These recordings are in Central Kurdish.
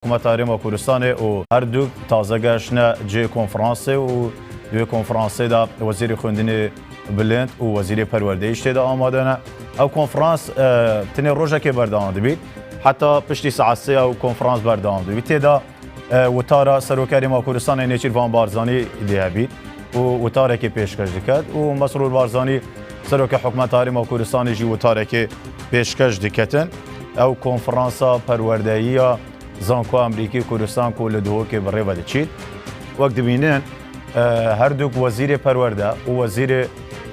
حکومت هرم کردستان و هر دو تازه گشنه جه کنفرانسی و دوی کنفرانسی دا وزیر خوندن بلند و وزیر پروردهیش تیدا آماده نه او کنفرانس تنی روزه که بردام دبید حتی پشتی ساعت 3 او کنفرانس بردام دبید تیدا وتارا سروکاری ما کردستان نیچیر وان بارزانی دیه بید و وتاره که پیشکش دکد و مسرور بارزانی سروک حکومت هرم کردستان جی وتاره که پیشکش دکتن او کنفرانسا پروردهی زانكۆ امریکی کردستان کل دهۆک ڕێوه دەچیت وەک دبینن هەر دووک وەزیرێ پەروەردە و وەزیرێ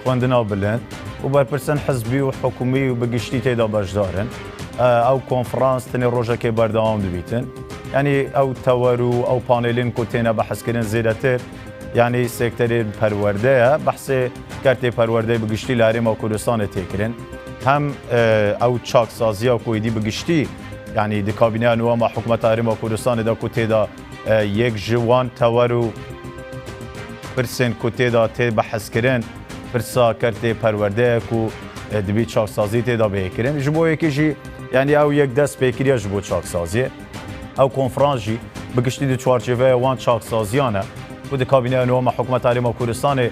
خوێندنا بلند و بەرپرسن حزبی و حکومی و بەگشتی تێدا بەشدارن ئەو کۆنفرانس تنێ ڕۆژەکێ بەردەوام دەبیتن یعنی ئەو تەوەر و ئەو پانێلین کو تێنە بەحەزکردن زیاتر یعنی سێکتەرێ پەروەردەیە بەحسێ کارتێ پەروەردەی بەگشتی لە هەرێما کوردستانە تێکردن هەم ئەو چاکسازیە کۆیدی بەگشتی يعني دي كابينه نوما حكومه هرم كردستان دا كوتيدا يك جوان تورو برسن كوتيدا تي بحث كرن فرسا كرتي پرورده كو دبي چاك سازي تيدا بكرن جبو يكيجي يعني او يك دست بكريا جبو چاك سازي او كونفرانس جي بگشتي دي چوارچوه وان چاك سازيانه كو دي كابينه نوما حكومه هرم كردستان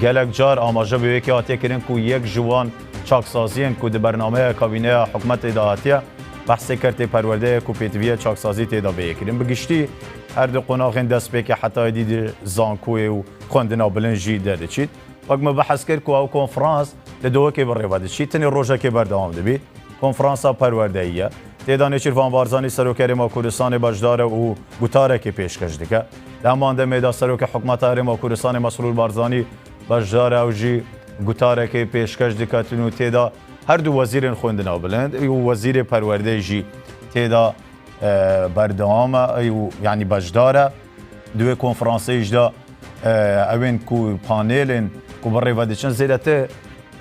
گلک جار آماجه به یکی آتی کردن کو یک جوان چاک سازیان کو د برنامه کابینه حکومت اداراتیه بحث کرده پرورده کوپیتویه چاکسازی تیدا بیکریم بگشتی هر دو قناقین دست به که حتی دید زانکۆی و خوندنا بلنجی داده چید وقت ما بحث کرد که او کنفرانس لدهۆک بڕێوه دەچیت تنی ڕۆژەکێ بەردەوام دەبێت کنفرانسا پەروەردەییە تێدا نێچیروان بارزانی سەرۆکەرێما کوردستانی بەشدارە و گوتارێکی پێشکەش دەکە لە هەمان دەمێدا سەرۆکە حکومەت هەرێما کوردستانی مەسرور بارزانی بەشدارە و ژی گوتارێکی پێشکەش دەکاتن و تێدا هر دو وزیر خوندنا بلند و وزیر پرورده جی تیدا بردوام یعنی بجداره دو کنفرانسی اجدا اوین کو پانیلن کو بڕێوە دەچن زیاتر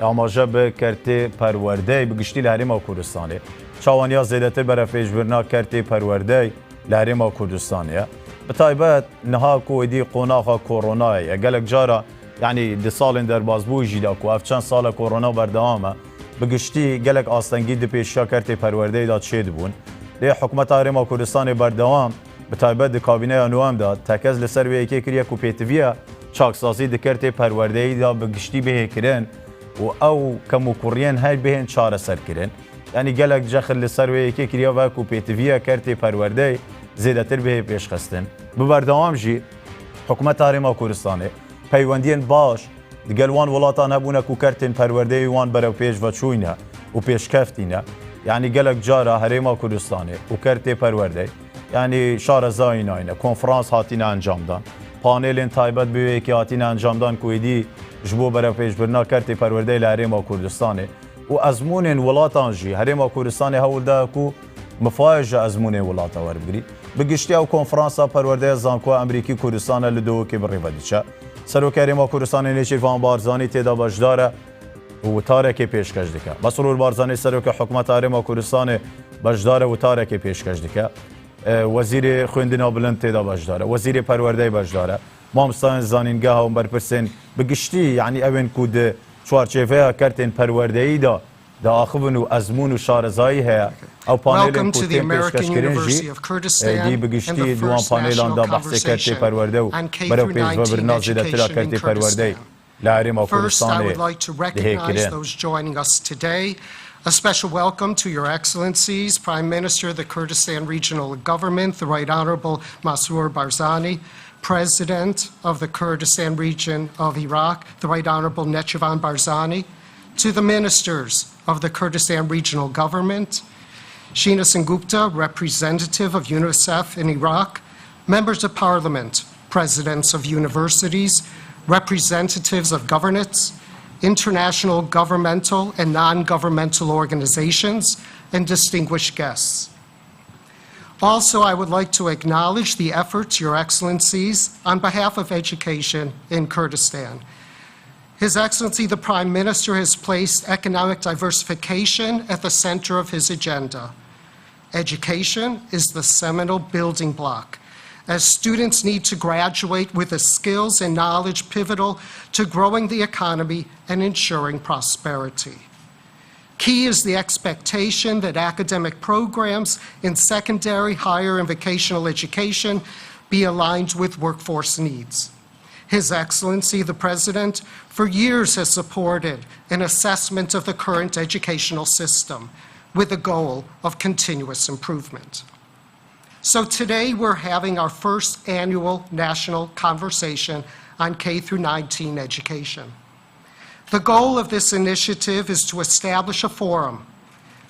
ئاماژە بە کارتێ پەروەردەی بگشتی لە هەرێما کوردستانê چاوانیا زیاتر بەرە پێشبردنا کارتێ پەروەردەی لە هەرێما کوردستانە بەتایبەت نەها کۆیدی قۆناغا کۆڕۆنایە گەلک جارە یعنی دی ساڵên دەربازبووی ژیدا کو ئەف چەند ساڵە کۆڕۆنا بەردەوامە بگشتی گلک آستانگی دی پیشیا کرده پرورده داد چه بون لی حکومت هرم کردستان بردوام به تایبەت دی کابینه نوام داد تکز لسر و یکی کریه کوپیتویه چاکسازی دی کرده پرورده داد بگشتی به کرن و او کمو کوریان هر بهن چاره سر کرن یعنی گلک جخل لسر و یکی کریه و کوپیتویه کرده پرورده زیادتر به پیش خستن به بردوام جی حکومت هرم کردستان پیوندین باش دگلوان ولاتان هبونه کو کرتن پرورده وان برو پیش و چوینه و پیش کفتینه یعنی گلک جارا هرێما کوردستانê و کرتê پەروەردەی یعنی شارە زایناینە کنفرانس هاتینە ئەنجامدان پانێلên تایبەت بوێیەکی هاتینە ئەنجامدان کوێدی ji bo berevpêşbirina kertê perwerdeyê li Herêma Kurdistanê û ezmûnên welatan jî Herêma Kurdistanê hewl da ku mifayê ji ezmûnê welata werbigirî bi giştiya ew konferansa perwerdeya Zankoa Emerîkî Kurdistanê li Dehokê bi rêve diçe Serokê Herêma Kurdistanê Nêçîrvan Barzanî têda bejdar e û witarekê pêşkêş dike Mesrûr Barzanî Serokê Hikûmeta Herêma Kurdistanê bejdar e witarekê pêşkêş dike Wezîrê Xwendina Bilind têda bejdar e Wezîrê Perwerdeyê bejdar e Mamostayên zanîngeha û berpirsên bi giştî yanî evên ku di çarçêveya kertên perwerdeyî da daaxivin û ezmûn û şarezayî heye ew panêlên ku tê pêşkêşkirin jî dî bi giştî duwan panêlan da behsê kertê perwerde û berevpêşvebirina zêdetira kertê perwerdeyê li Herêma Kurdistanê dihêkirin. A special welcome to Your Excellencies, Prime Minister of the Kurdistan Regional Government, the Right Honourable Masroor Barzani, President of the Kurdistan region of Iraq, the Right Honourable Nechivan Barzani, to the Ministers of the Kurdistan Regional Government, Sheena Sengupta, Representative of Unicef in Iraq, Members of Parliament, Presidents of Universities, Representatives of Governance, international governmental and non-governmental organizations, and distinguished guests. Also, I would like to acknowledge the efforts, Your Excellencies, on behalf of education in Kurdistan. His Excellency, the Prime Minister, has placed economic diversification at the center of his agenda. Education is the seminal building block, as students need to graduate with the skills and knowledge pivotal to growing the economy and ensuring prosperity. Key is the expectation that academic programs in secondary, higher, and vocational education be aligned with workforce needs. His Excellency, the President, for years has supported an assessment of the current educational system with the goal of continuous improvement. So today we're having our first annual national conversation on K through 19 education. The goal of this initiative is to establish a forum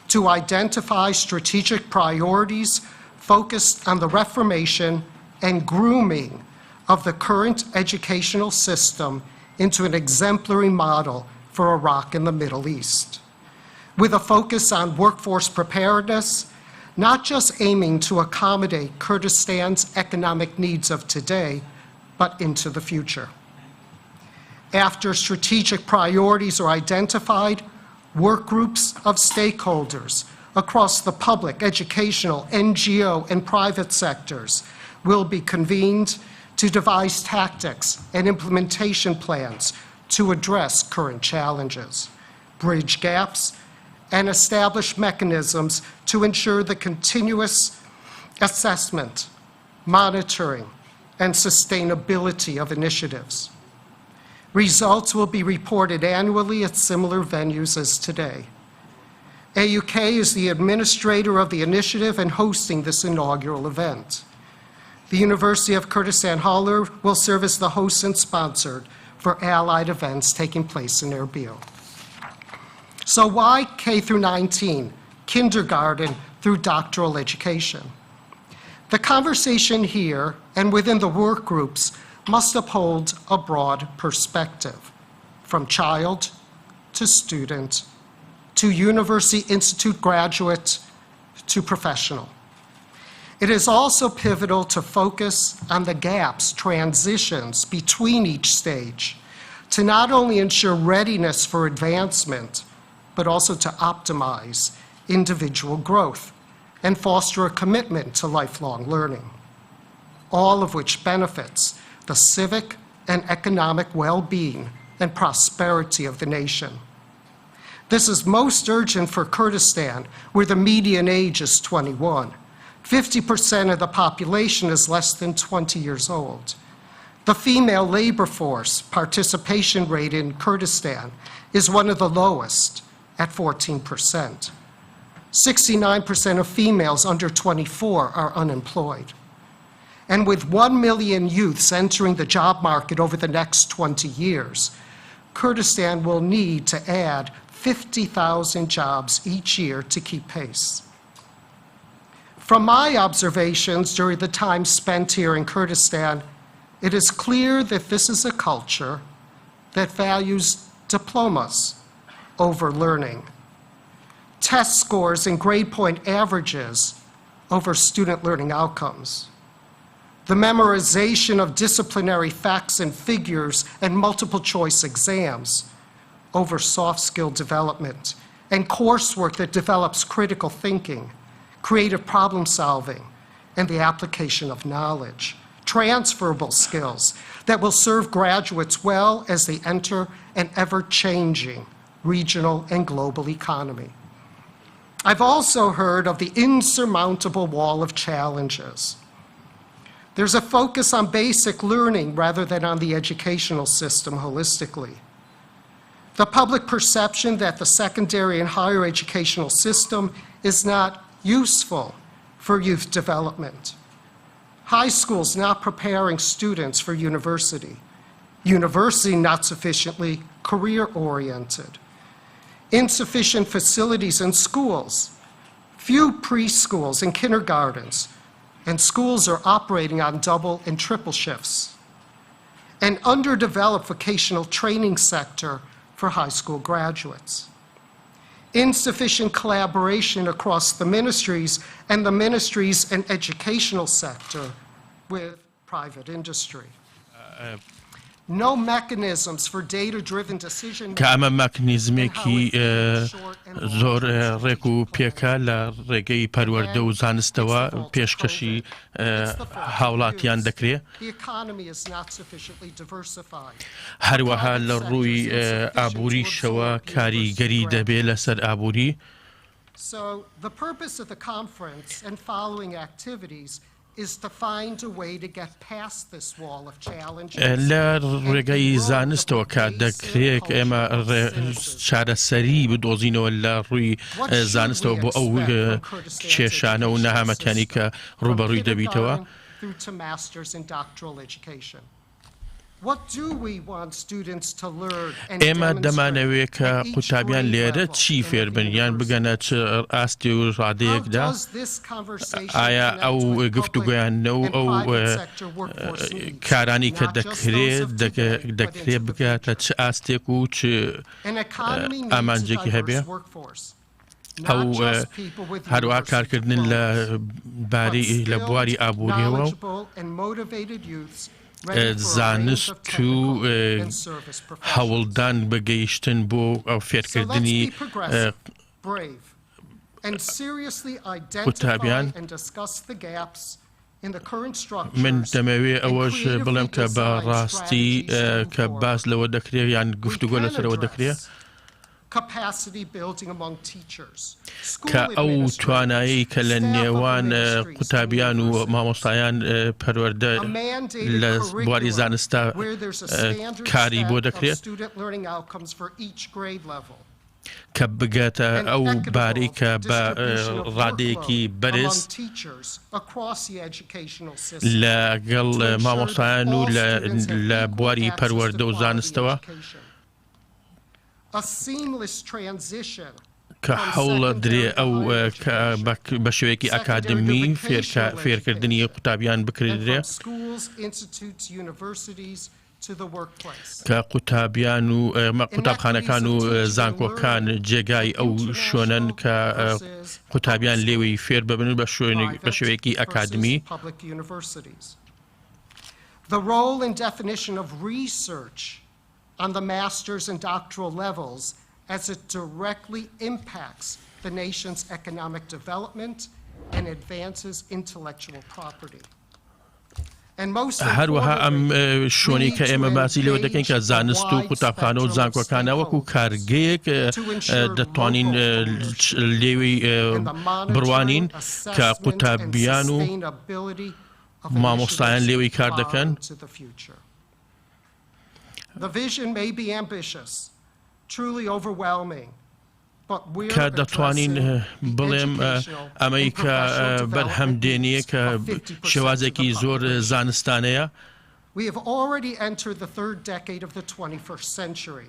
to identify strategic priorities focused on the reformation and grooming of the current educational system into an exemplary model for Iraq and the Middle East, with a focus on workforce preparedness, not just aiming to accommodate Kurdistan's economic needs of today, but into the future. After strategic priorities are identified, work groups of stakeholders across the public, educational, NGO, and private sectors will be convened to devise tactics and implementation plans to address current challenges, bridge gaps, and establish mechanisms to ensure the continuous assessment, monitoring, and sustainability of initiatives. Results will be reported annually at similar venues as today. AUK is the administrator of the initiative and hosting this inaugural event. The University of Kurdistan Haller will serve as the host and sponsor for allied events taking place in Erbil. So why K through 19, kindergarten through doctoral education? The conversation here and within the work groups must uphold a broad perspective, from child to student, to university institute graduate, to professional. It is also pivotal to focus on the gaps, transitions between each stage, to not only ensure readiness for advancement, but also to optimize individual growth and foster a commitment to lifelong learning, all of which benefits the civic and economic well-being and prosperity of the nation. This is most urgent for Kurdistan, where the median age is 21. 50% of the population is less than 20 years old. The female labor force participation rate in Kurdistan is one of the lowest at 14%. 69% of females under 24 are unemployed. And with 1 million youths entering the job market over the next 20 years, Kurdistan will need to add 50,000 jobs each year to keep pace. From my observations during the time spent here in Kurdistan, it is clear that this is a culture that values diplomas over learning, test scores and grade point averages over student learning outcomes, the memorization of disciplinary facts and figures and multiple choice exams over soft skill development, and coursework that develops critical thinking, creative problem solving, and the application of knowledge, transferable skills that will serve graduates well as they enter an ever-changing regional and global economy. I've also heard of the insurmountable wall of challenges. There's a focus on basic learning rather than on the educational system holistically. The public perception that the secondary and higher educational system is not useful for youth development. High schools not preparing students for university. University not sufficiently career-oriented. Insufficient facilities in schools. Few preschools and kindergartens. And schools are operating on double and triple shifts. An underdeveloped vocational training sector for high school graduates. Insufficient collaboration across the ministries and educational sector with private industry. No mechanisms for data-driven decision کە ئەمە مەکنیزمێکی زۆر ڕێک و پێکە لە ڕێگەی پەروەردە و زانستەوە پێشکەشی هاوڵاتیان دەکرێت. هەروەها لە ڕووی ئابووریشەوە کاریگەری دەبێت لەسەر ئابووری. So the purpose of the conference and following activities is to find a way to get past this wall of challenges. لە ڕێگەی زانستەوە کە دەکرێت ئێمە چارەسەری بدۆزینەوە لە ڕووی زانستەوە بۆ ئەو کێشانە و نەهامەتیانی کە ڕوبەڕووی دەبیتەوە. ئێمە دەمانەوێت کە قوتابیان لێرە چی فێربن یان بگەنە چ ئاستی و ڕادەیەکدا. ئایا ئەو گفتوگویانە و ئەو کارانی کە دەکرێت بگاتە چ ئاستێک و چ ئامانجێکی هەبێ. ئەو هەروەها کارکردن لە بواری ئابووریەوە و زانست و هەوڵدان بەگەیشتن بۆ ئەو فێرکردنی قوتابیان. من دەمەوێت ئەوەش بڵێم کە بە ڕاستی کە باس لەوە دەکرێت یان گفتوگۆ لەسەرەوە دەکرێت کە ئەو توانایی کە لە نێوان قوتابیان و مامۆستایان پەروەردە لە بواری زانستە کاری بۆ دەکرێت کە بگاتە ئەو بارەی کە بە ڕادەیەکی بەرز لەگەڵ مامۆستایان و لە بواری پەروەردە و زانستەوە کە هەوڵە درێ ئەو بە شێوەیەکی ئەکادمی فێرکردنی قوتابیان بکردرێ کە قوتابیان و قوتابخانەکان و زانکۆکان جێگای ئەو شوێنن کە قوتابیان لێوەی فێر ببن بە شێوەیەکی ئەکادمی. The role and definition of research on the master's and doctoral levels as it directly impacts the nation's economic development and advances intellectual property. هەروەها ئەم شوێنی کە ئێمە باسی لێوە دەکەین کە زانست و قوتابخانە و زانکۆکانە وەکو کارگەیەک دەتوانین لێوەی بڕوانین کە قوتابیان و مامۆستایان لێوەی کار دەکەن. The vision may be ambitious, truly overwhelming, but we کە are دەتوانین بڵێم ئەمەی کە بەرهەمدێنیە کە شێوازێکی زۆر زانستانەیە. We have already entered the third decade of the 21st century.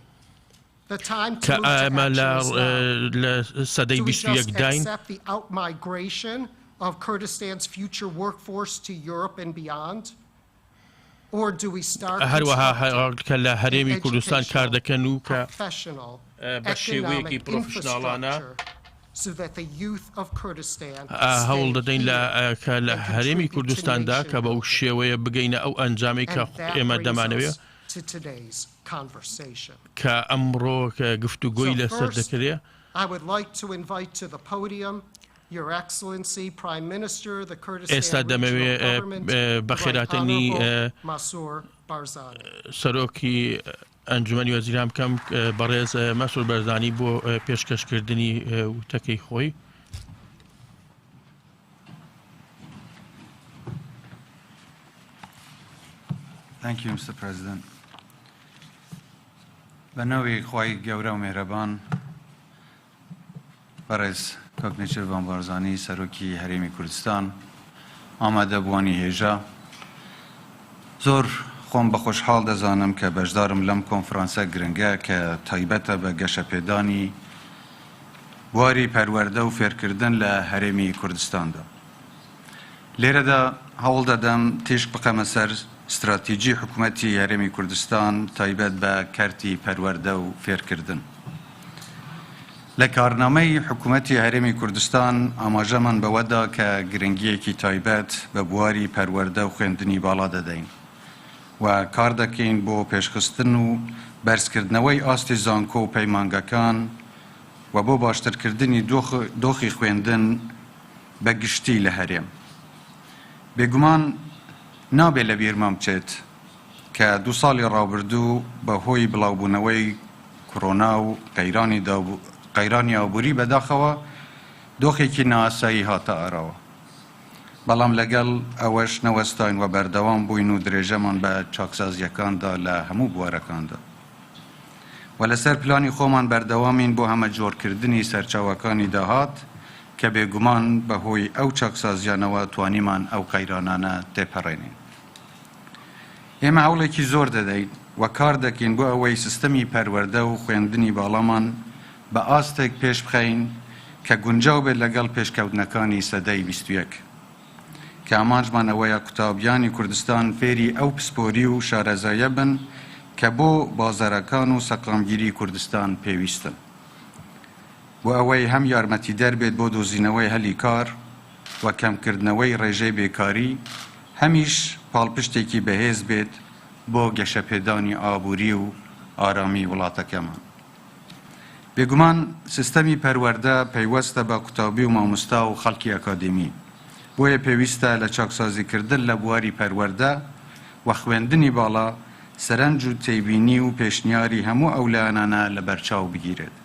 The time to کە move to ئەمە لە سەدەی action is to 21 داین. accept the outmigration of Kurdistan's future workforce to Europe and beyond. هەروەها کە لە هەرێمی کوردستان کار دەکەن و کە بە شێوەیەکی پرۆفشناڵانە هەوڵ دەدەین کە لە هەرێمی کوردستاندا کە بەو شێوەیە بگەینە ئەو ئەنجامی کە ئێمە دەمانەوێت کە ئەمڕۆ کە گفتوگۆی لەسەر دەکرێت. ئێستا دەمەوێت بە خێراتنی سەرۆکی ئەنجومەنی وەزیران بکەم بەڕێز مەسعود بەرزانی بۆ پێشکەشکردنی وتەکەی خۆی. Thank you, Mr. President. بە ناوی خوای گەورە و مێرەبان بەڕێز کۆکنیچێڤ بارزانی سەرۆکی هەرێمی کوردستان، ئامادەبوانی هێژە، زۆر خۆم بە خۆشحاڵ دەزانم کە بەشدارم لەم کۆنفرانسە گرنگە کە تایبەتە بە گەشەپێدانی بواری پەروەردە و فێرکردن لە هەرێمی کوردستاندا. لێرەدا هەوڵ دەدەم تێش بقەمە سەر استراتیجی حکوومەتی هەرێمی کوردستان تایبەت بە کەرتی پەروەردە و فێرکردن. لە کارنامەی حکوومەتی هەرێمی کوردستان ئاماژەمان بەوەدا کە گرنگیەکی تایبەت بە بواری پەروەردە و خوێندنی باڵا دەدەین و کار دەکەین بۆ پێشخستن و بەرزکردنەوەی ئاستی زانکۆ و پەیمانگەکان و بۆ باشترکردنی دۆخی خوێندن بە گشتی لە هەرێم. بێگومان نابێت لە بیرمان بچێت کە 2 ساڵی ڕابردوو بەهۆی بڵاوبوونەوەی کۆڕۆنا و قەیرانی ئابووری بەداخەوە دۆخێکی نائاسایی هاتە ئاراوە. بەڵام لەگەڵ ئەوەش نەوەستاین و بەردەوام بووین و درێژەمان بە چاکسازیەکاندا لە هەموو بوارەکاندا و لەسەر پلانی خۆمان بەردەوامین بۆ هەمە جۆرکردنی سەرچاوەکانی داهات کە بێگومان بەهۆی ئەو چاکسازیانەوە توانیمان ئەو قەیرانانە تێپەڕێنین. ئێمە هەوڵێکی زۆر دەدەین و کار دەکەین بۆ ئەوەی سیستەمی پەروەردە و خوێندنی باڵامان بە ئاستێک پێش بخەین کە گونجاو بێت لەگەڵ پێشکەوتنەکانی سەدەی 21 کە ئامانجمان ئەوەیە قوتابیانی کوردستان فێری ئەو پسپۆری و شارەزایە بن کە بۆ بازارەکان و سەقامگیری کوردستان پێویستن بۆ ئەوەی هەم یارمەتی دەربێت بۆ دۆزینەوەی هەلی کار و کەمکردنەوەی ڕێژەی بێکاری، هەمیش پاڵپشتێکی بەهێز بێت بۆ گەشەپێدانی ئابووری و ئارامی وڵاتەکەمان. بێگومان سیستەمی پەروەردە پەیوەستە بە قوتابی و مامۆستا و خەڵکی ئەکادمی، بۆیە پێویستە لە چاکسازیکردن لە بواری پەروەردە و خوێندنی باڵا سەرنج و تێبینی و پێشنیاری هەموو ئەو لایەنانە لە بەرچاو بگیرێت.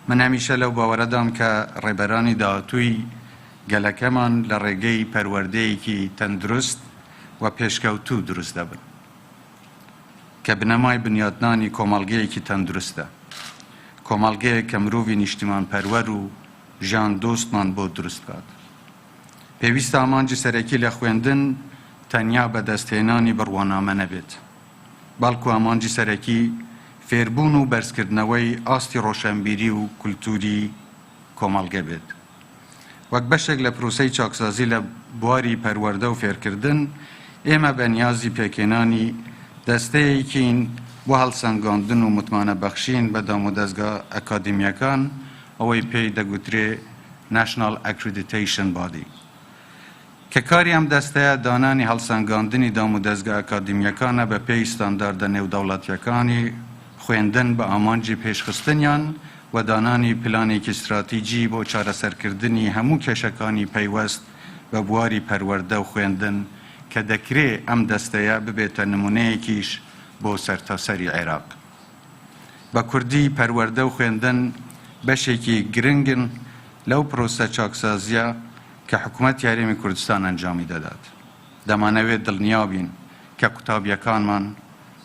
من هەمیشە لەو باوەڕەدام کە ڕێبەرانی داهاتووی گەلەکەمان لە ڕێگەی پەروەردەیەکی تەندروست و پێشکەوتوو دروست دەبن کە بنەمای بنیادنانی کۆمەڵگەیەکی تەندروستە، کۆمەڵگەیەک کە مرۆڤی نیشتیمان پەروەر و ژیان دۆستمان بۆ دروست کات. پێویستە ئامانجی سەرەکی لە خوێندن تەنیا بەدەستهێنانی بڕوانامە نەبێت، بەڵکو ئامانجی سەرەکی فێربوون و بەرزکردنەوەی ئاستی ڕۆشنبیری و کولتوری کۆمەڵگە بێت. وەک بەشێک لە پرۆسەی چاکسازی لە بواری پەروەردە و فێرکردن، ئێمە بە نیازی پێکێنانی دەستەیەکین بۆ هەڵسەنگاندن و متمانە بەخشین بە دام و دەستگا ئەکادمیەکان، ئەوەی پێی دەگوترێ National Accreditation Body، کە کاری ئەم دەستەیە دانانی هەڵسەنگاندنی دام و دەستگا ئەکادمیەکانە بە پێی ستانداردە نێودەوڵەتیەکانی خوێندن بە ئامانجی پێشخستنیان و دانانی پلانێکی استراتیجی بۆ چارەسەرکردنی هەموو کێشەکانی پەیوەست بە بواری پەروەردە و خوێندن کە دەکرێ ئەم دەستەیە ببێتە نمونەیەکیش بۆ سەرتاسەری عێراق. بە کوردی پەروەردە و خوێندن بەشێکی گرنگن لەو پرۆسە چاکسازیە کە حکوومەت یاریمی کوردستان ئەنجامی دەدات. دەمانەوێت دڵنیابین کە قوتابیەکانمان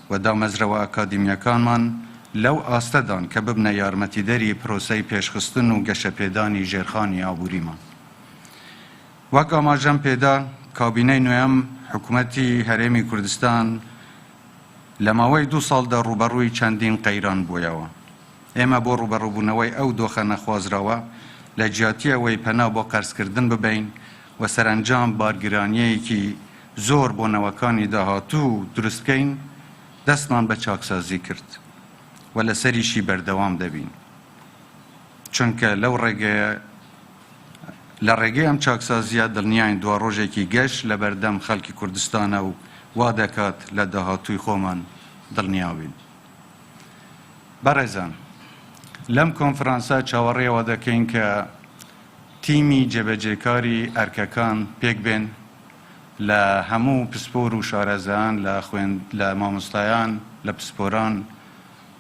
و دامەزرەوە ئەکادمیەکانمان لەو ئاستەدان کە ببنە یارمەتیدەری پرۆسەی پێشخستن و گەشەپێدانی ژێرخانی ئابووریمان. وەک ئاماژەم پێدا، کابینەی نوێم حکوومەتی هەرێمی کوردستان لە ماوەی 2 ساڵدا ڕوبەڕووی چەندین قەیران بوویەوە. ئێمە بۆ ڕوبەڕووبوونەوەی ئەو دۆخە نەخوازراوە لە جیاتی ئەوەی پەنا بۆ قەرزکردن ببین و سەرنجام بارگرانیەیەکی زۆر بۆ نەوەکانی داهاتوو دروستکەین، دەستمان بە چاکسازی کرد و لەسەریشی بەردەوام دەبین، چونکە لە ڕێگەی ئەم چاکسازیە دڵنیاین دوا ڕۆژێکی گەشت لە بەردەم خەڵکی کوردستانە و وا دەکات لە داهاتووی خۆمان دڵنیاوین. بەڕێزان، لەم کۆنفرانسە چاوەڕێەوە دەکەین کە تیمی جێبەجێکاری ئەرکەکان پێک بێن لە هەموو پسپۆر و شارەزایان، لە مامۆستایان، لە پسپۆران،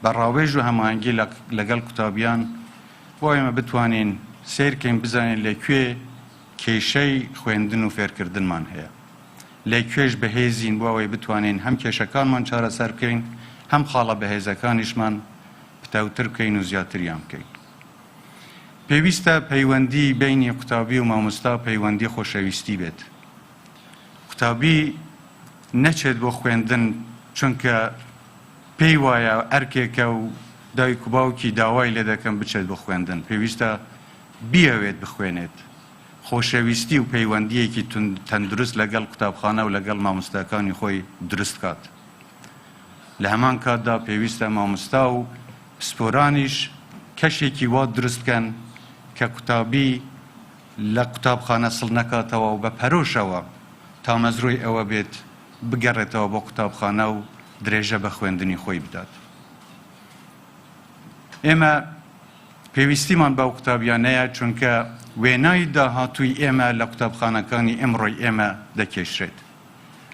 بەڕاوێژ و هەماهەنگی لەگەڵ قوتابیان، بۆ ئێمە بتوانین سیرکەین بزانین لەکوێ کێشەی خوێندن و فێرکردنمان هەیە، لەکوێش بەهێزین بۆ ئەوەی بتوانین هەم کێشەکانمان چارەسەر بکەین، هەم خاڵە بەهێزەکانیشمان پتەوتر بکەین و زیاتریان بکەین. پێویستە پەیوەندی بینی قوتابی و مامۆستا پەیوەندی خۆشەویستی بێت. قوتابی نەچێت بۆ خوێندن چونکە پێی وایە ئەرکێکە و دایک و باوکی داوای لێ دەکەن بچێت بۆ خوێندن. پێویستە بیەوێت بخوێنێت، خۆشەویستی و پەیوەندیەکی تەندروست لەگەڵ قوتابخانە و لەگەڵ مامۆستاکانی خۆی دروست کات. لە هەمان کاتدا پێویستە مامۆستا و پسپۆرانیش کەشێکی وا دروست بکەن کە قوتابی لە قوتابخانە سڵ نەکاتەوە و بە پەرۆشەوە تا مەزروی ئەوە بێت بگەڕێتەوە بۆ قوتابخانە و درێژە بە خوێندنی خۆی بدات. ئێمە پێویستیمان بەو قوتابیانەیە چونکە وێنای داهاتووی ئێمە لە قوتابخانەکانی ئەمڕۆی ئێمە دەکێشرێت.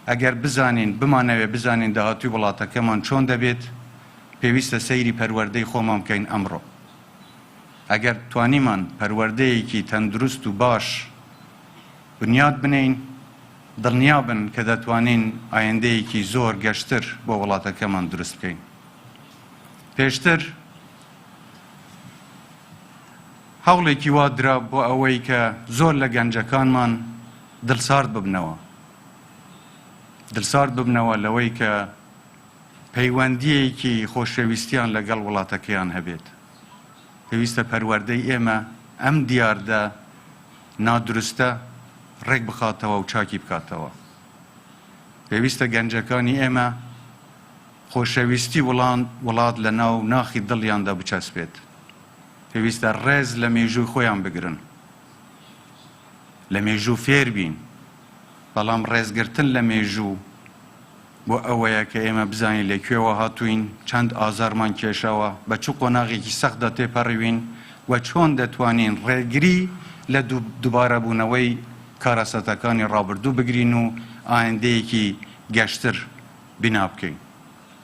ئەگەر بزانین بمانەوێ بزانین داهاتووی وڵاتەکەمان چۆن دەبێت پێویستە سەیری پەروەردەی خۆمان بکەین ئەمڕۆ. ئەگەر توانیمان پەروەردەیەکی تەندروست و باش بنیاد بنین دڵنیا بن کە دەتوانین ئایندەیەکی زۆر گەشتر بۆ وڵاتەکەمان دروست بکەین. پێشتر هەوڵێکی وا درا بۆ ئەوەی کە زۆر لە گەنجەکانمان دڵسارد ببنەوە لەوەی کە پەیوەندیەکی خۆشەویستیان لەگەڵ وڵاتەکەیان هەبێت. پێویستە پەروەردەی ئێمە ئەم دیاردە نادروستە ڕێک بخاتەوە و چاکی بکاتەوە. پێویستە گەنجەکانی ئێمە خۆشەویستی وڵات لە ناو ناخی دڵیاندا بچەسبێت. پێویستە ڕێز لە مێژووی خۆیان بگرن، لە مێژوو فێر بین، بەڵام ڕێزگرتن لە مێژوو بۆ ئەوەیە کە ئێمە بزانین لەکوێوە هاتوین، چەند ئازارمان کێشەوە، بە چ قۆناغێکی سەختدا تێپەڕیوین و چۆن دەتوانین ڕێگری لە دووبارە بوونەوەی کارەسەتەکانی ڕابردوو بگرین و ئایندەیەکی گەشتر بنا بکەین.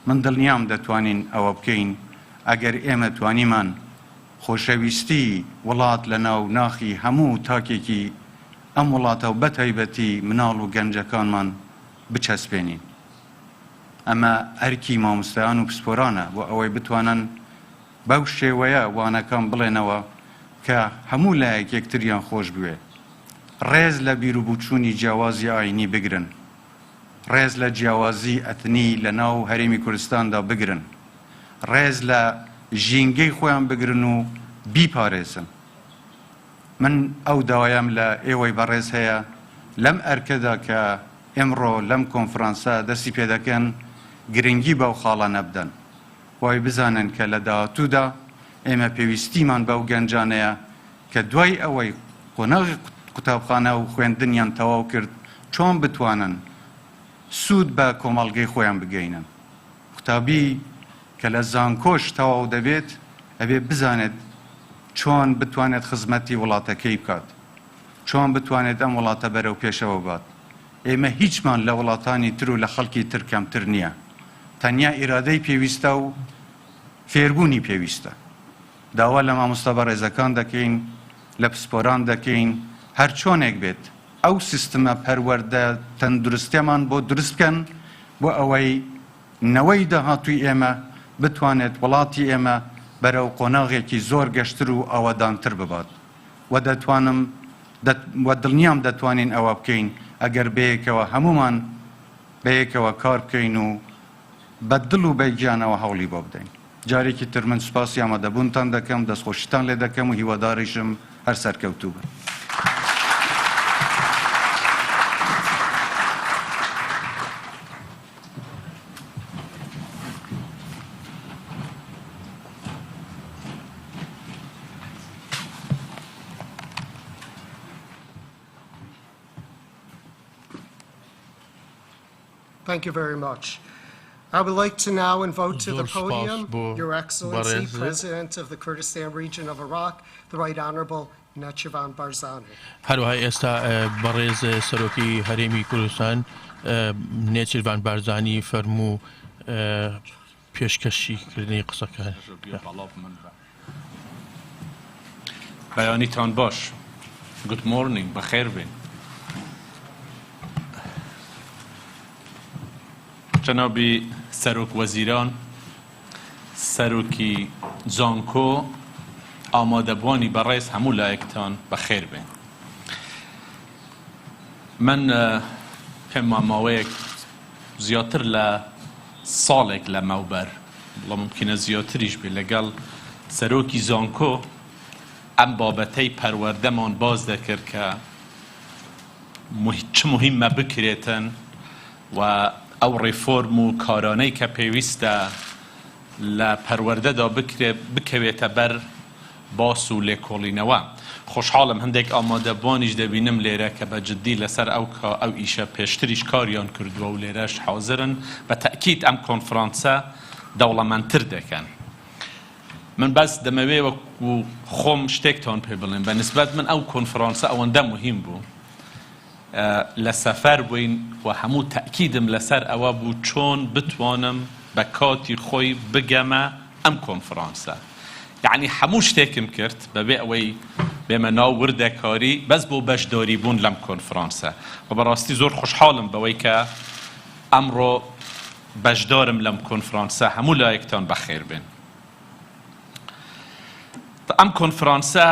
من دڵنیام دەتوانین ئەوە بکەین ئەگەر ئێمە توانیمان خۆشەویستی وڵات لە ناو ناخی هەموو تاکێکی ئەم وڵاتە و بەتایبەتی مناڵ و گەنجەکانمان بچەسپێنین. ئەمە ئەرکی مامۆستایان و پسپۆرانە بۆ ئەوەی بتوانن بەو شێوەیە وانەکان بڵێنەوە کە هەموو لایەک یەکتریان خۆش بوێ. ڕێز لە بیرروبووچوونی جیاوازی ئاینی بگرن، ڕێز لە جیاوازی ئەتنی لە ناو هەرێمی کوردستاندا بگرن، ڕێز لە ژینگەی خۆیان بگرن و بیپارێزن. من ئەو داوایم لە ئێوەی بەڕێز هەیە لەم ئەرکەدا کە ئێمڕۆ لەم کۆنفرانسە دەستی پێ دەکەن گرنگی بەو خاڵە نەبدەن، وای بزانن کە لە داهاتوودا ئێمە پێویستیمان بەو گەنجانەیە کە دوای ئەوەی قۆناغی قوتابخانە و خوێندنیان تەواو کرد چۆن بتوانن سوود بە کۆمەڵگەی خۆیان بگەینن. قوتابی کە لە زانکۆش تەواو دەبێت ئەبێ بزانێت چۆن بتوانێت خزمەتی وڵاتەکەی بکات، چۆن بتوانێت ئەم وڵاتە بەرەو پێشەوە بات. ئێمە هیچمان لە وڵاتانی تر و لە خەڵکی تر کەمتر نییە، تەنیا ئیرادەی پێویستە و فێربوونی پێویستە. داوا لە مامۆستا بەڕێزەکان دەکەین، لە پسپۆران دەکەین، هەر چۆنێک بێت ئەو سیستمە پەروەردە تەندروستیەمان بۆ دروست بکەن بۆ ئەوەی نەوەی داهاتووی ئێمە بتوانێت وڵاتی ئێمە بەرەو قۆناغێکی زۆر گەشتر و ئاوادانتر ببات. و دڵنیام دەتوانین ئەوە بکەین ئەگەر بەیەکەوە هەمومان بەیەکەوە کار بکەین و بە دڵ و بەگیانەوە هەوڵی بۆ بدەین. جارێکی تر من سوپاسی ئامادەبوونتان دەکەم، دەستخۆشیتان لێ دەکەم و هیواداریشم هەر سەرکەوتوو بن. Thank you very much. I would like to now invite to the podium Your Excellency, President of the Kurdistan region of Iraq, the Right Honourable Nechivan Barzani. هەروەها ئێستا بەڕێز سەرۆکی هەرێمی کوردستان نێچیروان بارزانی فەرموو پێشکەشیکردنی قسەکان. بەیانیتان باش. Good morning. بەخێر بێن. جنابی سەرۆک وەزیران، سەرۆکی زانکۆ، ئامادەبوانی بەڕێز هەموو لایەکتان بەخێر بێن. من پێم ماوەیەک زیاتر لە ساڵێک لە مەوبەر، وڵام ممکنە زیاتریش بێ، لەگەڵ سەرۆکی زانکۆ ئەم بابەتەی پەروەردەمان باز دەکرد کە چ مهمە بکرێتن و ئەو ڕێفۆرم و کارانەی کە پێویستە لە پەروەردەدا بکەوێتە بەر باس و لێکۆڵینەوە خۆشحاڵم هەندێک ئامادەبوانیش دەبینم لێرە کە بە جددی لەسەر ئەو ئیشە پێشتریش کاریان کردووە و لێرەش حاضرن بە تەکید ئەم کۆنفرانسە دەوڵەمەندتر دەکەن. من بەس دەمەوێ وەکو خۆم شتێکتان پێ بڵێم بە نسبەت من ئەو کۆنفرانسە ئەوەندە مهم بوو لە سەفەر بووین و هەموو تەکیدم لەسەر ئەوە بوو چۆن بتوانم بە کاتی خۆی بگەمە ئەم کۆنفرانسە. یعنی هەموو شتێکم کرد بەبێ ئەوەی بێمە ناو وردەکاری بەس بۆ بەشداری بوون لەم کۆنفرانسە و بەڕاستی زۆر خۆشحاڵم بەوەی کە ئەمڕۆ بەشدارم لەم کۆنفرانسە هەموو لایەکتان بەخێر بێن. ئەم کۆنفرانسە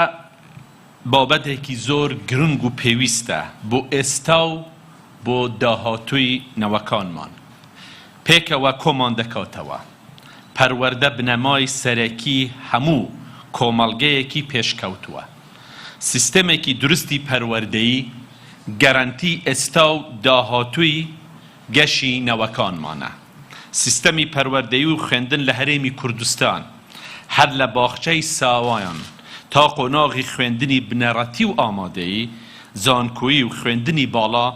بابەتێکی زۆر گرنگ و پێویستە بۆ ئێستا و بۆ داهاتووی نەوەکانمان. پێکەوە کۆمان دەکاتەوە پەروەردە بنەمای سەرەکی هەموو کۆمەڵگەیەکی پێشکەوتووە. سیستەمێکی درستی پەروەردەیی گەرانتی ئێستا و داهاتووی گەشی نەوەکانمانە. سیستەمی پەروەردەیی و خوێندن لە هەرێمی کوردستان هەر لە باخچەی ساوایان تا قۆناغی خوێندنی بنەڕەتی و ئامادەیی زانکۆی و خوێندنی باڵا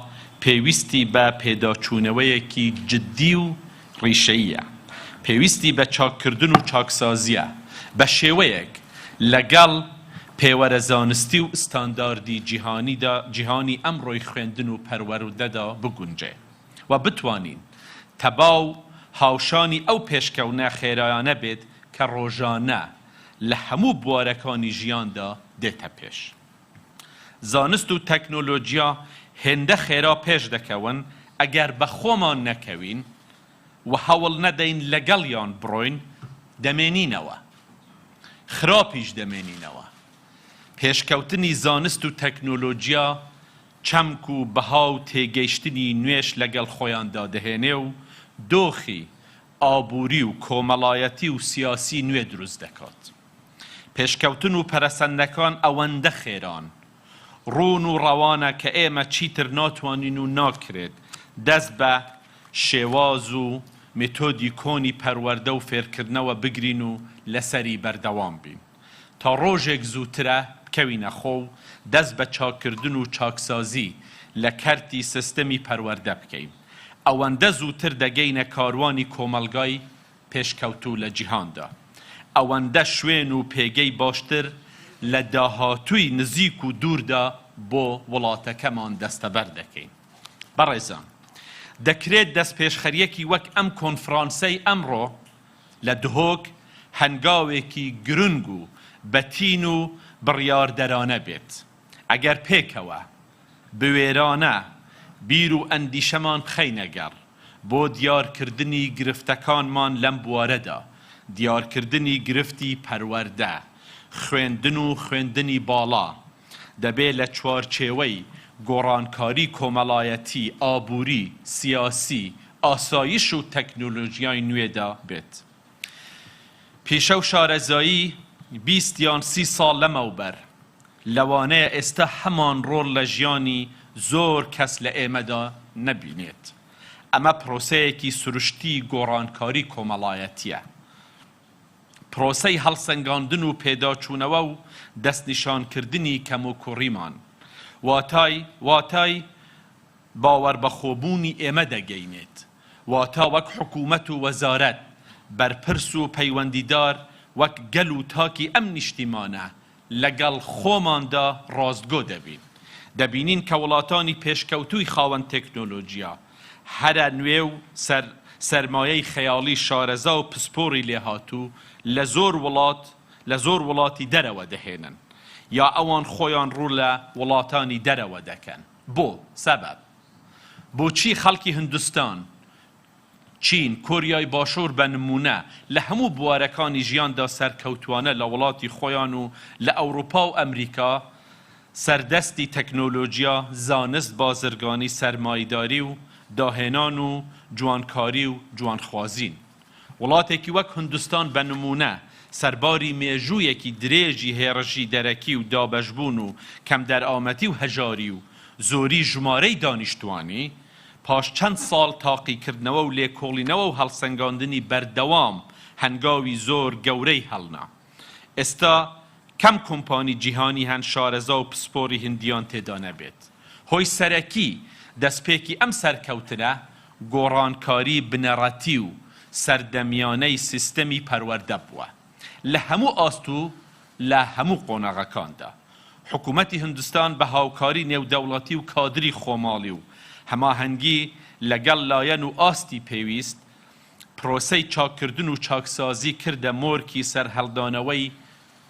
پێویستی بە پێداچوونەوەیەکی جددی و ڕیشەییە. پێویستی بە چاککردن و چاکسازیە بە شێوەیەک لەگەڵ پێوەرە زانستی و ستانداردی جیهانی ئەمڕۆی خوێندن و پەروەردەدا بگونجێ و بتوانین تەباو هاوشانی ئەو پێشکەونە خێرایانە بێت کە ڕۆژانە لە هەموو بوارەکانی ژیاندا دێتە پێش. زانست و تەکنۆلۆژیا هێندە خێرا پێش دەکەون ئەگەر بە خۆمان نەکەوین و هەوڵ نەدەین لەگەڵیان بڕۆین دەمێنینەوە، خراپیش دەمێنینەوە. پێشکەوتنی زانست و تەکنۆلۆژیا چەمک و بەها و تێگەیشتنی نوێش لەگەڵ خۆیاندا دەهێنێ و دۆخی ئابووری و کۆمەڵایەتی و سیاسی نوێ دروست دەکات. پێشکەوتن و پەرەسەندەکان ئەوەندە خێران ڕوون و ڕەوانە کە ئێمە چیتر ناتوانین و ناکرێت دەست بە شێواز و مێتۆدی کۆنی پەروەردە و فێرکردنەوە بگرین و لەسەری بەردەوام بین تا ڕۆژێک زووترە بکەوینە خۆ و دەست بە چاکردن و چاکسازی لە کەرتی سیستەمی پەروەردە بکەین. ئەوەندە زووتر دەگەینە کاروانی کۆمەلگای پێشکەوتوو لە جیهاندا. ئەوەندە شوێن و پێگەی باشتر لە داهاتووی نزیک و دووردا بۆ وڵاتەکەمان دەستەبەر دەکەین. بەڕێزان، دەکرێت دەستپێشخەریەکی وەک ئەم کۆنفرانسەی ئەمڕۆ لە دهۆک هەنگاوێکی گرنگ و بەتین و بڕیاردەرانە بێت. ئەگەر پێکەوە بوێرانە بیر و ئەندیشەمان بخەینەگەڕ بۆ دیارکردنی گرفتەکانمان لەم بوارەدا، دیارکردنی گرفتی پەروەردە، خوێندن و خوێندنی باڵا دەبێت لە چوارچێوەی گۆڕانکاری کۆمەڵایەتی، ئابووری، سیاسی، ئاسایش و تەکنۆلۆژیای نوێدا بێت. پیشە و شارەزایی 20 یان 30 ساڵ لەمەوبەر لەوانەیە ئێستا هەمان ڕۆڵ لە ژیانی زۆر کەس لە ئێمەدا نەبینێت. ئەمە پرۆسەیەکی سروشتی گۆڕانکاری کۆمەڵایەتیە. پرۆسەی هەڵسەنگاندن و پێداچوونەوە و دەستنیشانکردنی کەم و کوڕیمان واتای باوەڕ بەخۆبوونی ئێمە دەگەینێت. واتا وەک حکوومەت و وەزارەت بەرپرس و پەیوەندیدار وەک گەل و تاکی ئەم نیشتیمانە لەگەڵ خۆماندا ڕاستگۆ دەبین. دەبینین کە وڵاتانی پێشکەوتووی خاوەن تەکنۆلۆژیا هەرە نوێ و سەرمایەی خەیاڵی شارەزا و پسپۆری لێهاتوو لە زۆر وڵاتی دەرەوە دەهێنن یا ئەوان خۆیان ڕوو لە وڵاتانی دەرەوە دەکەن. بۆ سەبەب بۆچی خەڵکی هندستان، چین، کۆریای باشوور بە نمونە لە هەموو بوارەکانی ژیاندا سەرکەوتوانە لە وڵاتی خۆیان و لە ئەوروپا و ئەمریکا سەردەستی تەکنۆلۆژیا، زانست، بازرگانی، سەرمایداری و داهێنان و جوانکاری و جوانخوازین. وڵاتێکی وەک هندستان بە نمونە سەرباری مێژوویەکی درێژی هێڕژی دەرەکی و دابەشبوون و کەم دەرئامەتی و هەژاری و زۆری ژمارەی دانیشتوانی پاش چەند ساڵ تاقیکردنەوە و لێکۆڵینەوە و هەڵسەنگاندنی بەردەوام هەنگاوی زۆر گەورەی هەڵنا. ئێستا کەم کۆمپانی جیهانی هەن شارەزا و پسپۆری هندیان تێدا نەبێت هۆی سەرەکی دەستپێکی ئەم سەرکەوتنە گۆڕانکاری بنەڕەتی و سەردەمیانەی سیستەمی پەروەردە بووە لە هەموو ئاست و لە هەموو قۆناغەکاندا حکوومەتی هندستان بە هاوکاری نێودەوڵەتی و کادری خۆماڵی و هەماهەنگی لەگەڵ لایەن و ئاستی پێویست پرۆسەی چاککردن و چاکسازی کردە مۆرکی سەرهەڵدانەوەی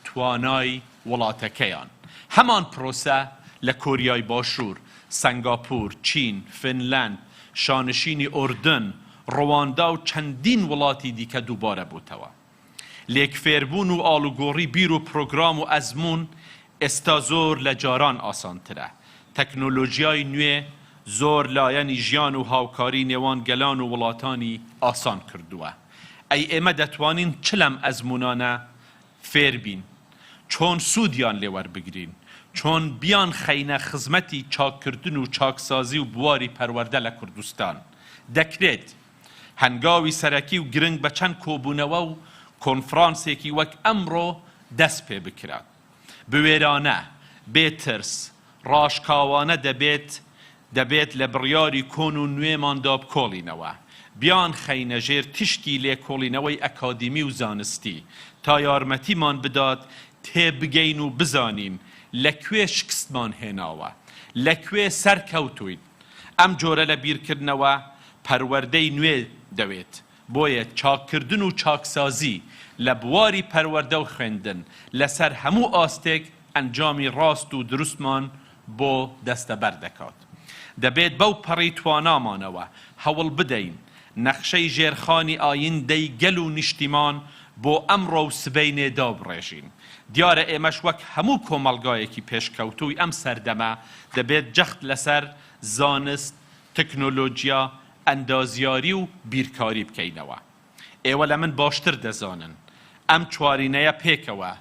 توانای وڵاتەکەیان هەمان پرۆسە لە کۆریای باشوور سنگاپور چین فنلەند شانشینی ئوردن ڕۆواندا و چەندین وڵاتی دیکە دووبارە بووتەوە لێکفێربوون و ئاڵوگۆڕی بیر و پرۆگرام و ئەزمون ئێستا زۆر لە جاران ئاسانترە تەکنۆلۆژیای نوێ زۆر لایەنی ژیان و هاوکاری نێوان گەلان و وڵاتانی ئاسان کردووە ئەی ئێمە دەتوانین چ لەم ئەزمونانە فێر بین چۆن سوودیان لێوەربگرین چۆن بیان خەینە خزمەتی چاککردن و چاکسازی و بواری پەروەردە لە کوردستان دەکرێت هەنگاوی سەرەکی و گرنگ بە چەند کۆبوونەوە و کۆنفرانسێکی وەک ئەمڕۆ دەست پێ بکرات بوێرانە بێترس ڕاشکاوانە دەبێت لە بڕیاری کۆن و نوێماندا بکۆڵینەوە بیان خەینە ژێر تشتی لێکۆڵینەوەی ئەکادیمی و زانستی تا یارمەتیمان بدات تێبگەین و بزانین لەکوێ شکستمان هێناوە لەکوێ سەرکەوتوین ئەم جۆرە لە بیرکردنەوە پەروەردەی نوێ دەوێت بۆیە چاککردن و چاکسازی لە بواری پەروەردە و خوێندن لەسەر هەموو ئاستێک ئەنجامی ڕاست و دروستمان بۆ دەستەبەر دەکات دەبێت بەو پەڕی توانامانەوە هەوڵ بدەین نەخشەی ژێرخانی ئایندەی گەل و نیشتیمان بۆ ئەمڕۆ و سبەینێ دابڕێژین دیارە ئێمەش وەک هەموو کۆمەڵگایەکی پێشکەوتووی ئەم سەردەمە دەبێت جەخت لەسەر زانست تەکنۆلۆژیا ئەندازیاری و بیرکاری بکەینەوە ئێوە لە من باشتر دەزانن ئەم چوارینەیە پێکەوە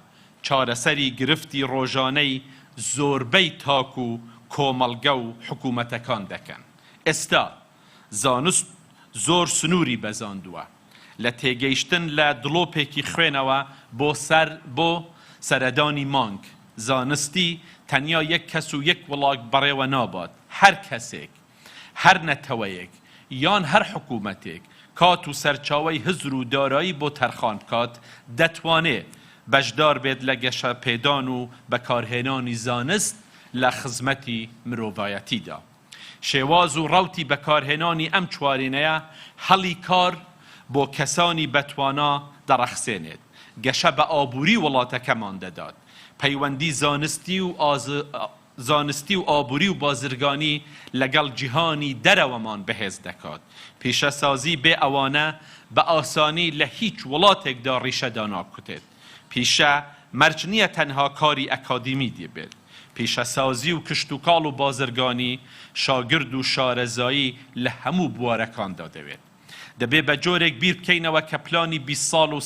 چارەسەری گرفتی ڕۆژانەی زۆربەی تاک و کۆمەڵگە و حکوومەتەکان دەکەن ئێستا زانست زۆر سنووری بەزاندووە لە تێگەیشتن لە دڵۆپێکی خوێنەوە بۆ سەردانی مانگ زانستی تەنیا یەک کەس و یەک وڵات بەڕێوە نابات هەر کەسێک هەر نەتەوەیەک یان هەر حکوومەتێک کات و سەرچاوەی هزر و دارایی بۆ تەرخان بکات دەتوانێت بەشدار بێت لە گەشە پێدان و بەکارهێنانی زانست لە خزمەتی مرۆڤایەتیدا شێواز و ڕەوتی بەکارهێنانی ئەم چوارینەیە هەڵی کار بۆ کەسانی بەتوانا دەڕەخسێنێت گەشە بە ئابووری وڵاتەکەمان دەدات پەیوەندی زانستی و ئابووری و بازرگانی لەگەڵ جیهانی دەرەوەمان بەهێز دەکات پیشەسازی بێ ئەوانە بە ئاسانی لە هیچ وڵاتێکدا ڕیشەدا ناکوتێت پیشە مەرج نییە تەنها کاری ئەکادیمی دەبێت پیشەسازی و کشتوکاڵ و بازرگانی شاگرد و شارەزایی لە هەموو بوارەکاندا دەوێت دەبێت بە جۆرێک بیر بکەینەوە کە پلانی 20 ساڵ و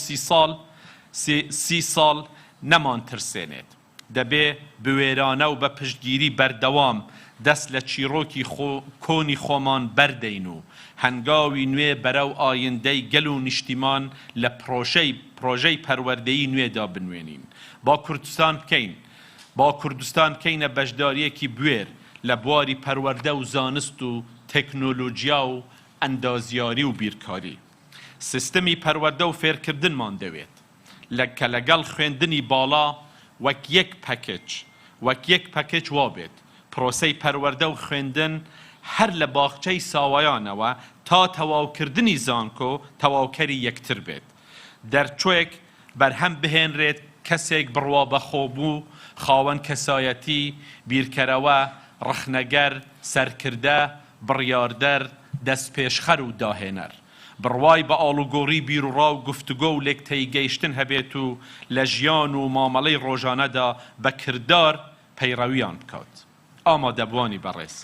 30 ساڵ نەمان ترسێنێت دەبێ بوێرانە و بە پشتگیری بەردەوام دەست لە چیرۆکی کۆنی خۆمان بەردەین و هەنگاوی نوێ بەرەو ئایندەی گەل و نیشتیمان لە پرۆژەی پەروەردەیی نوێدا بنوێنین با کوردستان بکەینە بەشداریەکی بوێر لە بواری پەروەردە و زانست و تەکنۆلۆژیا و ئەندازیاری و بیرکاری سیستەمی پەروەردە و فێرکردنمان دەوێت کە لەگەڵ خوێندنی باڵا وەک یەک پەکێج وابێت پرۆسەی پەروەردە و خوێندن هەر لە باخچەی ساوایانەوە تا تەواوکردنی زانکۆ تەواوکەری یەکتر بێت دەرچۆیەک بەرهەم بهێنرێت کەسێک بڕوا بەخۆبوو خاوەن کەسایەتی بیرکەرەوە ڕخنەگەر سەرکردە بڕیاردەر دەستپێشخەر و داهێنەر بڕوای بە ئاڵوگۆڕی بیرڕا و گفتوگۆ و لێک تێیگەیشتن هەبێت و لە ژیان و مامەڵەی ڕۆژانەدا بە کردار پەیڕەویان بکات ئامادەبوانی بەڕێز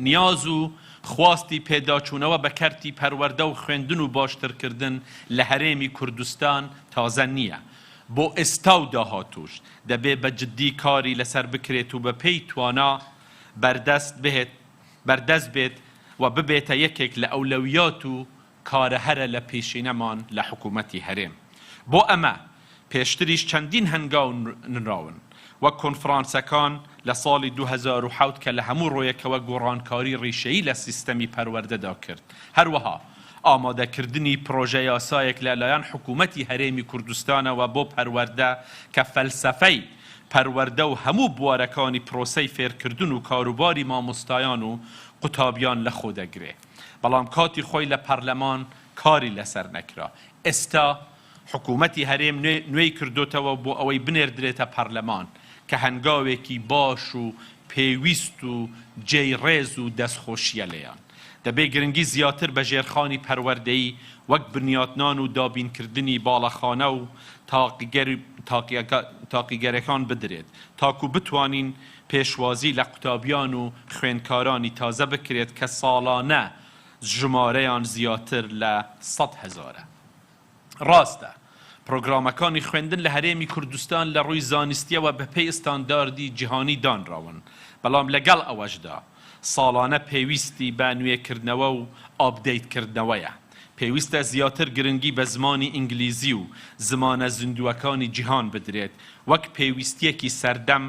نیاز و خواستی پێداچوونەوە بە کەرتی پەروەردە و خوێندن و باشترکردن لە هەرێمی کوردستان تازە نییە بۆ ئێستا و داهاتوش دەبێ بە جددی کاری لەسەر بکرێت و بە پێی توانا بەردەست بێت و ببێتە یەکێک لە ئەولەویات و کارە هەرە لە پێشینەمان لە حکوومەتی هەرێم بۆ ئەمە پێشتریش چەندین هەنگاو نراون وەک کۆنفرانسەکان لە ساڵی 2007 کە لە هەموو ڕۆیەکەوە گۆڕانکاری ڕیشەیی لە سیستەمی پەروەردەدا کرد. هەروەها ئامادەکردنی پرۆژە یاسایەک لەلایەن حکوومەتی هەرێمی کوردستانەوە بۆ پەروەردە کە فەلسەفەی پەروەردە و هەموو بوارەکانی پرۆسەی فێرکردن و کاروباری مامۆستایان و قوتابیان لە خۆ دەگرێ. بەڵام کاتی خۆی لە پەرلەمان کاری لەسەر نەکرا. ئێستا حکوومەتی هەرێم نوێی کردوتەوە بۆ ئەوەی بنێردرێتە پەرلەمان کە هەنگاوێکی باش و پێویست و جێڕێز و دەستخۆشیە لێیان. دەبێ گرنگی زیاتر بە ژێرخانی پەروەردەیی وەک بنیاتنان و دابینکردنی باڵەخانە و تاقیگەرەکان بدرێت تاکو بتوانین پێشوازی لە قوتابیان و خوێندکارانی تازە بکرێت کە ساڵانە ژمارەیان زیاتر لە 100,000. ڕاستە پرۆگرامەکانی خوێندن لە هەرێمی کوردستان لە ڕووی زانستیەوە بەپێی ئستانداردی جیهانی دانراون، بەڵام لەگەڵ ئەوەشدا ساڵانە پێویستی بە نوێکردنەوە و ئاپدەیتکردنەوەیە. پێویستە زیاتر گرنگی بە زمانی ئینگلیزی و زمانە زیندووەکانی جیهان بدرێت وەک پێویستیەکی سەردەم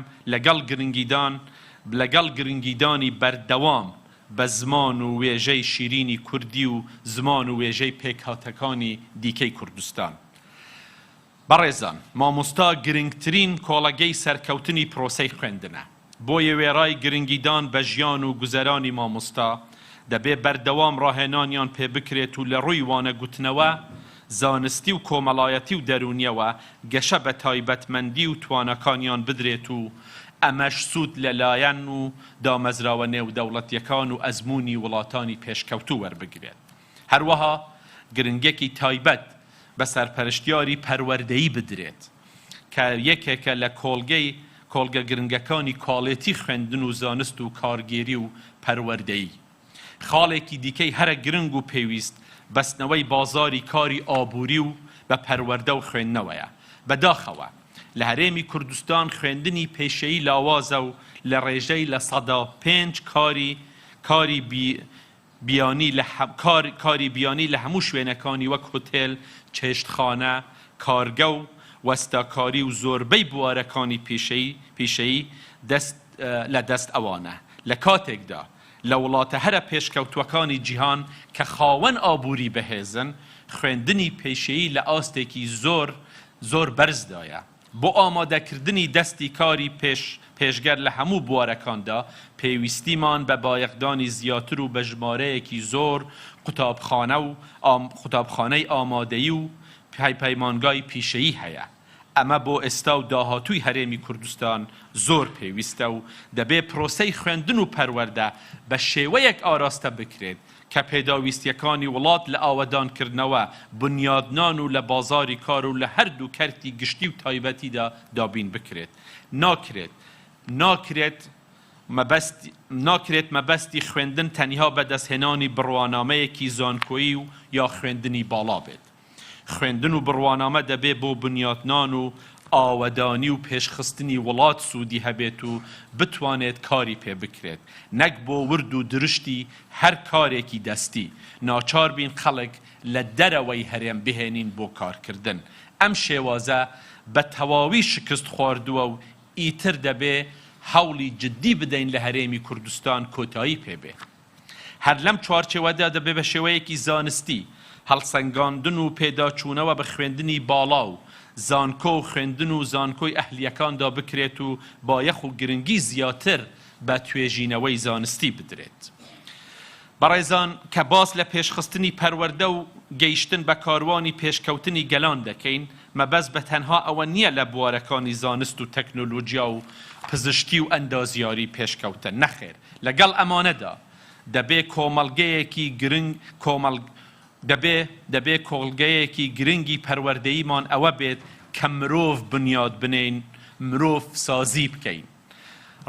لەگەڵ گرنگیدانی بەردەوام بە زمان و وێژەی شیرینی کوردی و زمان و وێژەی پێکهاتەکانی دیکەی کوردستان. بەڕێزان، مامۆستا گرنگترین کۆڵەگەی سەرکەوتنی پرۆسەی خوێندنە. بۆیە وێڕای گرنگیدان بە ژیان و گوزەرانی مامۆستا دەبێ بەردەوام ڕاهێنانیان پێ بکرێت و لە ڕووی وانە گوتنەوە زانستی و کۆمەڵایەتی و دەرونیەوە گەشە بە تایبەتمەندی و توانەکانیان بدرێت و ئەمەش سوود لەلایەن و دامەزراوە نێودەوڵەتیەکان و ئەزمموی وڵاتانی پێشکەوتوو وەربگرێت. هەروەها گرنگێکی تایبەت بە سەرپەرشتیاری پەروەردەیی بدرێت کە یەکێکە لە کۆڵگە گرنگەکانی کاڵێتی خوێندن و زانست و کارگێری و پەروەردەیی. خاڵێکی دیکەی هەرە گرنگ و پێویست بەستنەوەی بازاری کاری ئابووری و بە پەروەردە و خوێندنەوەیە. بەداخەوە لە هەرێمی کوردستان خوێندنی پێشەیی لاوازە و لە ڕێژەی لە 105 کاری بیانی لە هەموو شوێنەکانی وەک هۆتێل، چێشتخانە، کارگە و وەستاکاری و زۆربەی بوارەکانی پیشەیی لە دەست ئەوانە. لە کاتێکدا لە وڵاتە هەرە پێشکەوتوەکانی جیهان کە خاوەن ئابووری بەهێزن، خوێندنی پێشەیی لە ئاستێکی زۆر بەرزدایە. بۆ ئامادەکردنی دەستی کاری پێشگەر لە هەموو بوارەکاندا پێویستیمان بە بایەخدانی زیاتر و بە ژمارەیەکی زۆر قوتابخانەی ئامادەیی و پەیمانگای پیشەیی هەیە. ئەمە بۆ ئێستا و داهاتووی هەرێمی کوردستان زۆر پێویستە و دەبێ پرۆسەی خوێندن و پەروەردە بە شێوەیەک ئاراستە بکرێت کە پێداویستیەکانی وڵات لە ئاوەدانکردنەوە، بنیادنان و لە بازاری کار و لە هەردوو کەرتی گشتی و تایبەتیدا دابین بکرێت. ناکرێت مەبەستی خوێندن تەنها بەدەستهێنانی بڕوانامەیەکی زانکۆیی و یا خوێندنی باڵا بێت. خوێندن و بڕوانامە دەبێ بۆ بنیاتنان و ئاوەدانی و پێشخستنی وڵات سوودی هەبێت و بتوانێت کاری پێ بکرێت، نەک بۆ ورد و درشتی هەر کارێکی دەستی. ناچار بین خەڵک لە دەرەوەی هەرێم بهێنین بۆ کارکردن. ئەم شێوازە بە تەواوی شکست خواردووە و ئیتر دەبێ هەوڵی جدی بدەین لە هەرێمی کوردستان کۆتایی پێبێ. هەر لەم چوارچێوەدا دەبێ بە شێوەیەکی زانستی هەڵسەنگاندن و پێداچوونەوە بە خوێندنی باڵا و زانکۆ و خوێندن و زانکۆی ئەهلیەکاندا بکرێت و بایەخ و گرنگی زیاتر بە توێژینەوەی زانستی بدرێت. بەڕێزان، کە باس لە پێشخستنی پەروەردە و گەیشتن بە کاروانی پێشکەوتنی گەلان دەکەین، مەبەست بە تەنها ئەوە نییە لە بوارەکانی زانست و تەکنۆلۆژیا و پزیشکی و ئەندازیاری پێشکەوتن. نەخێر، لەگەڵ ئەمانەدا دەبێ کۆڵگەیەکی گرنگی پەروەردەییمان ئەوە بێت کە مرۆڤ بنیاد بنین، مرۆڤ سازی بکەین.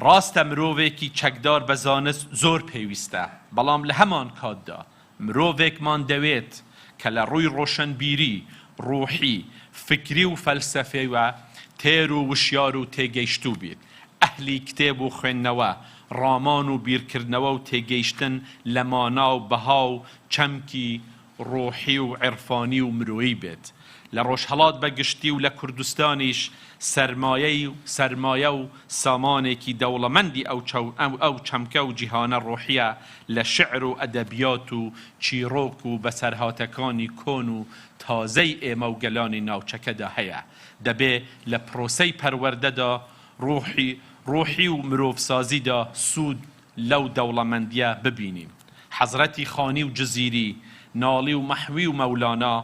ڕاستە مرۆڤێکی چەکدار بە زانست زۆر پێویستە، بەڵام لە هەمان کاتدا مرۆڤێکمان دەوێت کە لە ڕووی ڕۆشنبیری، ڕوحی، فکری و فەلسەفەیەوە تێر و وشیار و تێگەیشتوو بێت، ئەهلی کتێب و خوێندنەوە، ڕامان و بیرکردنەوە و تێگەیشتن لە مانا و بەها و چەمکی ڕۆحی و عێرفانی و مرۆیی بێت لە ڕۆژهەڵات بەگشتی و لە کوردستانیش سەرمایە و سامانێکی دەوڵەمەندی ئەو چەمکە و جیهانە ڕۆحیە لە شعر و ئەدەبیات و چیرۆک و بەسەرهاتەکانی کۆن و تازەی ئێمە و گەلانی ناوچەکەدا هەیە دەبێ لە پرۆسەی پەروەردەدا ڕۆحی و مرۆڤسازیدا سوود لەو دەوڵەمەندیە ببینیم حەزرەتی خانی و جزیری ناڵی و مەحوی و مەولانا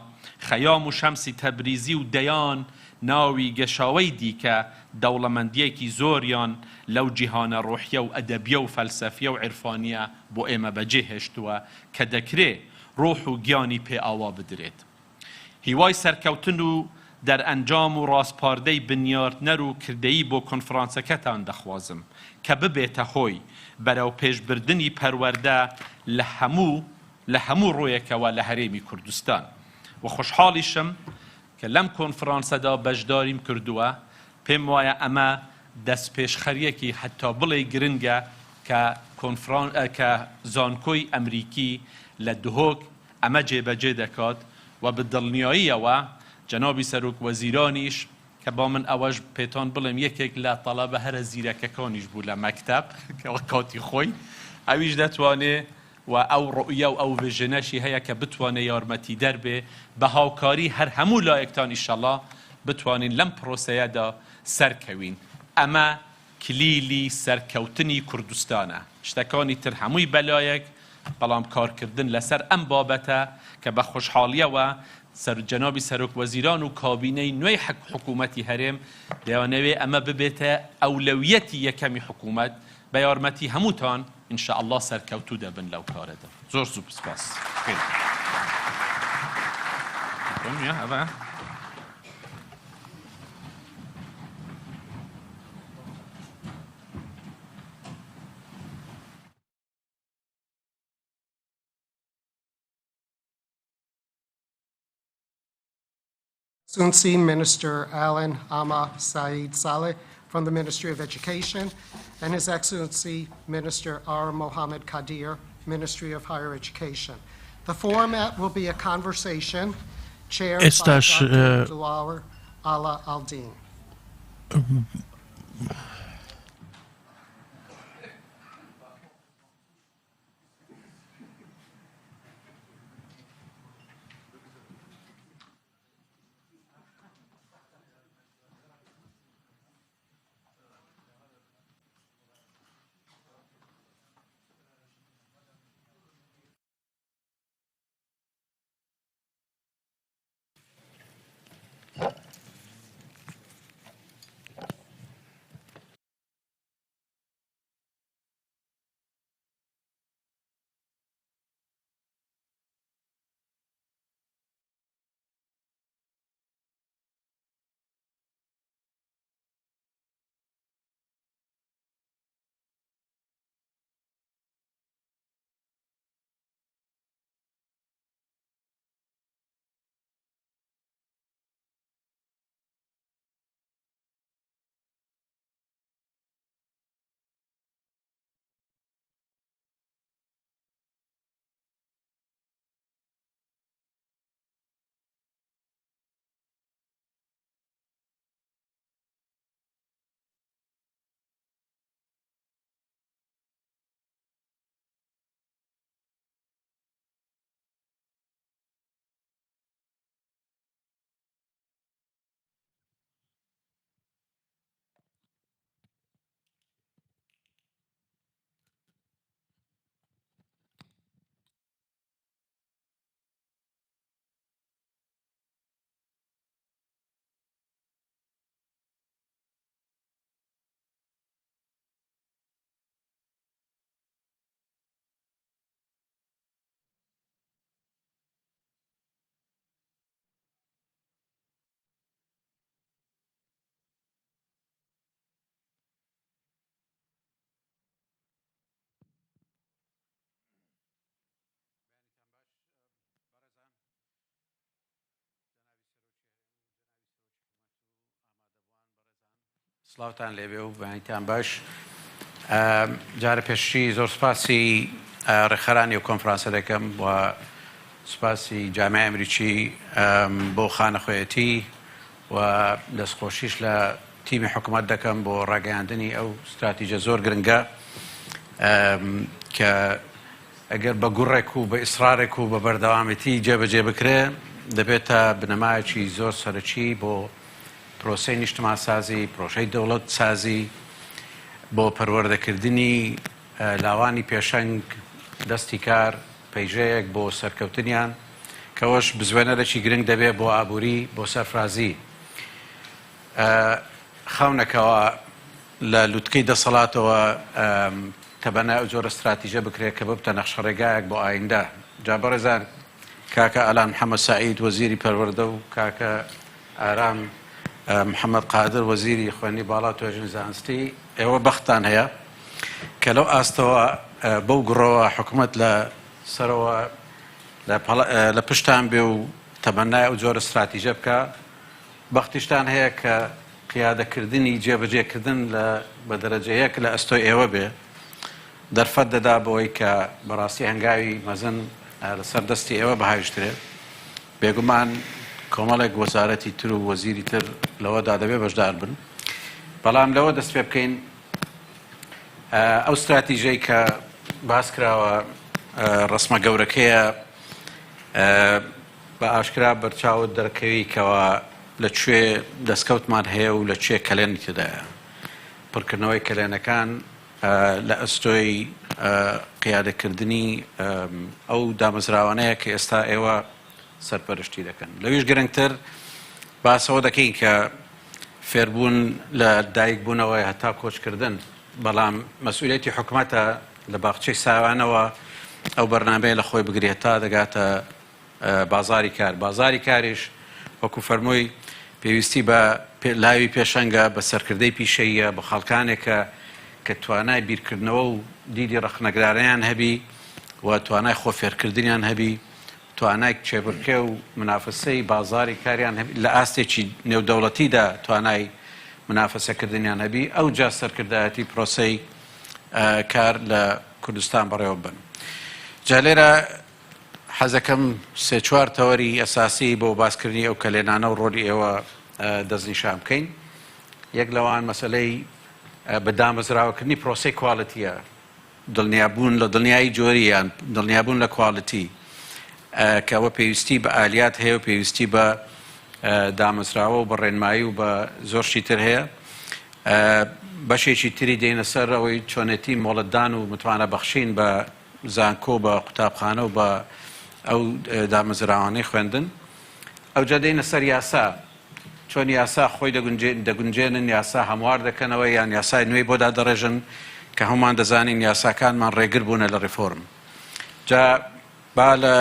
خەیام و شەمسی تەبریزی و دەیان ناوی گەشاوەی دیکە دەوڵەمەندیەکی زۆریان لەو جیهانە ڕۆحیە و ئەدەبیە و فەلسەفیە و عێرفانیە بۆ ئێمە بەجێهێشتووە کە دەکرێ ڕۆح و گیانی پێ ئاوا بدرێت هیوای سەرکەوتن و دەرئەنجام و ڕاستپاردەی بنیاردنەر و کردەیی بۆ کۆنفرانسەکەتان دەخوازم کە ببێتە هۆی بەرەو پێشبردنی پەروەردە لە هەموو ڕۆیەکەوە لە هەرێمی کوردستان و خۆشحاڵیشم کە لەم کۆنفرانسەدا بەشداریم کردووە پێم وایە ئەمە دەستپێشخەریەکی حتا بڵێ گرنگە کە زانکۆی ئەمریکی لە دهۆک ئەمە جێبەجێ دەکات و بەدڵنیاییەوە جەنابی سەرۆک وەزیرانیش کە با من ئەوەش پێتان بڵێم یەکێک لە تەڵەبە هەرە زیرەکەکانیش بوو لە مەکتەب کە کاتی خۆی ئەویش دەتوانێت و ئەو ڕؤیە و ئەو ڤژنەشی هەیە کە بتوانێت یارمەتی دەربێ بە هاوکاری هەر هەموو لایەکتان ئیشەڵا بتوانین لەم پرۆسەیەدا سەرکەوین ئەمە کلیلی سەرکەوتنی کوردستانە شتەکانی تر هەمووی بەلایەک بەڵام کارکردن لەسەر ئەم بابەتە کە بە خۆشحاڵیەوە جەنابی سەرۆک وەزیران و کابینەی نوێی حکوومەتی هەرێم دەیانەوێ ئەمە ببێتە ئەولەویەتی یەکەمی حکوومەت بە یارمەتی هەمووتان ئینشاء الله سەرکەوتوو دەبن لەو کارەدا زۆر زوو سپاس Excellency Minister Alan Ama Saeed Saleh from the Ministry of Education, and His Excellency Minister R. Mohammed Kadir, Ministry of Higher Education. The format will be a conversation chaired by Dr. Dulawar Ala Aldin. سڵاوتان لێبێ و بەیانیتان باش جارە پێشی زۆر سپاسی ڕێکخەرانی و کۆنفرانسە دەکەم و سپاسی جامعه ئەمریکی بۆ خانەخوێتی و دەستخۆشیش لە تیمی حکوومەت دەکەم بۆ ڕاگەیاندنی ئەو استراتیژە زۆر گرنگە کە ئەگەر بە گوڕێک و بە ئیسرارێک و بە بەردەوامیتی جێبەجێ بکرێ دەبێتە بنەمایەکی زۆر سەرەکی بۆ پرۆسەی نیشتماسازی پرۆژەی دەوڵەت سازی بۆ پەروەردەکردنی لاوانی پێشەنگ دەستی کار پەیژەیەک بۆ سەرکەوتنیان کەەوەش بزوێنەرێکی گرنگ دەبێت بۆ ئابووری بۆ سەرفرازی خاونەکەوە لە لووتکەی دەسەڵاتەوە تەبەنە ئەو جۆرە استراتیژە بکرێت کە ببتە نەخشەڕێگایەک بۆ ئایندە جا بەڕێزان کاکە ئالان محەممەد سعید وەزیری پەروەردە و کاکە ئارام محەممەد قادر وەزیری خوێنی باڵا توێژنی زانستی ئێوە بەختان هەیە کە لەو ئاستەوە بەو گڕەوە حکوومەت لە سەرەوە لە پشتان بێ و تەمەنای ئەو جۆرە استراتیژە بکە بەختیشتان هەیە کە قیادەکردنی جێبەجێکردن بە دەرەجەیەک لە ئەستۆی ئێوە بێ دەرفەت دەدا بەوەی کە بەڕاستی هەنگاوی مەزن لەسەر دەستی ئێوە بەهایشترێت بێگومان کۆمەڵێک وەزارەتی تر و وەزیری تر لەوەدا دەبێ بەشدار بن بەڵام لەوە دەست پێ بکەین ئەو استراتیژەی کە باس کراوە ڕسمە گەورەکەیە بە ئاشکرا بەرچاوت دەرکەوی کەەوە لەکوێ دەستکەوتمان هەیە و لەکوێ کەلێنی تدایە پڕکردنەوەی کەلێنەکان لە ئەستۆی قیادەکردنی ئەو دامەزراوانەیە کە ئێستا ئێوە سەرپەرشتی دەکەن لەویش گرنگتر باسەوە دەکەین کە فێربوون لە دایکبوونەوەی هەتا کۆچکردن بەڵام مەسئولێتی حکوومەتە لە باخچەی ساوانەوە ئەو بەرنامەیە لە خۆی بگرێت تا دەگاتە بازاری کار بازاری کاریش وەکو فەرمووی پێویستی بە لاوی پێشەنگە بە سەرکردەی پیشەیە بە خەڵکانێکە کە توانای بیرکردنەوە و دیدی ڕەخنەگرانیان هەبی و توانای خۆفێرکردنیان هەبی توانای کێبڕکێ و منافسەی بازاری کاریان لە ئاستێکی نێودەوڵەتیدا توانای منافسەکردنیان هەبی ئەو جا سەرکردایەتی پرۆسەی کار لە کوردستان بەڕێوە بن جا لێرە حەزەکەم سێ چوار تەوەری ئەساسی بۆ باسکردنی ئەو کەلێنانە و ڕۆلی ئێوە دەستنیشان بکەین یەک لەوان مەسەلەی بەدامەزراوەکردنی پرۆسەی کواڵەتیە دڵنیابوون لە دڵنیایی جۆریان دڵنیابوون لە کواڵەتی کەەوە پێویستی بە ئالیات هەیە و پێویستی بە دامەزراوە و بە ڕێنمایی و بە زۆرشی تر هەیە بەشێکی تری دێنە سەر ئەوەی چۆنێتی مۆڵەتدان و متوانە بەخشین بە زانکۆ بە قوتابخانە و بە ئەو دامەزراوانەی خوێندن ئەو جا دێنە سەر یاسا چۆن یاسا خۆی دەگونجێنن یاسا هەموار دەکەنەوە یان یاسای نوێی بۆدا دەڕێژن کە هەمومان دەزانین یاساکانمان ڕێگر بوونە لە ڕیفۆرم جا با لە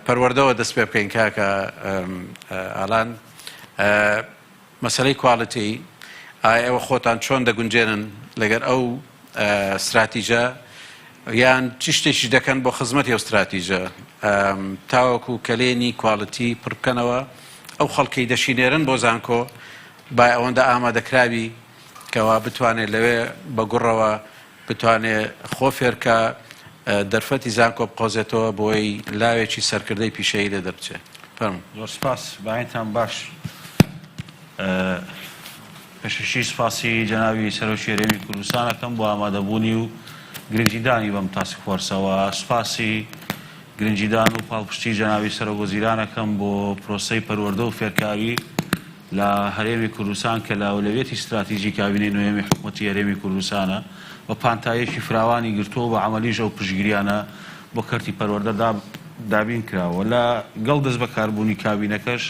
پەروەردەوە دەست پێ بکەین کاکە ئالان مەسەلەی کواڵەتی ئایا ئێوە خۆتان چۆن دەگونجێنن لەگەر ئەو استراتیژە یان چ شتێکی دەکەن بۆ خزمەتی ئەو استراتیژە تاوەکو کەلێنی کواڵەتی پڕ بکەنەوە ئەو خەڵکی دەشینێرن بۆ زانکۆ با ئەوەندە ئامادەکراوی کەوا بتوانێت لەوێ بە گوڕەوە بتوانێت خۆ فێرکە دەرفەتی زانکۆ بقۆزێتەوە بۆی لاوێکی سەرکردەی پیشەیی لێ دەرچێت فەرموو زۆر سپاس باەتان باش پێشەشی سپاسی جەناوی سەرۆکی هەرێمی کوردستانەکەم بۆ ئامادەبوونی و گرنگجیدانی بەم تاسک فۆرسەوە سپاسی گرنگجیدان و پاڵپشتی جەناوی سەرۆکوەزیرانەکەم بۆ پرۆسەی پەروەردە و فێرکاری لە هەرێمی کوردستان کە لە ئەولەویەتی استراتیژی کابینەی نوێمی حکوومەتی هەرێمی کوردستانە بە پانتایەکی فراوانی گرتووە بە عەمەلیژە و پشتگیریانە بۆ کەرتی پەروەردە دابین کراوە لە گەڵ دەست بەکاربوونی کابینەکەش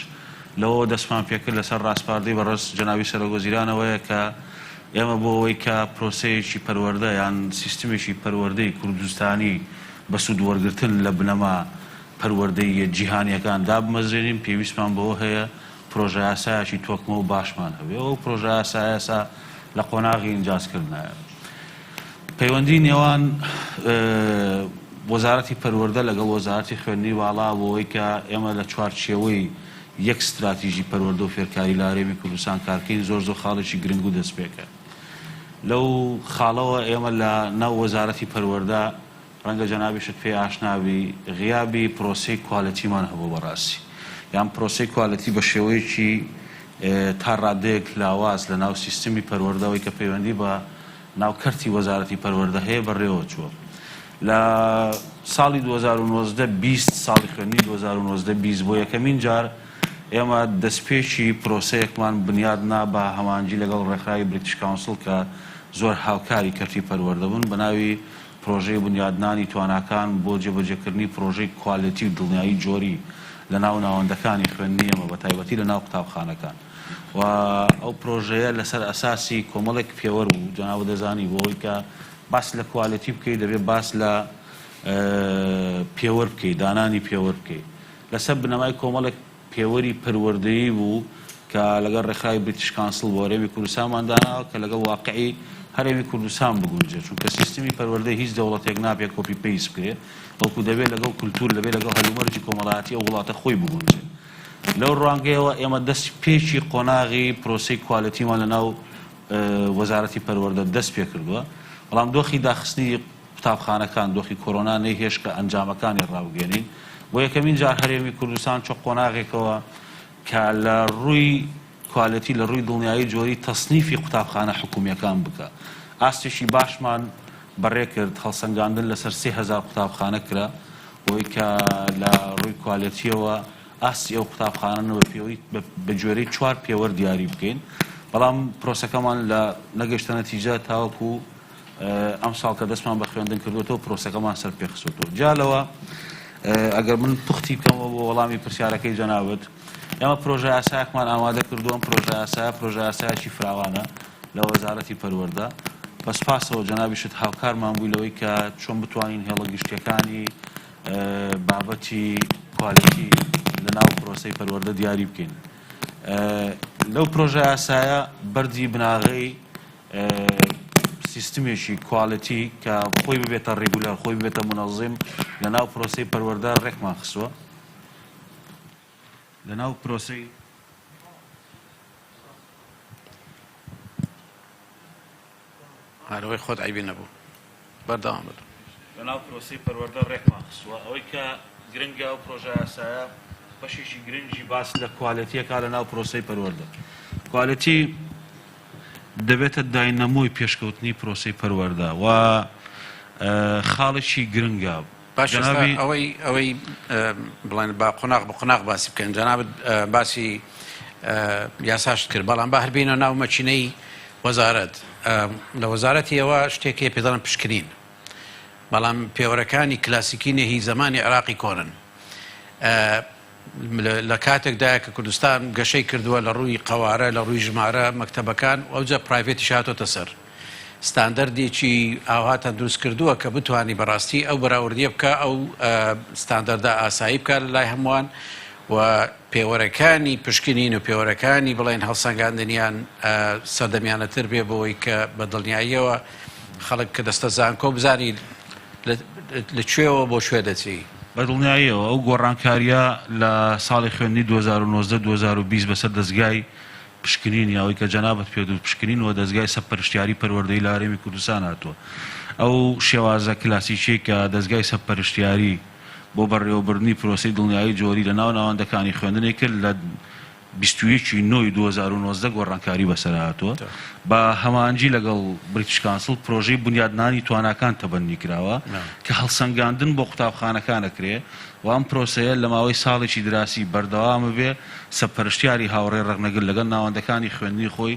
لەوە دەستمان پێکرد لەسەر ڕاستپاردەی بەڕێز جەناوی سەرۆکوەزیرانەوەیە کە ئێمە بۆ ئەوەی کە پرۆسەیەکی پەروەردە یان سیستمێکی پەروەردەی کوردستانی بە سوودوەرگرتن لە بنەما پەروەردەی جیهانیەکان دابمەزرێنین پێویستمان بەوە هەیە پرۆژە یاسایەکی تۆکمە و باشمان هەبێ ئەو پرۆژە یاسایەسا لە قۆناغی ئینجازکردنایە پەیوەندی نێوان وەزارەتی پەروەردە لەگەڵ وەزارەتی خوێندنی باڵا بۆەوەی کە ئێمە لە چوارچێوەی یەک استراتیژی پەروەردە و فێرکاری لە هەرێمی کوردستان کارکەین زۆر خاڵێکی گرنگ و دەست پێکە لەو خاڵەوە ئێمە لە ناو وەزارەتی پەروەردە ڕەنگە جەنابیشت پێی ئاشناوی غیابی پرۆسەی کوالەتیمان هەبوو بەڕاستی یان پرۆسەی کوالەتی بە شێوەیەکی تا ڕادەیەک لاواز لە ناو سیستمی پەروەردەوەی کە پەیوەندی بە ناوکەرتی وەزارەتی پەروەردە هەیە بەڕێوە چووە لە ساڵی 2019 ساڵی خوێندنی 2019 بۆ یەکەمین جار ئێمە دەستپێکی پرۆسەیەکمان بنیادنا بە هەمانجی لەگەڵ ڕێکخراوی بریتیش کاونسڵ کە زۆر هاوکاری کەرتی پەروەردە بوون بە ناوی پرۆژەی بنیادنانی تواناکان بۆ جێبەجێکردنی پرۆژەی کوالەتی و دڵنیایی جۆری لە ناو ناوەندەکانی خوێندنی ئێمە بە تایبەتی لە ناو قوتابخانەکان و ئەو پرۆژەیە لەسەر ئەساسی کۆمەڵێک پێوەەر بوو جەنابە دەزانی بۆەوەی کە باس لە کوالەتی بکەیت دەبێت باس لە پێوەەر بکەیت دانانی پێوەەر بکەیت لەسەر بنەمای کۆمەڵێک پێوەری پەروەردەیی بوو کە لەگەڵ ڕێکخراوی بریتیش کاونسڵ بۆ هەرێمی کوردستانمان داناوە کە لەگەڵ واقعی هەرێمی کوردستان بگونجێ چونکە سیستمی پەروەردەی هیچ دەوڵەتێک نابێت کۆپی پێیس بکرێت وەکو دەبێت لەگەڵ کولتور لەبێت لەگەڵ هەلومەرجی کۆمەڵایەتی ئەو وڵاتە خۆی بگونجێ لەو ڕوانگەیەوە ئێمە دەست پێشی قۆناغی پرۆسەی کوالەتیمان لە ناو وەزارەتی پەروەردە دەست پێ کردووە بەڵام دۆخی داخستنی قوتابخانەکان دۆخی کۆرۆنا نەیهێش کە ئەنجامەکانی ڕاوگەێنین بۆ یەکەمین جار هەرێمی کوردستان چۆ قۆناغێکەوە کە لە ڕووی کوالەتی لە ڕووی دڵنیایی جۆری تەصنیفی قوتابخانە حکوومیەکان بکە ئاستێکی باشمان بەڕێ کرد هەڵسەنگاندن لەسەر 3000 قوتابخانە کرا بۆی کە لە ڕووی کوالەتیەوە ئاستی ئەو قوتابخانەوە بە گوێرەی 4 پێوەەر دیاری بکەین بەڵام پرۆسەکەمان لە نەگەشتە نەتیجە تاوەکو ئەم ساڵ کە دەستمان بە خوێندن کردوێتەوە پرۆسەکەمان سەر پێخستوەوە جالەوە ئەگەر من پوختی بکەمەوە بۆ وەڵامی پرسیارەکەی جەنابەت ئێمە پرۆژە ئاسایەکمان ئامادە کردووەم پرۆژە ئاسایەکی فراوانە لە وەزارەتی پەروەردە بە سپاسەوە جەنابیشت هاوکارمان بووی لەوەی کە چۆن بتوانین هێڵە گشتیەکانی بابەتی کوالەتی لە ناو پرۆسەی پەروەردە دیاری بکەین لەو پرۆژە ئاسایە بەردی بناغەی سیستمێکی کوالەتی کە خۆی ببێتە ڕێگولار خۆی ببێتە منەظم لە ناو پرۆسەی پەروەردە ڕێکمان خستووە لە ناو پرۆسەی هەروەی خۆت عیبی نەبوو بەردەوام بێت لە ناو پرۆسەی پەروەردە ڕێکمان خستووە ئەوەی کە گرنگە ئەو پرۆژە ئاسایە بەشێکی گرنگی باس لە کوالەتیەکە لە ناو پرۆسەی پەروەردە کوالەتی دەبێتە داینەمۆی پێشکەوتنی پرۆسەی پەروەردە و خاڵێکی گرنگە باش ئەوەی بڵێن با قۆناغ بە قۆناغ باسی بکەن جەنابەت باسی یاساشت کرد بەڵام با هەربینەوە ناو مەچینەی وەزارەت لە وەزارەتی ئەوە شتێکی پێدەڵێن پشکنین بەڵام پێوەرەکانی کلاسیکی نێهی زمانی عێراقی کۆنن لە کاتێکدایە کە کوردستان گەشەی کردووە لە ڕووی قەوارە لە ڕووی ژمارە مەکتەبەکان ئەوجا پرایڤێتی هاتۆتە سەر ستاندەردێکی ئاواتە دروست کردووە کە بتوانانی بەڕاستی ئەو بەراوردیە بکە ئەو ستاندەردا ئاسایی بکە لە لای هەمووان و پێوەرەکانی پشکنین و پێوەرەکانی بڵێن هەڵسەنگاندنیان سەردەمیانەتر بێ بەوەی کە بە دڵنیاییەوە خەڵک کە دەستە زانکۆ بزانی لەکوێوە بۆ شوێ دەچی بە دڵنیاییەوە ئەو گۆڕانکاریە لە ساڵی خوێندنی 2019-2020 بەسەر دەستگای پشکنینی ئەوەی کە جەنابەت پێدوت پشکنینەوە دەستگای سەرپەرشتیاری پەروەردەی لە هەرێمی کوردستان هاتووە ئەو شێوازە کلاسیکیی کە دەستگای سەرپەرشتیاری بۆ بەڕێوەبردنی پرۆسەی دڵنیایی جۆری لە ناو ناوەندەکانی خوێندنێک کرد لە 21 نۆی 2019 گۆڕانکاری بەسەر هاتووە بە هەمانجی لەگەڵ بریتیش کاونسڵ پرۆژەی بنیادنانی تواناکان تەبەنی کراوە کە هەڵسەنگاندن بۆ قوتابخانەکان ئەکرێ و ئەم پرۆسەیە لە ماوەی ساڵێکی دراسی بەردەوامە بێ سەرپەرشتیاری هاوڕێ ڕەگنەگر لەگەڵ ناوەندەکانی خوێندنی خۆی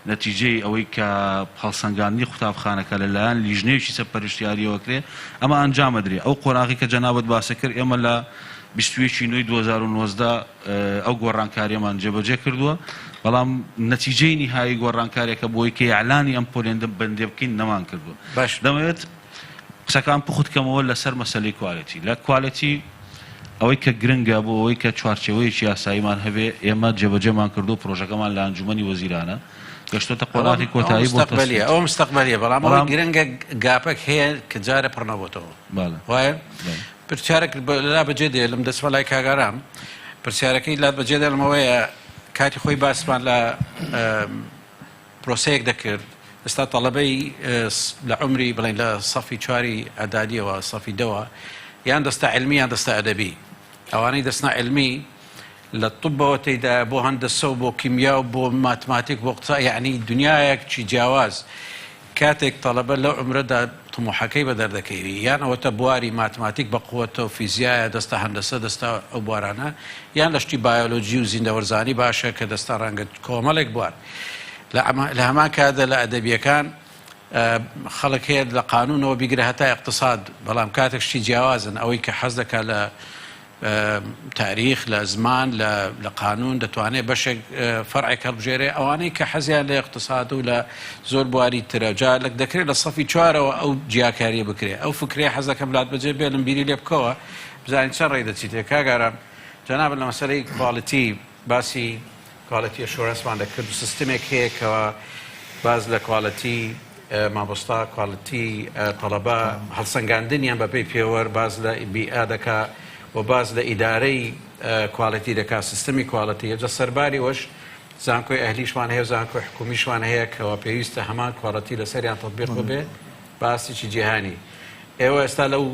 نەتیجەی ئەوەی کە هەڵسەنگاندنی قوتابخانەکە لەلایەن لیژنەیەکی سەرپەرشتیاریەوە کرێ ئەمە ئەنجامەدرێ ئەو قۆناغی کە جەنابەت باسە کرد ئێمە لە 21 نۆی 2019 ئەو گۆڕانکاریەمان جێبەجێ کردووە بەڵام نەتیجەی نهایی گۆڕانکاریەکە بۆی کە ئیعلانی ئەم پۆلێندە بەندێ بکەین نەمان کردووە دەمەوێت قسەکان پخوتکەمەوە لەسەر مەسەلەی کوالەتی لە کوالەتی ئەوەی کە گرنگە بۆ ئەوەی کە چوارچێوەیەکی یاساییمان هەبێ ئێمە جێبەجێمان کردو پرۆژەکەمان لە ئەنجومەنی وەزیرانە گەشتۆتە قۆناغی کۆتایی بۆ ئەو مستەقبەلیە بەڵام ئەوەی گرنگە گاپەک هەیە کە جارە پڕنەبووتەوە وایە پرسیارێک لا بەجێ دێ لەم دەسمە لای کاگارام پرسیارەکەی لات بەجێ دێ لەمەوەیە کاتی خۆی باسمان لە پرۆسەیەک دەکرد ئێستا تەڵەبەی لە عمری بڵێن لە سەفی چواری ئەدادیەوە سەفی دەوە یان دەستە علمی یان دەستە ئەدەبی ئەوانەی دەستنا علمی لە طبەوە تێیدا بۆ هەندەسە و بۆ کیمیا و بۆ ماتماتیک بۆ قسە یعنی دنیایەکی جیاواز کاتێک تەڵەبە لەو عمرەدا تموحەکەی بە دەردەکەوی یان ئەوەتە بواری ماتماتیک بە قووەتە و فیزیایە دەستە هەندەسە دەستا ئەو بوارانە یان لە شتی بایۆلۆجی و زیندەوەرزانی باشە کە دەستا ڕەنگە کۆمەڵێک بوار لە هەمان کاتدا لە ئەدەبیەکان خەڵک هەیە لە قانونەوە بیگرە هەتا اقتصاد بەڵام کاتێک شتی جیاوازن ئەوەی کە حەز دەکات لە تاریخ لە زمان لە قانون دەتوانێت بەشێک فەرعێک هەڵبژێرێ ئەوانەی کە حەزیان لە اقتصاد و لە زۆر بواری ترەجا لەک دەکرێت لە سەفی چوارەوە ئەو جیاکاریە بکرێت ئەو فکرێ حەزەکەم لات بەجێ بێنم بیری لێ بکەوە بزانین چەند ڕێی دەچیتێ کاگارە جەناب لە مەسەلەی کواڵیتی باسی کواڵیتی ئەشۆرەنسمان دەکرد و سیستمێک هەیە کەەوە باز لە کواڵەتی مامۆستا کواڵەتی تەڵەبە هەڵسەنگاندنیان بەپێی پێوەەر باز لە بیئا دەکا و باز لە ئیدارەی کواڵەتی دەکات سیستمی کواڵەتی جە سەرباری وەش زانکۆی ئەهلیشمان هەیە زانکۆی حکومیشمان هەیە کەەوە پێویستە هەمان کواڵەتی لەسەریان تەطبیق ببێ باسیی جیهانی ئێوە ئێستا لەو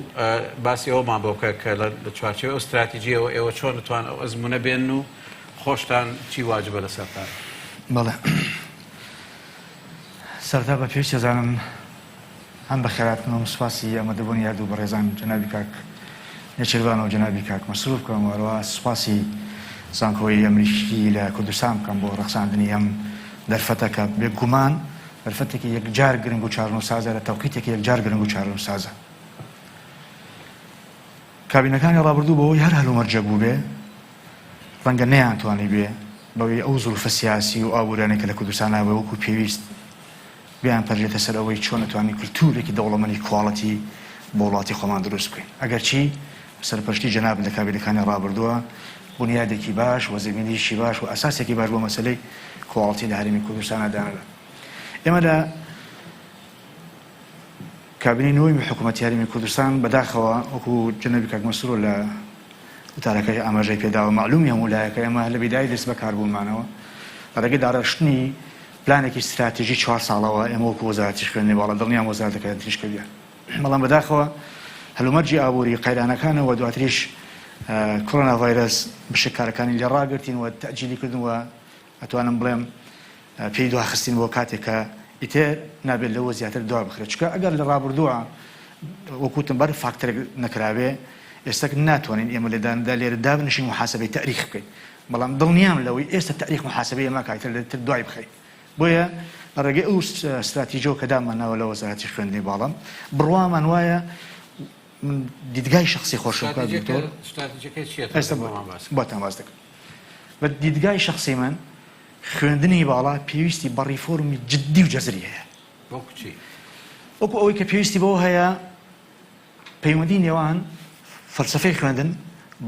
باسی ئەومان بۆ بکە کە لە چوارچێوە ئەستراتیجیەوە ئێوە چۆن دەتوان ئەو ئەزمونە بێن و خۆشتان چی واجبە لەسەرتان بەڵێ سەرتا بە پێویست دەزانم هەم بە خێراتنەوە سوپاسی ئەمەدەبوونی یاد و بەڕێزان جەنابی کاک نێچیروانەوە جەنابی کاک مەسروف بکەم وەروە سوپاسی زانکۆی ئەمریکی لە کوردستان بکەم بۆ ڕەخساندنی ئەم دەرفەتە کە بێگومان دەرفەتێکی یەکجار گرنگ و چارنووسازە لە تەوقیتێکی یەکجار گرنگ و چارنووسازە کابینەکانی ڕابردوو بەوەی هەر هەلومەرجە بوو بێ ڕەنگە نەیانتوانی بێ بەوەی ئەو زوڵفە سیاسی و ئابوورانێکە لە کوردستانە بە وەکو پێویست بیان پەرژێتە سەر ئەوەی چۆن نتوانین کولتورێکی دەوڵەمەندی کواڵەتی بۆ وڵاتی خۆمان دروست بکەین ئەگەر چی سەرپەرشتی جەناب لە کابینەکانی ڕابردووە بنیادێکی باش و زمینیشی باش و ئەساسێکی باش بۆ مەسەلەی کواڵەتی لە هەرێمی کوردستانە دانرا ئێمە لە کابینەی نوێی حکوومەتی هەرێمی کوردستان بەداخەوە وەکو جەنابی کاک مەسرۆ لە وتارەکەی ئاماژەی پێداوە معلومی هەموو لایەکە ئێمە لە بیدای دەست بەکاربوونمانەوە بەڕێگەی داڕشتنی پلانێکی استراتیژی 4 ساڵەوە ئێمە وەکو وەزارەتی خوێندنی باڵا دڵنیام وەزارەتەکە تریشکردیان بەڵام بەداخەوە هەلومەرجی ئابووری قەیرانەکانەوە دواتریش کۆرۆنا ڤایرەس بشکارەکانی لێ ڕاگرتین و تەجیلی کردنەوە ئەتوانم بڵێم پێی دواخستین بۆ کاتێکە ئیتر نابێت لەوە زیاتر دوا بخرێت چکە ئەگەر لە ڕابردووە وەکوتم بەر فاکتەرێک نەکراوێ ئێستا ناتوانین ئێمە لێداندا لێرە دابنشین محاسبەی تاریخ بکەین بەڵام دڵنیام لەوەی ئێستا تاریخ محاسبەی ئەمە کاتر لێتر دوای بخەین بۆیە ڕێگەی ئەو استراتیژیەوە کە دامانەوە لە وەزارەتی خوێندنی باڵام بڕوامان وایە دیدگای شخصی خۆشم بۆتان باز دەکەم بە دیدگای شخصی من خوێندنی باڵا پێویستی بە ڕیفۆرمی جددی و جەزری هەیە وەکو ئەوەی کە پێویستی بەوە هەیە پەیوەندی نێوان فەلسەفەی خوێندن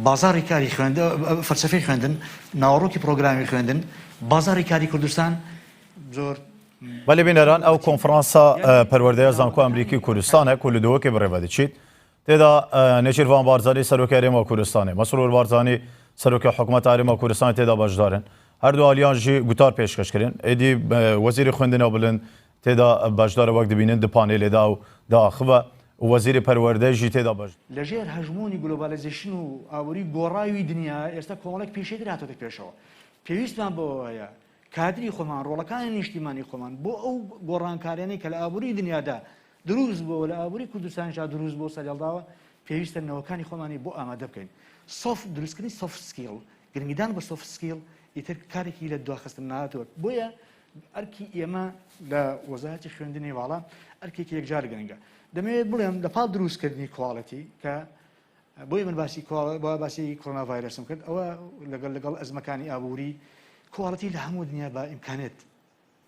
بازاری کاری فەلسەفەی خوێندن ناوەڕۆکی پرۆگرامی خوێندن بازاری کاری کوردستان زۆر بەڵێ بینەران ئەو کۆنفرانسا پەروەردەیە زانکۆ ئەمریکی کوردستانە کە لە دەوەکێ بڕێوە دەچیت تێدا نێچیروان بارزانانی سەرۆکی هەرێما کوردستانی مەسرور بارزانی سەرۆکی حکوومەت هەرێما کوردستانی تێدا بەشدارن هەردوو ئالیانژی گوتار پێشکەشکردن ئێدی وەزیری خوێندنەوە بڵێن تێدا بەشدارە وەک دەبینن دو پانێلێدا و داخەوە وەزیری پەروەردەیژی تێدا بەش لەژێر هەژمۆنی گلۆبالیزیشن و ئاوری گۆڕاوی دنیا ئێستا کۆمەڵێک پێشەی دراتۆتە پێشەوە پێویستمان بۆیە کادری خۆمان ڕۆڵەکانی نیشتیمانی خۆمان بۆ ئەو گۆڕانکاریانەی کە لە ئابووری دنیادا دروست بۆ لە ئابووری کوردستانیشا دروست بۆ سەرێڵداوە پێویستە نەوەکانی خۆمانی بۆ ئامادە بکەین دروستکردنی سۆفت سکیل گرنگیدان بە سۆفت سکیل ئیتر کارێکی لە دواخستن نهاتوە بۆیە ئەرکی ئێمە لە وەزارەتی خوێندنی باڵا ئەرکێکی یەکجار گرنگە دەمەوێت بڵێم لە پاڵ دروستکردنی کواڵەتی کە بۆی من باسی کۆرۆنا ڤایرەسم کرد ئەوە لەگەڵ ئەزمەکانی ئابووری کواڵەتی لە هەموو دنیا بە ئیمکانێت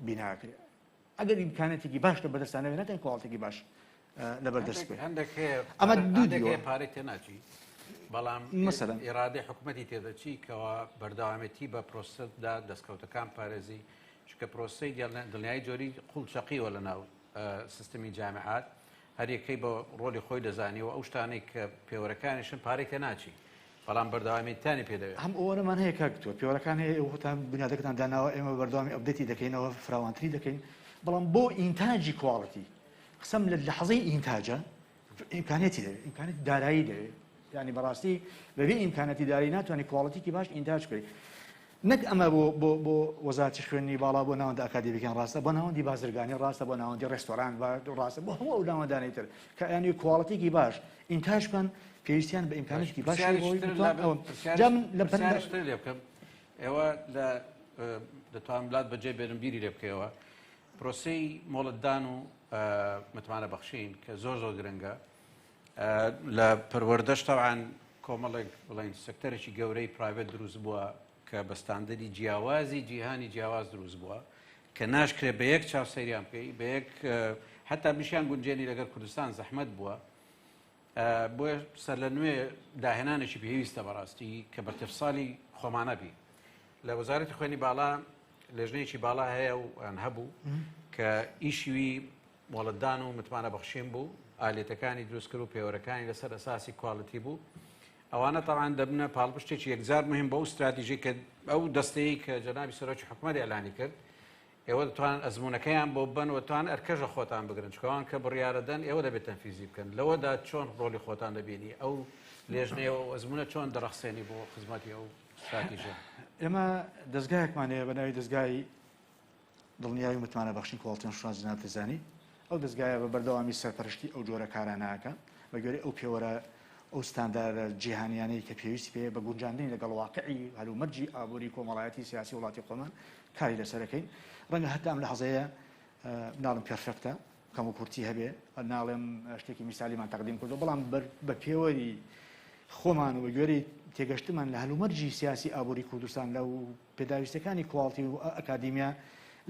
بیناکرێت ئەگەر ئیمکانێتێکی باش لە بەدەستانە بێت ناتێن کواڵەتێکی باش لەبەردەست بێت ئەمە دوو پارەی تێناچی بەڵام مەسەلەن ئێرادەی حکوومەتی تێدەچی کەەوە بەردەوامەتی بە پرۆسەدا دەستکەوتەکان پارێزی چکە پرۆسەی دڵنیایی جۆری قوڵچەقیوە لە ناو سیستمی جامعات هەر یەکەی بە ڕۆلی خۆی دەزانیەوە ئەو شتانەی کە پێوەرەکانیشن پارەی تێناچی بەڵام بەردەوامیتانی پێدەوێت هەم ئەوەمان هەیە کاکتووە پێوەرەکان هەیە ئەوتان بنیادەکەتان داناوە ئێمە بەردەوامی ئەبدەتی دەکەینەوە فراوانتری دەکەین بەڵام بۆ ئینتاجی کواڵەتی قسەم لە لەحەزەی ئینتاجە ئیمکانێتی دەوێت ئیمکانێتی دارایی دەوێت یعنی بەڕاستی بەبێ ئیمکانەتی داری ناتوانانی کواڵەتێکی باش ئینتاج بکەیت نەک ئەمە بۆ وەزارەتی خوێندنی باڵا بۆ ناوەندە ئەکادمیەکان ڕاستە بۆ ناوەندی بازرگانی ڕاستە بۆ ناوەندی ڕێستۆران ڕاستە بۆ هەموو ئەو ناوەندانەی تر کە ینی کواڵەتێکی باش ئینتاج بکەن پێویستیان بە ئیمکانێکی باش لێ بکەم ئێوە لە دەتوان بڵات بەجێ بێنم بیری لێ بکەوە پرۆسەی مۆڵەتدان و متمانە بەخشین کە زۆر گرنگە لە پەروەردەش تەوان کۆمەڵێک بڵین سەکتەرێکی گەورەی پرایڤێت دروست بووە کە بە ستاندەری جیاوازی جیهانی جیاواز دروست بووە کە ناشکرێ بە یەک چاوسەریان بکەی بە یەک حتا میشیان گونجێنی لەگەر کوردستان زەحمەت بووە بۆیە سەر لە نوێ داهێنانێکی پێویستە بەڕاستی کە بەرتەفساڵی خۆمانە بی لە وەزارەتی خوێنی باڵا لێژنەیەکی باڵا هەیە و هەبوو کە ئیشیوی مۆڵەتدان و متمانە بەخشین بوو ئالێتەکانی دروستکرد و پێوەرەکانی لەسەر ئەساسی کواڵەتی بوو ئەوانە تەوان دەبنە پاڵپشتێکی یەکجار مهم بە ئەو استراتیژی کە ئەو دەستەیە کە جەنابی سەرۆکی حکوومەت ئێلانی کرد ئێوە دەتوانن ئەزمونونەکەیان بۆ بن و توان ئەرکەژە خۆتان بگرن چکەوان کە بڕیارەدەن ئێوە دەبێت تەنفیزی بکەن لەوەدا چۆن ڕۆلی خۆتان دەبینی ئەو لێژنەیە و ئەزمونە چۆن دەڕەخسێنی بۆ خزمەتی ئەو استراتیژە ئێمە دەستگایەکمانەیە بە ناوی دەستگای دڵنیایی و متمانە بەخشین کۆڵتن شوان جناب دەزانی ئەو دەستگایە بە بەردەوامی سەرپەرشتی ئەو جۆرە کاراناکە بە گوێرەی ئەو پێوەرە ئەو ستانداردە جیهانیانەی کە پێویستی پێ بە گونجاندنی لەگەڵ واقعی هەلومەرجی ئابووری کۆمەڵایەتی سیاسی وڵاتی خۆمان کاری لەسەرەکەین ڕەنگە هەتا ئەم لە حەزەیە ناڵم پێرفێکتە کەم و کورتی هەبێ ناڵێم شتێکی میسالیمان تەقدیم کردو بەڵام بە پێوەری خۆمان و بە گوێرەی تێگەشتمان لە هەلومەرجی سیاسی ئابووری کوردستان لەو پێداویستەکانی کواڵتی و ئەکادیمیا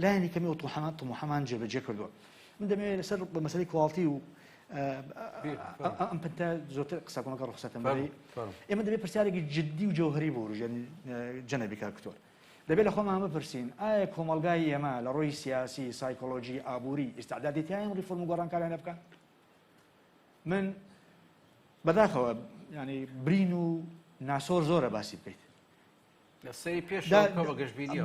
لایەنی کەمی و تومحەمان جێبەجێ کردووە من دەمەوێت لەسەر بە مەسەلەی کواڵتی و ئەم پنتە زۆرتر قسەکۆنەکە ڕخسەتم بەری ئێمە دەبێت پرسیارێکی جددی و جەوهری بۆ جەنەبی کاکتۆر دەبێت لە خۆمان بپرسین ئایا کۆمەلگای ئێمە لە ڕۆی سیاسی سایکۆلۆژی ئابووری ئیستعدادێتیان ڕیفۆرم و گۆڕانکاریانە بکەن من بەداخەوە ینی برین و ناسۆر زۆرە باسی بکەیت لەسەری پێش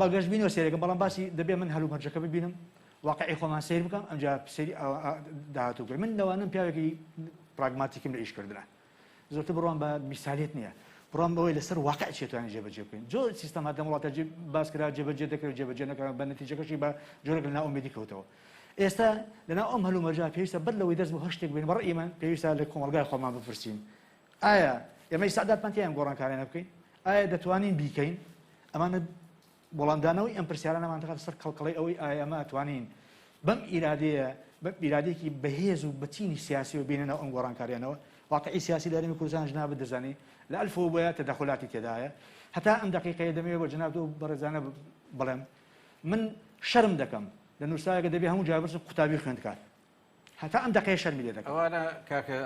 بە گەشتبینی و سێرەکە بەڵام باسی دەبێت من هەلومەرجەکە ببینم واقعی خۆمان سیر بکەم ئەمجا سەری داهاتوو کرد من لەوانم پیاوێکی پراگماتیکم لە ئیشکردنە زۆرتر بڕوان بە میسالیت نییە بڕوان بەوەی لەسەر واقع چێتوانانی جێبەجێ بکەین زۆر سیستەما دەم وڵاتە باسکرا جێبەجێ دەکرێت جێبەجێ نەکەن بە نەتیجەکەشی بە جۆرێک لە ناومێدی کەوتەوە ئێستا لەناو ئەم هەلومەرجە پێویستە بەر لەوەی دەست بۆ هەشتێک بین بەڕێی من پێویستە لە کۆمەلگای خۆمان بپرسین ئایا ئێمە ئیستعدادمانتیان گۆڕانکاریانە بکەین ئایا دەتوانین بیکەین ئەمانە وەڵامدانەوەی ئەم پرسیارانەمان دەکات سەر کەڵکەڵەی ئەوەی ئایا ئەمە ئەتوانین بەم ئیرادەیەکی بەهێز و بەچینی سیاسی و بینەوە ئەم گۆڕانکاریانەوە واقعی سیاسی لە هەرێمی کوردستان جناب دەزانی لە ئەلف و بۆیە تەدەخلاتی تێدایە هەتا ئەم دقیقەیە دەمەوێت بە جناب و بەڕێزانە بڵێم من شەرم دەکەم لە نووسایەکە دەبێ هەموو جا برسم قوتابی خوێندکات هەتا ئەم دقیقەیە شەرمی لێ دەکەم ئەوانە کاکە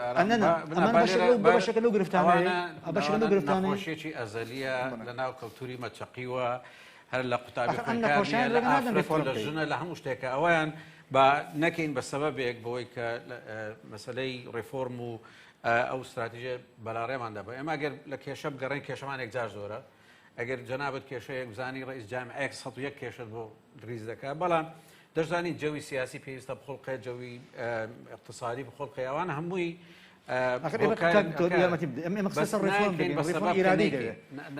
بەشەکە لەو گرفتانەیە نەخۆشیێکی ئەزەلیە لە ناو کەلتوری مەچەقیوە هەر لە قوتابی خوێندکاریە لە ئافرەت لە ژنە لە هەموو شتێکە ئەویان با نەکەین بە سەبەبێک بەوەی کە مەسەلەی ڕێفۆرم و ئەو استراتیژیە بەلاڕێماندا بە ئێمە ئەگەر لە کێشە بگەڕین کێشەمان یەکجار زۆرە ئەگەر جەنابەت کێشەیەک بزانی ڕئیس جامعەیەک 101 کێشت بۆ دریز دەکات بەڵام دەشزانین جەوی سیاسی پێویستە بخۆڵقێ جەوی اقتصادی بخۆڵقێ ئەوانە هەمووی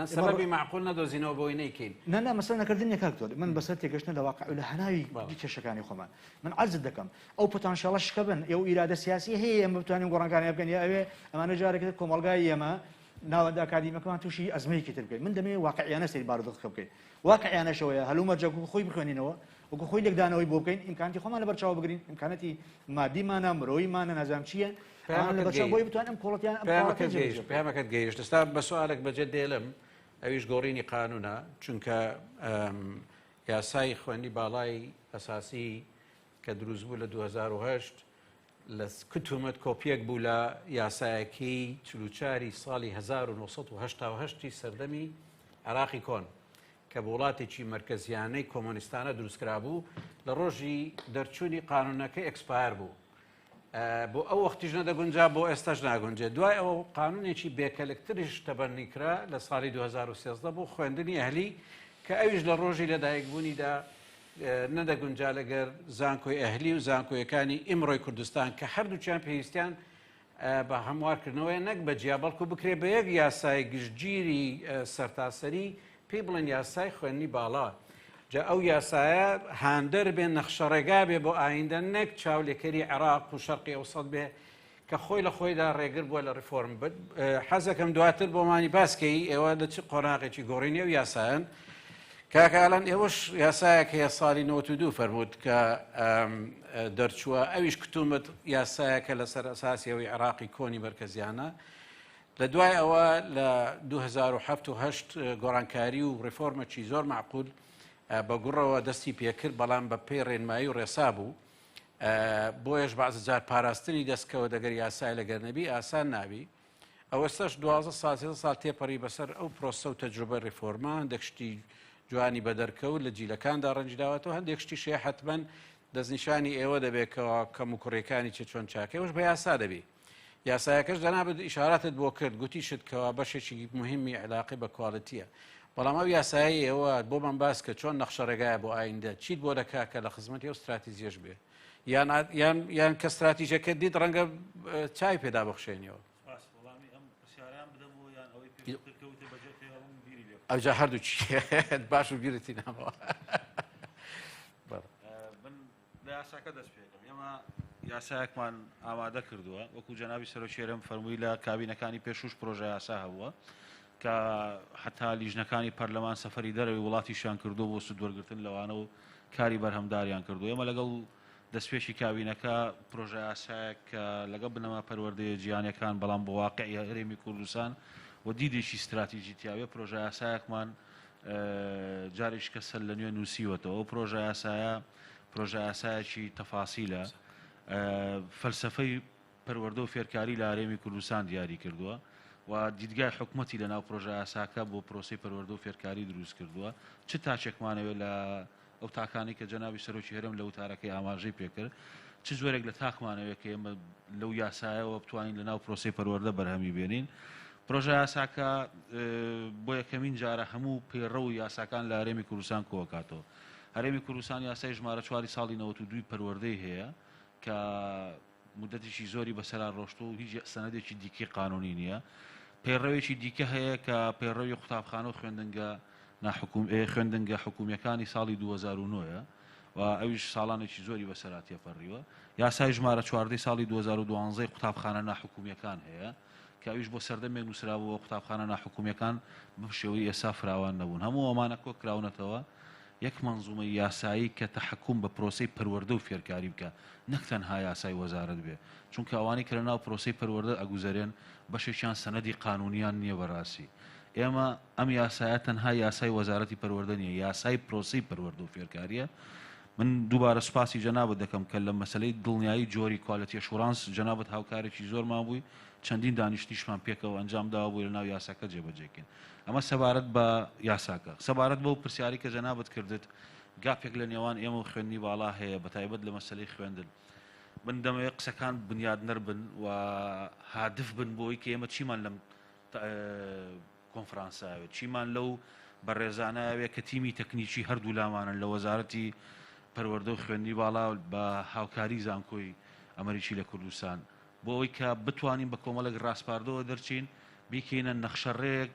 سەبەبی معقول نەدۆزینەوە بۆی نەیکەین نە مەسەڵ نەکردنی کاکتۆر من بەسەر تێگەشتن لە واقع لە هەناوی کێشەکانی خۆمان من عەرز دەکەم ئەو پۆتانشیاڵە شکە بن ئەو ئیرادە سیاسی هەیە ئێمە بتوانین گۆڕانکاریان بکەین یا ئەوێ ئەمانە جارێکتر کۆمەلگای ئێمە ناوەندە ئەکادیمیەکەمان تووشی ئەزمەیەکی تر بکەین من دەمەوێت واقعیانە سەری بارودۆخ بکەین واقعیانەشەوەیە هەلومەرجە خۆی بخوێنینەوە وەکو خۆی لێکدانەوەی بۆ بکەین ئیمکانەتی خۆمان لە بەرچاو بگرین ئیمکانەتی مادیمانە مرۆیمانە نازام چییە بۆی بتوانم کۆڵەتیان پامەکەت گەیشت ئێستا بە سوالێک بەجێ دێڵم ئەویش گۆڕینی قانونە چونکە یاسای خوێندی باڵای ئەساسی کە دروست بوو لە 2010 لە کتومت کۆپیەک بوو لە یاسایەکی 44 ساڵی 1970 سەردەمی عراقی کۆن کە بە وڵاتێکی مرکزیانەی کۆمۆنیستانە دروستکرا بوو لە ڕۆژی دەرچوونی قانونەکە ئەکسپایر بوو بۆ ئەو وەختیش نەدەگونجا بۆ ئێستاش ناگونجێ دوای ئەو قانونێکی بێکەلکتریش تەبەنیکرا لە ساڵی 2013 بۆ خوێندنی ئەهلی کە ئەویش لە ڕۆژی لەدایکبوونیدا نەدەگونجا لەگەر زانکۆی ئەهلی و زانکۆیەکانی ئیمڕۆی کوردستان کە هەردووچیان پێویستیان بە هەموارکردنەوەی نەک بەجیا بەڵکو بکرێ بە یەک یاسای گشتگیری سەرتاسەری پێی بڵێن یاسای خوێنی باڵا جا ئەو یاسایە هاندەر بێن نەخشەڕێگا بێ بۆ ئایندە نەک چاولێکەری عێراق و شەرقی ئەوسەد بێ کە خۆی لە خۆیدا ڕێگر بووە لە ڕیفۆرم حەزەکەم دواتر بۆمانی باسکەی ئێوە لە چ قۆناغێکی گۆڕینی و یاسایەن کاکەڵەن ئێوەش یاسایەکە هەیە ساڵی 92 فەرمووت کە دەرچووە ئەویش کتومت یاسایەکە لەسەر ئەساسیەوەی عێراقی کۆنی مرکزیانە لە دوای ئەوە لە 2007 گۆڕانکاری و ڕیفۆرمێکی زۆر معقول بە گوڕەوە دەستی پێکرد بەڵام بە پێی ڕێنمایی و ڕێسا بوو بۆیش بەعزە جار پاراستنی دەستکەوە دەگەر یاسای لەگەر نەبی ئاسان نابی ئەوەستەش 12 ساڵ تێپەڕی بەسەر ئەو پرۆسە و تەجروبە ڕیفۆرمە هەندێک شتی جوانی بە دەرکەوت لە جیلەکاندا ڕەنجداوەتەوە هەندێک شتی شێ حتمەن دەستنیشانی ئێوە دەبێتەوە کەم و کوڕێکانی چۆن چاکەوەش بە یاسا دەبی یاسایەکەش دەنابێت ئیشاراتت بۆ کرد گوتیشت کەەوە بەشێکی مهمی علاقی بە کواڵەتیە بەڵام ئەو یاسایی ئێوە بۆ من باس کە چۆن نەخشەڕێگایە بۆ ئایندە چیت بۆ دەکا کە لە خزمەتی ئەو استراتیزیەش بێ یان کە استراتیژەکە دیت ڕەنگە چای پێدا بخشێنیەوە ئەوجا هەردوو چی باش و بیرتی نامەوە لە یاساکە دەست پێکەم ئێمە یاسایەکمان ئامادە کردووە وەکو جەنابی سەرۆکێرەم فەرمووی لە کابینەکانی پێشوش پرۆژە یاسا هەبووە کە حتا لیژنەکانی پەرلەمان سەفەری دەرەوەی وڵاتیشیان کردو بۆ سودوەرگرتن لەوانە و کاری بەرهەمداریان کردو ئێمە لەگەڵ دەستپێکی کابینەکە پرۆژە یاسایەک کە لەگەڵ بنەما پەروەردەیە جیهانیەکان بەڵام بۆ واقعی هەرێمی کوردستان و دیدێکی استراتیژی تیاوێ پرۆژە یاسایەکمان جارێک کە سەر لە نوێ نووسیوەتەوە ئەو پرۆژە یاسایە پرۆژە یاسایەکی تەفاسیلە فەلسەفەی پەروەردە و فێرکاری لە هەرێمی کوردستان دیاری کردووە و دیدگای حکومەتی لە ناو پرۆژە یاساکە بۆ پرۆسی پەروەردە و فێرکاری دروست کردووە چ تاچێکمانەوێت لە ئەو تاکانی کە جەنابی سەرۆکی هەرێم لە وتارەکەی ئاماژەی پێکرد چ زۆرێک لە تاکمانەوێت کە ئێمە لەو یاسایەوە بتوانین لە ناو پرۆسی پەروەردە بەرهەمی بێنین پرۆژە یاساکە بۆ یەکەمین جارە هەموو پێڕە و یاساکان لە هەرێمی کوردستان کۆکاتەوە هەرێمی کوردستان یاسای ژمارە 4 ساڵی 92 پەروەردەی هەیە کە مدەتیشی زۆری بەسەرا ڕۆشتۆ و هیچ سەنەدێکی دیکەی قانونی نییە پێڕەوێکی دیکە هەیە کە پێڕەوی قوتابخانە و خوێندنگە حکومیەکانی ساڵی 2009 و ئەویش ساڵانێکی زۆری بەسەراتیە پەڕیوە یاسای ژمارە 14 ساڵی 2012 قوتابخانە ناحکومیەکان هەیە کە ئەویش بۆ سەردەمێک نووسراوەوە قوتابخانە ناحکومیەکان بە شێوەی ئێستا فراوان نەبوون هەموو ئەمانە کۆ کراونەتەوە یەک منزومە یاسایی کە تەحکوم بە پرۆسەی پەروەردە و فێرکاری بکە نەک تەنها یاسای وەزارەت بێ چونکە ئەوانەی کە لەناو پرۆسەی پەروەردە ئەگوزارێن بەشێکیان سەنەدی قانونیان نییە بەڕاستی ئێمە ئەم یاسایە تەنها یاسای وەزارەتی پەروەردە نیە یاسای پرۆسەی پەروەردە و فێرکاریە من دووبارە سوپاسی جەنابەت دەکەم کە لە مەسلەی دڵنیایی جۆری کواڵەتی ئەشوڕانس جەنابەت هاوکارێکی زۆرمان بووی چەندین دانیشتیشمان پێکەوە ئەنجام داوە بووی لە ناو یاساکە جێبەجێکن ئەمە سەبارەت بە یاساکە سەبارەت بەو پرسیاری کە جەنابەت کردت گاپێک لە نێوان ئێمە و خوێندنی باڵا هەیە بەتایبەت لە مەسلەی خوێندن من دەمەوێت قسەکان بنیادنەر بن و هادف بن بۆی کە ئێمە چیمان لەم کۆنفرانساوێت چیمان لەو بەڕێزانەوێت کە تیمی تەکنیکی هەردوو لامانن لە وەزارەتی پەروەردە و خوێندنی باڵا بە هاوکاری زانکۆی ئەمریکی لە کوردستان بۆ ئەوەی کە بتوانین بە کۆمەڵێک ڕاستپاردەوە دەرچین بیکەینە نەخشەڕێک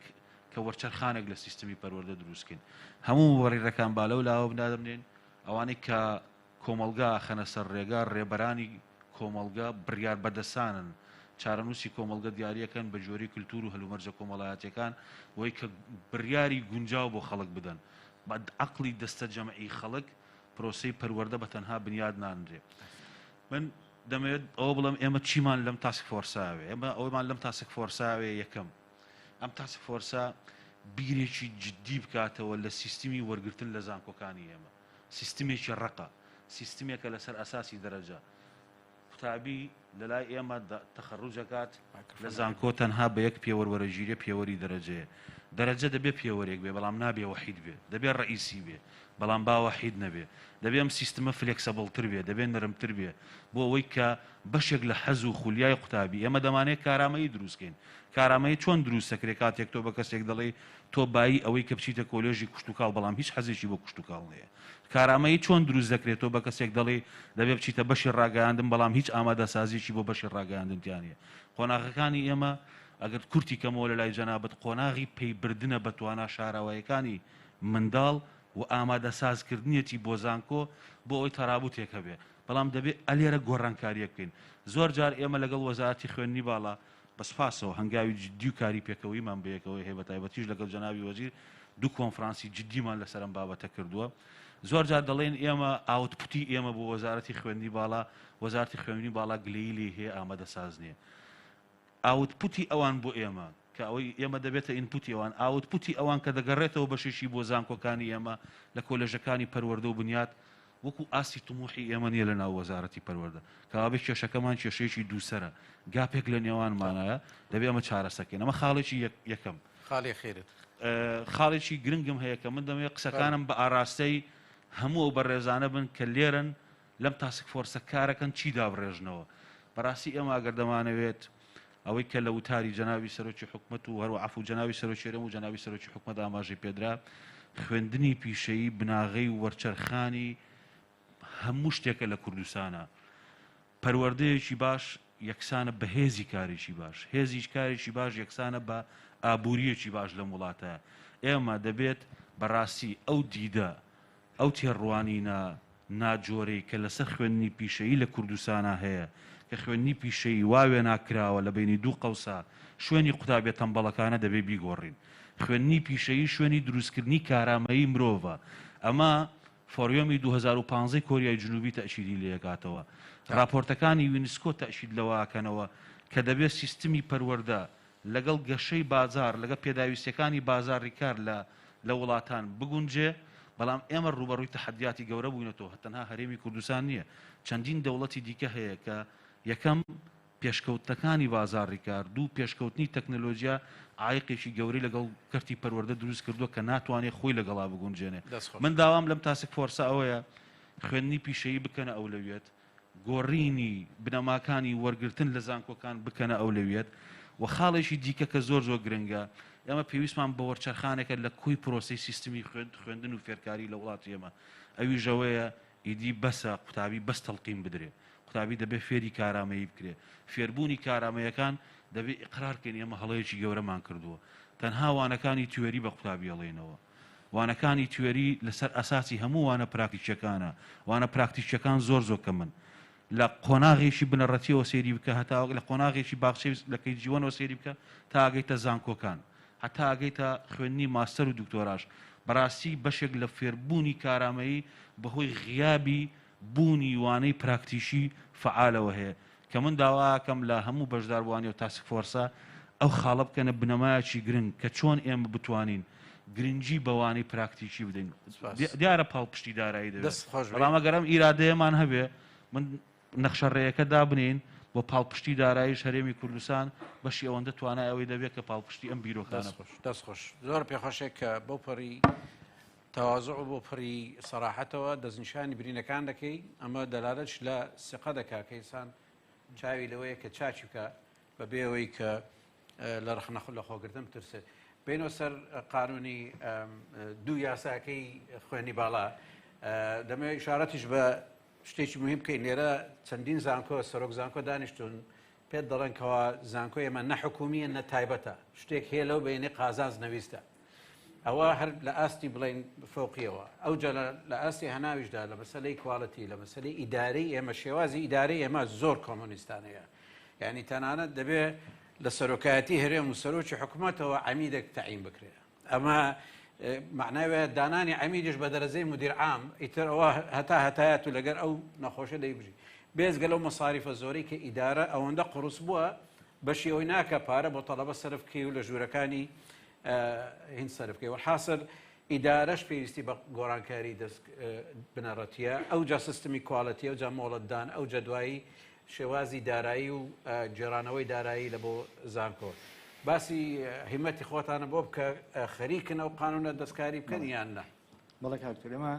کە وەرچەرخانێک لە سیستمی پەروەردە دروستکەین هەموو وەڕێڕەکان بالە و لاوە بنادەبنێن ئەوانەی کە کۆمەلگا خەنە سەر ڕێگا ڕێبەرانی کۆمەلگا بڕیار بەدەسانن چارەنووسی کۆمەلگە دیارریەکەن بە جۆری کللتور و هەلومەرجە کۆمەڵایەتەکان وەی کە بڕیاری گونجاو بۆ خەڵک بدەن بە عەقڵی دەستە جەمعی خەڵک پرۆسەی پەروەردە بە تەنها بنیاد نانرێ من دەمەوێت ئەوە بڵم ئێمە چیمان لەم تاسک فۆرساوێ ئێمە ئەومان لەم تاسک فۆرساوێ یەکەم ئەم تاسک فۆرسا بیرێکی جدی بکاتەوە لە سیستمی وەرگرتن لە زانکۆکانی ئێمە سیستمێکی ڕقە سیستمێکە لەسەر ئەساسی دەرەجە قوتابی لەلای ئێمە تەخەڕوجەکات لە زانکۆ تەنها بە یەک پێوەوەرەژیرە پێوەری دەرەجەیە دەرەجە دەبێت پێوەرێک بێ بەڵام نابێ وەحید بێ دەبێت ڕئیسی بێ بەڵام با وەحید نەبێ دەبێت ئەم سیستمە فلێکسەبڵتر بێ دەبێت نەرمتر بێ بۆ ئەوەی کە بەشێک لە حەز و خولیای قوتابی ئێمە دەمانێت کارامەیی دروستکەین کارامەیە چۆن دروست دەکرێت کاتێک تۆ بە کەسێک دەڵێ تۆ بایی ئەوەی کە بچیتە کۆلێژی کوشتتوکاڵ بەڵام هیچ حەزێکی بۆ کوشتتوکاڵ نییە کارامەیە چۆن دروست دەکرێت تۆ بە کەسێک دەڵێ دەبێ بچیتە بەشی ڕاگەاندن بەڵام هیچ ئامادەسازیێکی بۆ بەشی ڕاگەاندنیانە قۆناغەکانی ئێمە ئەگەر کورتی کەمەوە لە لای جەنابەت قۆناغی پەیبردنە بە توانە شاراوایەکانی منداڵ و ئامادەسازکردنیەتی بۆ زانکۆ بۆ ئەوی تەرابوتێک هەبێ بەڵام دەبێت ئەلێرە گۆڕانکاریە بکەین زۆر جار ئێمە لەگەڵ وەزارەتی خوێندنی باڵا بەسپاسەوە هەنگاوی جددی و کاری پێکەوەیمان بەیەکەوەی هەیە بە تایبەتیش لەگەڵ جەنابی وەزیر دوو کۆنفرانسی جددیمان لەسەرم بابەتە کردووە زۆر جار دەڵێن ئێمە ئاوتپوتی ئێمە بۆ وەزارەتی خوێندنی باڵا وەزارەتی خوێندنی باڵا گلەیی لێ هەیە ئامادەساز نییە ئاوتپوتی ئەوان بۆ ئێمە کە ئەوەی ئێمە دەبێتە ئینپوتی ئەوان ئاوتپوتی ئەوان کە دەگەڕێتەوە بەشێشی بۆ زانکۆکانی ئێمە لە کۆلێژەکانی پەروەردە و بنیات وەکو ئاسی تموحی ئێمە نیە لە ناو وەزارەتی پەروەردە کەوابێ کێشەکەمان کێشەیەکی دووسەرە گاپێک لە نێوانمانایە دەبێ ئەمە چارەسەکەین ئەمە خاڵێکی یەکەم خاڵی خێرت خاڵێکی گرنگم هەیە کە من دەمەوێت قسەکانم بە ئاراستەی هەموو ئەو بەڕێزانە بن کە لێرن لەم تاسک فۆرسە کارەکەن چی دابڕێژنەوە بەڕاستی ئێمە ئەگەر دەمانەوێت ئەوەی کە لە وتاری جەناوی سەرۆکی حکومەت و هەروە عەفو جەناوی سەرۆکیێرەم و جەناوی سەرۆکی حکومەت ئاماژەی پێدرا خوێندنی پیشەیی بناغەی و وەرچەرخانی هەموو شتێکە لە کوردستانە پەروەردەیەکی باش یەکسانە بە هێزی کارێکی باش هێزیش کارێکی باش یەکسانە بە ئابوووریەکی باش لە وڵاتە ئێمە دەبێت بەڕاستی ئەو دیدە ئەو تێڕوانینە ناجۆرەی کە لەسەر خوێندنی پیشەیی لە کوردستانە هەیە کە خوێندنی پیشەیی واوێ ناکراوە لە بینی دوو قەوسا شوێنی قوتابیە تەمبەڵەکانە دەبێ بیگۆڕین خوێندنی پیشەیی شوێنی دروستکردنی کارامەیی مرۆڤە ئەمە فۆریۆمی 2015 کۆریای جنوبی تەشیری لێکاتەوە راپۆرتەکانی یونسکۆ تەشید لەوەکەنەوە کە دەبێت سیستمی پەروەردە لەگەڵ گەشەی بازار لەگە پێداویستەکانی بازاری کار لە وڵاتان بگونجێ بەڵام ئێمە ڕوبەڕووی تەحەدیاتی گەورە بووینەوە هەتەنها هەرێمی کوردستان نییە چەندین دەوڵەتی دیکە هەیە کە یەکەم پێشکەوتەکانی بازاری کار دوو پێشکەوتنی تەکنەلۆژیا عایقێکی گەوری لەگەڵ کەرتی پەروەردە دروست کردووە کە ناتوانێت خۆی لەگەڵا بگونجێنێ من داوام لەم تاسک فۆرسە ئەوەیە خوێندنی پیشەیی بکەنە ئەولەویەت گۆڕینی بنەماکانی وەرگرتن لە زانکۆکان بکەنە ئەولەویەت و خاڵێکی دیکە کە زۆر زۆر گرنگە ئێمە پێویستمان بە وەرچەرخانێکە لە کۆی پرۆسی سیستمی خوێندن و فێرکاری لە وڵاتی ئێمە ئەوی ژەوەیە ئیدی بەسە قوتابی بەس تەڵقیم بدرێ قوتابی دەبێت فێری کارامەیی بکرێ فێربوونی کارامەیەکان دەبێت ئیقرارکەین ئێمە هەڵەیەکی گەورەمان کردووە تەنها وانەکانی توێری بە قوتابی هەڵێنەوە وانەکانی توێری لەسەر ئەساسی هەموو وانە پراکتیکیەکانە وانە پراکتیکیەکان زۆر زۆر کەمن لە قۆناغێکی بنەڕەتیەوە سێری بکە هەتا لە قۆناغێکی باخچەی لەکەی جیوانەوە سێری بکە تا ئاگەیتە زانکۆکان هەتا ئاگەیتە خوێندنی ماستەر و دکتۆراژ بەڕاستی بەشێک لە فێربوونی کارامەیی بەهۆی غیابی بوونی وانەی پراکتیشی فعالەوە هەیە کە من داواکەم لە هەموو بەشداربووانی و تاسک فۆرسە ئەو خاڵە بکەنە بنەمایەکی گرنگ کە چۆن ئێمە بتوانین گرنگی بەوانەی پراکتیکی بدەین دیارە پاڵپشتی دارایی دەبێت بەڵام ئەگەرم ئیرادەیەمان هەبێ من نەخشەڕێیەکە دابنین بۆ پاڵپشتی داراییش هەرێمی کوردستان بەشی ئەوەندە توانای ئەوەی دەبێت کە پاڵپشتی ئەم بیرۆکانە دەستخۆش زۆر پێخۆشێک کە بەو پەڕی تەواضع بۆ پڕی سەراحەتەوە دەستنیشانی برینەکان دەکەی ئەمە دەلالەش لە سقە دەکا کە ئینسان چاوی لەوەیە کە چاچی بکە بەبێ ئەوەی کە لە ڕخنەخۆ لە خۆگرتن بترسێت بینەوە سەر قانونی دوو یاساکەی خوێنی باڵا دەمەوێت ئیشارەتیش بە شتێکی مهم بکەین لێرە چەندین زانکۆ سەرۆک زانکۆ دانیشتون پێت دەڵێنکەوە زانکۆی ئێمە نەحکومیە نە تایبەتە شتێک هەیە لەو بینی قازانز نەویستە ئەوە هەر لە ئاستی بڵین فۆقیەوە ئەوجا لە ئاستی هەناویشدا لە مەسەلەی کواڵەتی لە مەسەلەی ئیدارەی ئێمە شێوازی ئیدارەی ئێمە زۆر کۆمۆنیستانەیە یعنی تەنانەت دەبێت لە سەرۆکایەتی هەرێم و سەرۆکی حکوومەتەوە عەمیدێک تەعیین بکرێت ئەمە معناوێت دانانی عەمیدیش بە دەرەجەی مدیر عام ئیتر ئەوە هەتایەت و لەگەر ئەو نەخۆشە دەیبژی بێزگە لەو مەساریفە زۆری کە ئیدارە ئەوەندە قڕوس بووە بەشی ئەوی ناکە پارە بۆ تەڵەبە سەرفکەی و لە ژوورەکانی هین سەرفکەی وەحاصل ئیدارەش پێویستی بە گۆڕانکاری بنەڕەتیە ئەو جا سیستمی کواڵەتی ئەو جا مۆڵەتدان ئەو جا دوایی شێوازی دارایی و جێرانەوەی دارایی لە بۆ زانکۆ باسی هیمەتی خۆتانە بۆ بکە خەریکن ئەو قانونە دەستکاری بکەن یان نە بەڵێ کاکتۆر ئێمە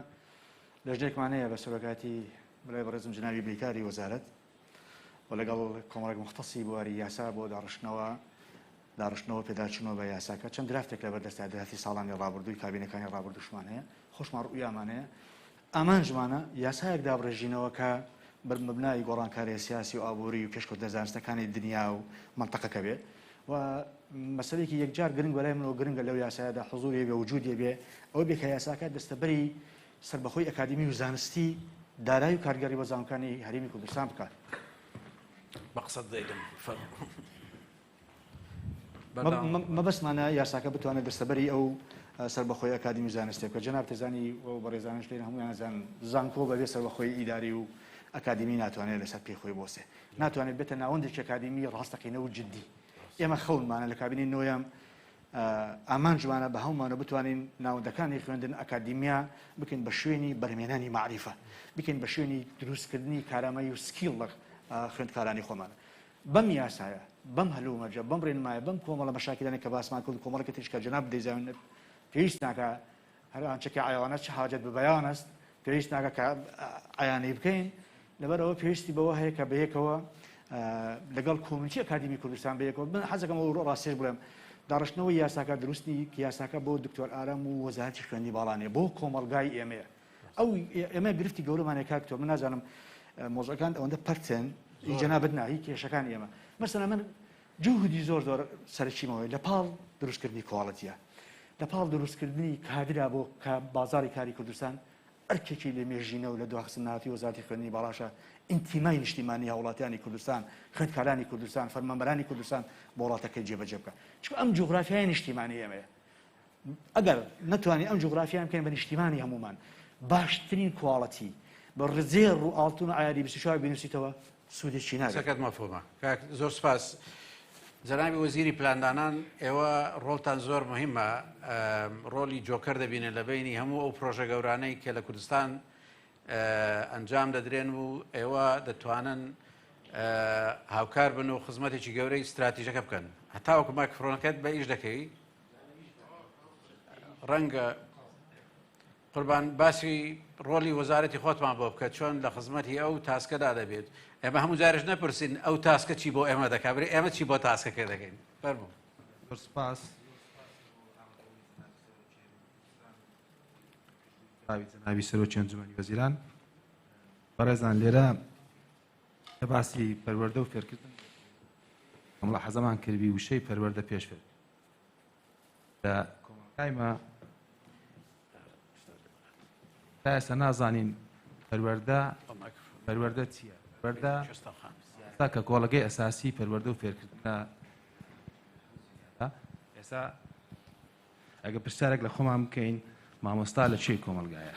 لەژێکمانەیە بە سەرۆکاتی بڵێ بەڕێزم جناوی بریکاری وەزارەت و لەگەڵ کۆمەڵێک مختصی بواری یاسا بۆ داڕشتنەوە داڕشتنەوە پێداچنەوە بە یاساکە چەند درافتێک لە بەردەستە دەهاتی ساڵانی ڕابردووی کابینەکانی ڕابردوشمان هەیە خۆشمان ڕوویامان هەیە ئامانجمانە یاسایەک دابڕێژینەوە کە مبنای گۆڕانکاری سیاسی و ئابووری و پێشکەوتنە زانستەکانی دنیا و منتەقەکە بێ و مەسەلێکی یەکجار گرنگ بەلای منەوە گرنگە لەو یاسایەدا حضوری بێ وجودی بێ ئەوە بێ کە یاساکە دەستەبەری سربەخۆی ئەکادمی و زانستی دارایی و کارگەری بە زانکانی هەرێمی کوردستان بکات. بەقسەت دەیدەم مەبەستمانە یاساکە بتوانێت دەستەبەری ئەو سربەخۆی ئەکادمی زانستی بکە. جەناب تێزانی و بەڕێزانش لێرە هەموویان زان زانکۆ بەبێ سربەخۆی ئیداری و ئەکادمی ناتوانێت لەسەر پێی خۆی بۆسێ ناتوانێت بێتە ناوەندێکی ئەکادمی ڕاستەقینە و جددی. ئێمە خەونمانە لە کابینی نۆیەم ئامانجمانە بە هەمومانە بتوانین ناوەندەکانی خوێندن ئەکادیمیا بکەین بە شوێنی بەرهێنانی معریفە بکەین بە شوێنی دروستکردنی کارامەی و سکیڵ لە خوێندکارانی خۆمانە. بەم یاسایە بەم هەلومەرجە بەم ڕێنمایە بەم کۆمەڵە مەشاکلانی کە باسمان کرد کۆمەڵەکە تیشکە جەناب دەیزانێت پێویست ناکە هەر ئەنچەکە عیانە چ حاجەت بە بەیان است پێویست ناکە کە عیانەی بکەین لەبەرەوە پێویستی بەوە هەیە کە بەیەکەوە لەگەڵ کۆمنیتی ئەکادمی کوردستان بەیەکەوە من حەزەکەم ئەو ڕاستیش بڵێم داڕشتنەوەی یاساکە دروستی یاساکە بۆ دکتۆر ئارام و وەزارەتی خوێندنی باڵانێ بۆ کۆمەڵگای ئێمەیە ئەو ئێمە گرفتی گەورەمانێک کاکتۆر من نازانم مۆزەکان ئەوەندە پەرچن جەنابەت ناهی کێشەکان ئێمە مەسەلا من جوهدی زۆر زۆر سەرچیمەوەی لە پاڵ دروستکردنی کۆڵەتیە لە پاڵ دروستکردنی کادرا بۆ کە بازاری کاری کوردستان ئەرکێکی لە مێژینە و لە دواخستناتی وەزارەتی خوێندنی باڵاشە ئینتیمای نیشتیمانی هاوڵاتیانی کوردستان خوێندکارانی کوردستان فەرمانبەرانی کوردستان بۆ وڵاتەکەی جێبەجێ بکە چونکە ئەم جوغرافیای نیشتیمانی ئێمەیە ئەگەر نەتوانین ئەم جوغرافیان بکەین بە نیشتیمانی هەمومان باشترین کواڵەتی بە ڕزێر و ئاڵتون و ئایاری 24 بنووسیتەوە سوودێکی ناگات. سەکەت مەفهومە زۆر سپاس. جەنابی وەزیری پلاندانان ئێوە ڕۆڵتان زۆر مهمە ڕۆلی جۆکەر دەبینێت لە بینی هەموو ئەو پرۆژە گەورانەی کە لە کوردستان ئەنجام دەدرێن و ئێوە دەتوانن هاوکار بن و خزمەتێکی گەورەی استراتیژەکە بکەن هەتاوەکو مایکرۆفۆنەکەت بە ئیش دەکەی ڕەنگە قوربان باسی ڕۆلی وەزارەتی خۆتمان بۆ بکە چۆن لە خزمەتی ئەو تاسکەدا دەبێت ئێمە هەموو جارش نەپرسین ئەو تاسکە چی بۆ ئێمە دەکابێت ئێمە چی بۆ تاسکەکە دەکەین فەرموو. سپاس جەنابی سەرۆکی ئەنجومەنی وەزیران بەڕێزان لێرە لە باسی پەروەردە و فێرکردن ئەمڵە حەزەمان کردبی وشەی پەروەردە پێشفێر لە کۆمەڵگایمە تا ئێستا نازانین پەروەردە چییە پەروەردە ئێستا کە کۆڵەگەی ئەساسی پەروەردە و فێرکردنە ئێستا ئەگە پرسیارێک لە خۆمان بکەین مامۆستا لە چێ کۆمەلگایە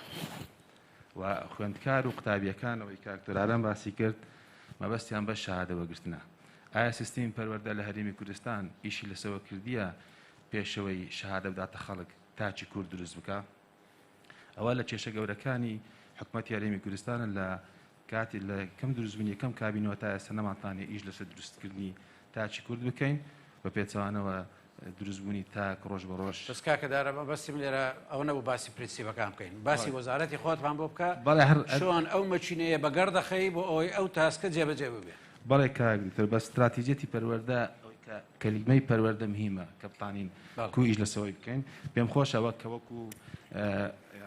و خوێندکار و قوتابیەکانەوەی کاکتۆراران باسی کرد مەبەستیان بە شەهادەوەگرتنە. ئایا سیستمی پەروەردە لە هەرێمی کوردستان ئیشی لەسەوە کردیە پێشەوەی شەهادە بداتە خەڵک تاچی کورد دروست بکە؟ ئەوە لە کێشە گەورەکانی حکوومەتی هەرێمی کوردستانە لە کاتی لە کەم دروستبوونی یەکەم کابینەوە تا ئێستا نەمانتوانێت ئیش لەسەر دروستکردنی تاچی کورد بکەین بە پێچەوانەوە دروستبوونی تاک ڕۆژ بە ڕۆژ. بەسکاکەدارە بەستیم لێرە ئەوە نەبوو باسی پرینسیپەکان بکەین باسی وەزارەتی خۆتمان بۆ بکە شۆن ئەو مەچینەیە بەگەردەخەی بۆ ئەوەی ئەو تاسکە جێبەجێ ببێت. بەڵێ کاگتر بە استراتیجەتی پەروەردە کەلیمەی پەروەردە مهمە کە بتانین کو ئیش لەسەوەی بکەین پێم خۆشەوە کە وەکو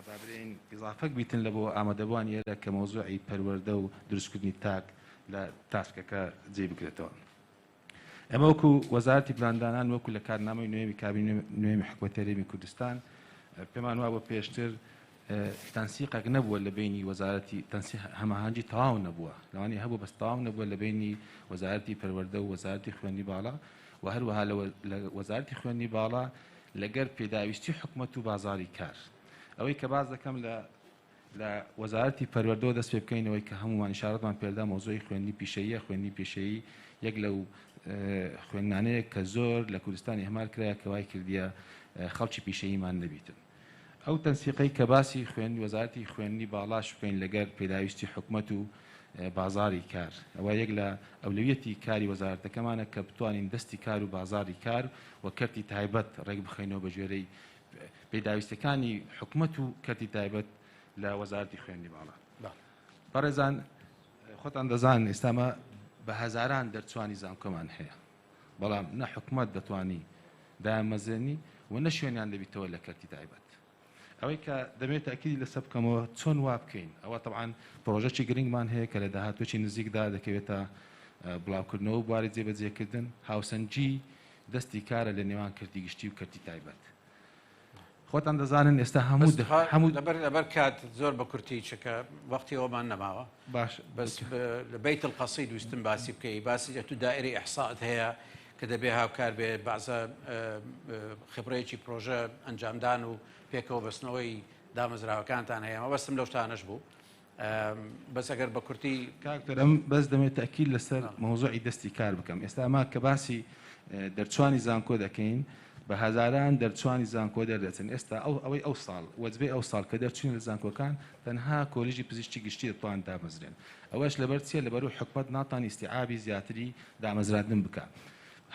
بابرین ئیزافەک بیتن لە بۆ ئامادەبووان ئێرە کە مۆزوعی پەروەردە و دروستکردنی تاک لە تاسکەکە جێ بگرێتەوە. ئەمە وەکو وەزارەتی پلاندانان وەکو لە کارنامەی نوێمی کابینە نوێمی حکوومەتی هەرێمی کوردستان پێمان وا بۆ پێشتر تەنسیقێک نەبووە لە بینی وەزارەتی هەماهەنگی تەواو نەبووە لەوانی هەبوو بەس تەواو نەبووە لە بینی وەزارەتی پەروەردە و وەزارەتی خوێندنی باڵا و هەروەها لە وەزارەتی خوێندنی باڵا لەگەر پێداویستی حکوومەت و بازاری کار ئەوەی کە باز دەکەم لە وەزارەتی پەروەردەوە دەست پێ بکەینەوەی کە هەمومان ئیشارەتمان پێدا مۆزوعی خوێندنی پیشەییە خوێندنی پێشەیی یەک لەو خوێندانەیە کە زۆر لە کوردستانی هەمار کرایە کە وای کردیە خەڵکی پیشەییمان نەبیتن. ئەو تەنسیقەی کە باسی خوێندنی وەزارەتی خوێندنی باڵاش بکەین لەگەر پێداویستی حکوومەت و بازاری کار ئەوە یەک لە ئەولویەتی کاری وەزارەتەکەمانە کە بتوانین دەستی کار و بازاری کار و کەرتی تایبەت ڕێک بخەینەوە بە ژێرەی پێداویستەکانی حکوومەت و کەرتی تایبەت لە وەزارەتی خوێندنی باڵا. بەڕێزان خۆتان دەزان ئێستامە بە هەزاران دەرچوانی زانکۆمان هەیە بەڵام نە حکومەت دەتوانی دامەزێنی و نە شوێنیان دەبیتەوە لە کەرتی تایبەت ئەوەی کە دەمێت تاکیدی لەسەر بکەمەوە چۆن وا بکەین ئەوە طبعاً پرۆژەی گرنگمان هەیە کە لە داهاتوێکی نزیکدا دەکەوێتە بڵاوکردنەوە بواری جێبەجێکردن هاوسەنگی دەستی کارە لە نێوان کردی گشتی و کەرتی تایبەت خۆتان دەزانن ئێستا هەموو لەبەر کات زۆر بە کورتی چکە وەختی ئەومان نەماوە باش بەس لە بیت القەسید ویستم باسی بکەی باسی تو دائری ئەحساءت هەیە کە دەبێ هاوکار بێ بەعزە خبرەیەکی پرۆژە ئەنجامدان و پێکەوە بەستنەوەی دامەزراوەکانتان هەیە مە بەستم لەو شتانەش بوو بەس ئەگەر بە کورتی کاکتەرم بەس دەمێت تاکید لەسەر مۆزوعی دەستی کار بکەم ئێستا ئەما کە باسی دەرچوانی زانکۆ دەکەین بە هەزاران دەرچوانی زانکۆ دەردەچن ئێستا ئەوەی ئەو ساڵ وەجبەی ئەو ساڵ کە دەرچوین لە زانکۆکان تەنها کۆلیژی پزیشکی گشتی دەتوان دامەزرێن ئەوەش لەبەر چیە لەبەرەوەی حکومەت ناتوانانی ئیستیعابی زیاتری دامەزراندن بکە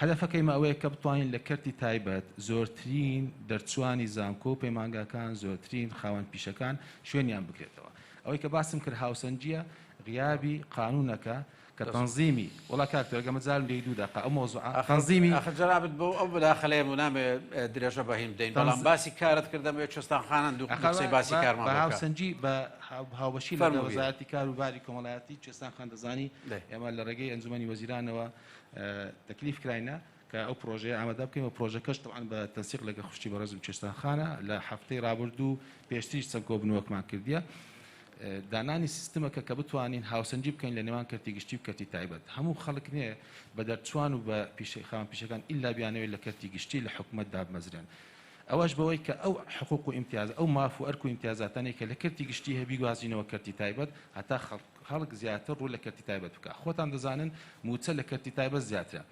هەدەفەکەیمە ئەوەیە کە بتوانین لە کەرتی تایبەت زۆرترین دەرچوانی زانکۆ و پەیمانگاکان زۆرترین خاوەن پیشەکان شوێنیان بکرێتەوە ئەوەی کە باسم کرد هاوسەنجیە غیابی قانونەکە کە تەنزیمی وڵا کاکتۆرگە مەجارم لێ دوو دقیقە ئەو مۆزوعە تەنزیمی ئەخە جەنابەت بۆ ئەو مداخەلەیە و نامێ درێژە بەهیم بدەین بەڵام باسی کارت کردەمەوێت چێستانخانە دوو قسەی باسی کارمان بە هاوسەنجی بە هاوبەشی لە وەزارەتی کار و باری کۆمەڵایەتی چێستانخان دەزانی ئێمە لە ڕێگەی ئەنجومەنی وەزیرانەوە تەکلیف کراینە کە ئەو پرۆژەیە ئامادە بکەین و پرۆژەکەش طبعاً بە تەنسیق لەگە خوشتی بەڕێزم چێستانخانە لە هەفتەی ڕابردوو پێشتریش چەند کۆبنەوەکمان کردیە دانانی سیستمەکە کە بتوانین هاوسەنجی بکەین لە نێوان کەرتی گشتی و کەرتی تایبەت هەموو خەڵک نییە بە دەرچوان و بە خاوەن پیشەکان ئیلا بیانەوێت لە کەرتی گشتی لە حکومەت دابمەزرێن ئەوەش بەوەی کە ئەو حقوق و ئیمتیاز ئەو ماف و ئەرک و ئیمتیازاتانەی کە لە کەرتی گشتی هەبی گوازینەوە کەرتی تایبەت هەتا خەڵک زیاتر ڕوو لە کەرتی تایبەت بکە خۆتان دەزانن موچە لە کەرتی تایبەت زیاترە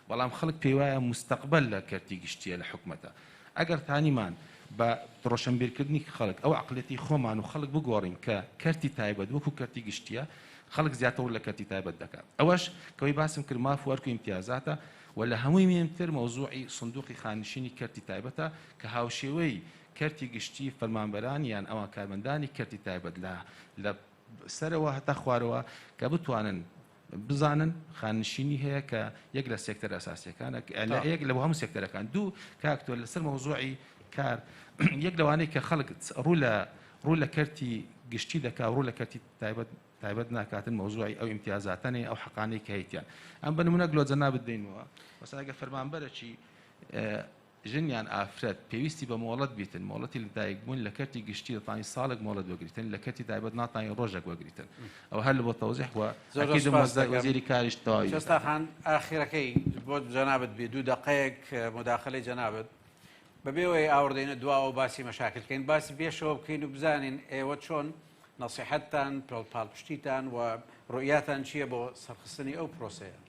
بەڵام خەڵک پێی وایە مستەقبەل لە کەرتی گشتیە لە حکومەتە ئەگەر تانیمان بە ڕۆشنبیرکردنی خەڵک ئەو عقلەتی خۆمان و خەڵک بگۆڕین کە کەرتی تایبەت وەکو کەرتی گشتیە خەڵک زیاتر لە کەرتی تایبەت دەکات ئەوەش کەوەی باسم کرد ماف و ئەرک و ئیمتیازاتە و لە هەمووی مهمتر مەوزوعی سندوقی خانشینی کەرتی تایبەتە کە هاوشێوەی کەرتی گشتی فەرمانبەران یان ئەوان کارمەندانی کەرتی تایبەت لە سەرەوە هەتا خوارەوە کە بتوانن بزانن خانشینی هەیە کە یەک لە سێکتەر ئەساسیەکانە یەک لە هەموو سێکتەرەکان دوو کاکتۆر لەسەر مەوزوعی کار یەک لەوانەیە کە خەڵک ڕوو لە کەرتی گشتی دەکا ڕوو لە کەرتی تایبەت ناکاتن مەوزوعی ئەو ئیمتیازاتانەی ئەو حەقانەی کە هەیتیان ئەم بە نمونە گلۆجەنا بدەینەوە مەسەڵەن ئەگەر فەرمانبەرێکی ژنیان ئافرەت پێویستی بە مۆڵەت بیتن مۆڵەتی لەدایک بوون لە کەرتی گشتی دەتوانین ساڵێک مۆڵەت وەگریتن لە کەرتی تایبەت ناتوانین ڕۆژێک وەگریتن ئەو هەر لە بۆ تەوزیح وە وەزیری کاریش تەواوی شێستاخان ئاخیرەکەی بۆ جەنابەت بێ دوو دقەیەک مداخەلەی جەنابەت بەبێەوەی ئاوردەینە دواوە باسی مەشاکلکەین باسی بێشەوە بکەین و بزانین ئێوە چۆن نەسیحەتتان پاڵپشتیتان و ڕوئیاتان چییە بۆ سەرخستنی ئەو پرۆسەیە